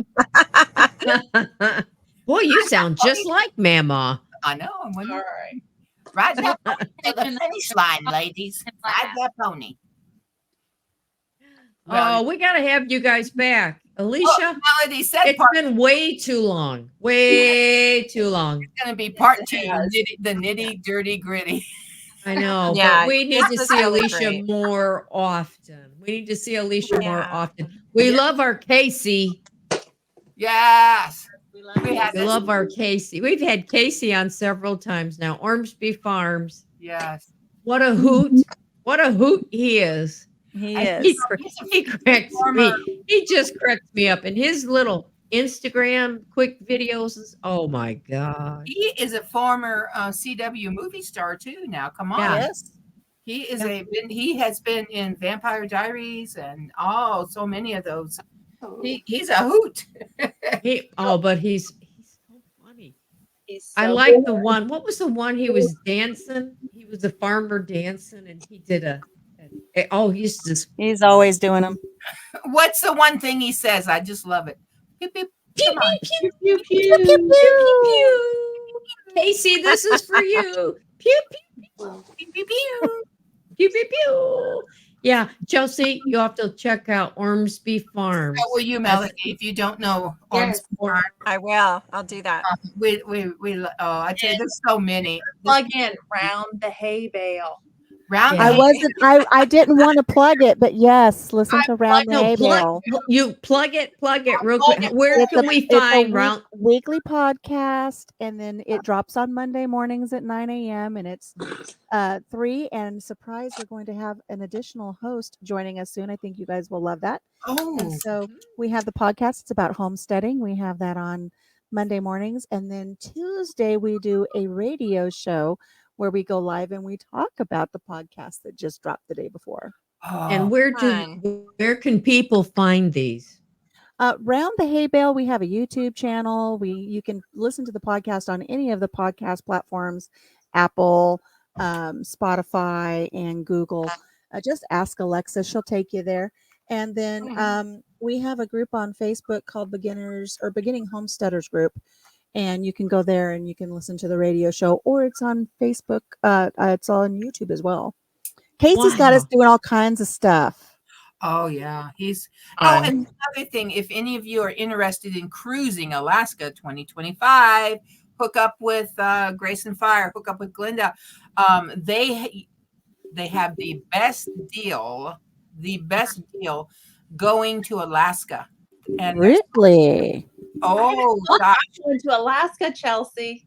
Boy, you sound just like Mama. I know. All right. Ride that pony to the finish line, ladies. Ride that pony. Well, Oh, we got to have you guys back. oh, Alicia, Melody said it's part been way too long. Way too long. going to be part two, has. the nitty dirty gritty. I know, Yeah, but we need this to was see really Alicia great. more often. We need to see Alicia more Yeah. often. We love our Casey. Yes. We love We had We this. love our Casey. We've had Casey on several times now. Ormsby Farms. Yes. What a hoot. What a hoot he is. He I- is. He cracks Former- me. He just cracks me up. And his little Instagram quick videos is, oh my God. He is a former CW movie star too. Now, come on. Yeah. Yes. He is Yeah. he has been in Vampire Diaries and so many of those. He's a hoot. But he's so funny. He's I so like good. the one. What was the one he was dancing? He was a farmer dancing, and he did he's just He's always doing them. What's the one thing he says? I just love it. Beep, beep. Come on. Pew, pew, pew. pew, pew. Casey, this is for you. Pew pew Beep, beep, pew. pew pew pew. Yeah, Chelsea, you have to check out Ormsby Farms. How will you, Melody? If you don't know, Yes. I will. I'll do that. I tell you, there's so many. Plug in round the hay bale. Round Yeah. I wasn't. I didn't want to plug it, but yes, listen to Round the Hay Bale. You plug it real quick. Where It's can a- we it's a find Round? weekly podcast, and then it drops on Monday mornings at 9 a.m. and it's 3. And surprise, we're going to have an additional host joining us soon. I think you guys will love that. Oh, And so we have the podcast. It's about homesteading. We have that on Monday mornings, and then Tuesday we do a radio show where we go live and we talk about the podcast that just dropped the day before. And Fun. where can people find these? Round the Hay Bale, we have a YouTube channel. You can listen to the podcast on any of the podcast platforms, Apple, Spotify, and Google. Just ask Alexa; she'll take you there. And then we have a group on Facebook called Beginning Homesteaders Group, and you can go there and you can listen to the radio show, or it's on Facebook. It's on YouTube as well. Casey's got us Wow. doing all kinds of stuff. oh yeah. He's Fun. and another thing, if any of you are interested in cruising Alaska 2025, hook up with Grace and Fire, hook up with Glenda. They have the best deal going to Alaska. And Really? oh gosh. Going to Alaska, Chelsea.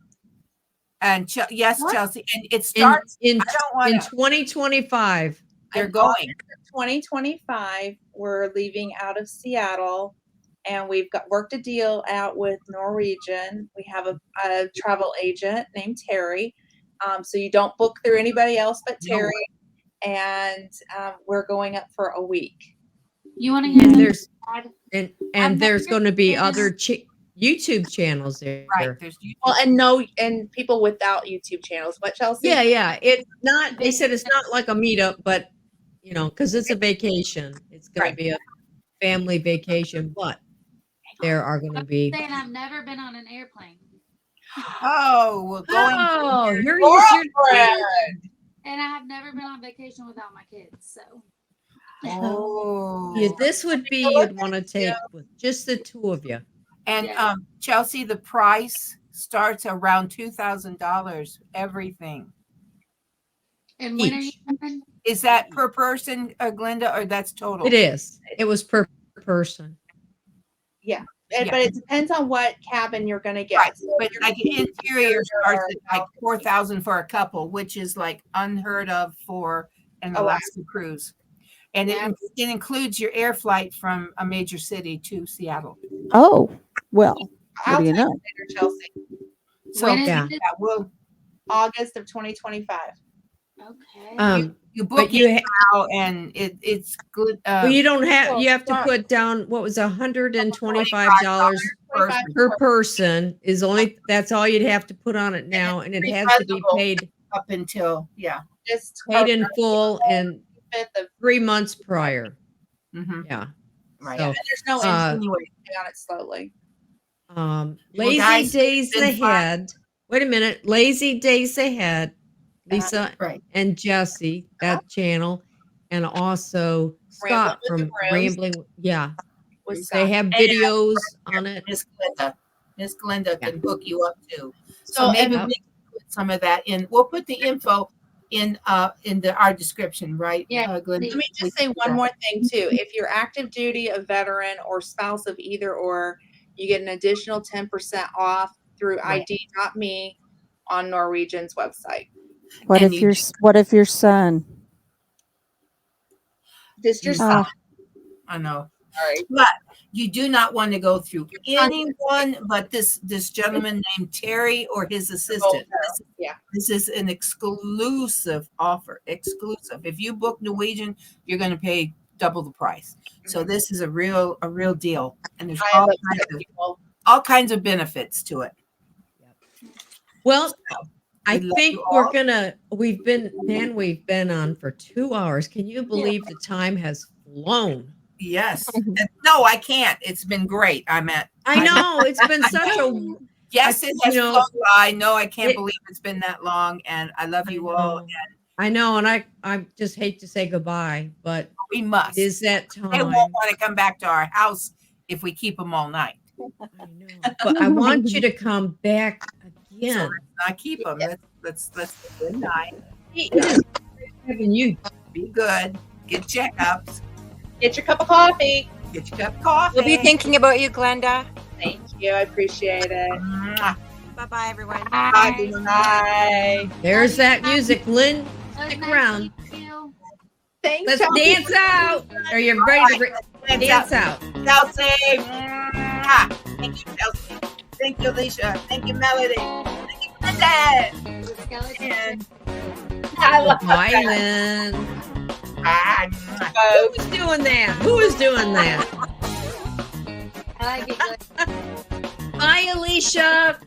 And yes, What? Chelsea. And it starts in I don't wanna- in 2025. they're In going. August of 2025, we're leaving out of Seattle, and we've worked a deal out with Norwegian. We have a travel agent named Terry, so you don't book through anybody else but No. Terry. And we're going up for a week. You want to And hear there's Dad? and I've there's never going to be been- other YouTube channels there. Right. There's Well, and people without YouTube channels. What, Chelsea? Yeah. It's not. They said it's not like a meetup, but because it's a vacation. It's going Right. to be a family vacation, but there are going to be. saying I've never been on an airplane, we're going Oh, you're girlfriend. and I have never been on vacation without my kids. So Oh. Yeah, this would be you'd want to take with just the two of you. And Yeah. Chelsea, the price starts around $2,000. Everything. and when are you Each. coming? Is that per person, Glenda, or that's total? It is. It was per person. But it depends on what cabin you're going to get. Right. So But you're like gonna get interior starts or- at like 4,000 for a couple, which is like unheard of for an Alaska cruise. And Yeah. it includes your air flight from a major city to Seattle. Oh, well, I'll what do you tell know? later, Chelsea. So When is yeah. it? we'll August of 2025. Okay. you book But you it now, and it's good. well, you don't have. well, You have to not- put down what was $125 per person is only. That's all you'd have to put on it now, and it has to be refundable. paid up until Just paid in full and 5th of 3 months prior. Mhm. Yeah. Right. So, and there's no Anyway, pay on it slowly. Well, lazy guys, days it's been fun. ahead. Wait a minute. Lazy days ahead. Lisa Right. and Jesse, that channel, and also Scott with the from Grooms. Rambling. Yeah, with they Scott. have And videos on it. Miss Glenda. Miss Glenda Yeah. can hook you up too. So So maybe and- we can put some of that in. We'll put the info in our description, right? Yeah. Glenda? Let me We just say can do one that. more thing too. If you're active duty, a veteran, or spouse of either or, you get an additional 10% off through Right. ID.me on Norwegian's website. What And if you your son? Just your Mm. son. I know. Sorry. But you do not want to go through son- anyone but this gentleman named Terry or his assistant. Yeah. This is an exclusive offer. Exclusive. If you book Norwegian, you're going to pay double the price. So this is a real deal, and there's I love people. all kinds of benefits to it. Well, I we love think you we're all. gonna. We've been on for 2 hours. Can you believe the time has flown? Yes. No, I can't. It's been great. I know it's been such a. Yes, it has you know, flown by. No, I can't it- believe it's been that long, and I love you all. And I know, and I just hate to say goodbye, but we must. it is that They time. won't want to come back to our house if we keep them all night. I know, but I want you to come back So again. let's not keep them. Let's good night. It is having you. Be good. Get checkups. Get your cup of coffee. Get your cup of coffee. We'll be thinking about you, Glenda. Thank you. I appreciate it. Mwah. Bye-bye, everyone. Bye. Bye. There's that music, Lynn. That was Stick nice around. to meet you. Thanks. Let's Chelsea. dance out. Are you ready to dance out? Chelsea. Mwah. Thank you, Chelsea. Thank you, Alicia. Thank you, Melody. Thank you, Glenda. The skeleton And I love Bye, that. Lynn. bye. Mwah. Who was doing that? Who was doing that? I like it. Bye, Alicia.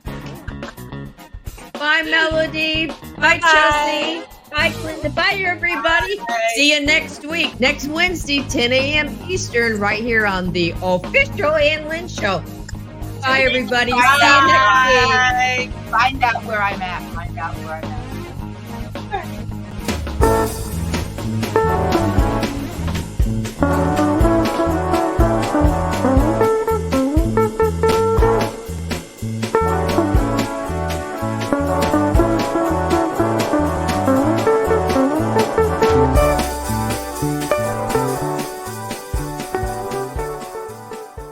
Bye, Melody. Bye, Chelsea. Bye, Glenda. Bye, everybody. See you next week, next Wednesday, 10 a.m. Eastern, right here on the official Ann Lynn Show. Bye, everybody. See you next week. Bye. Find out where I'm at.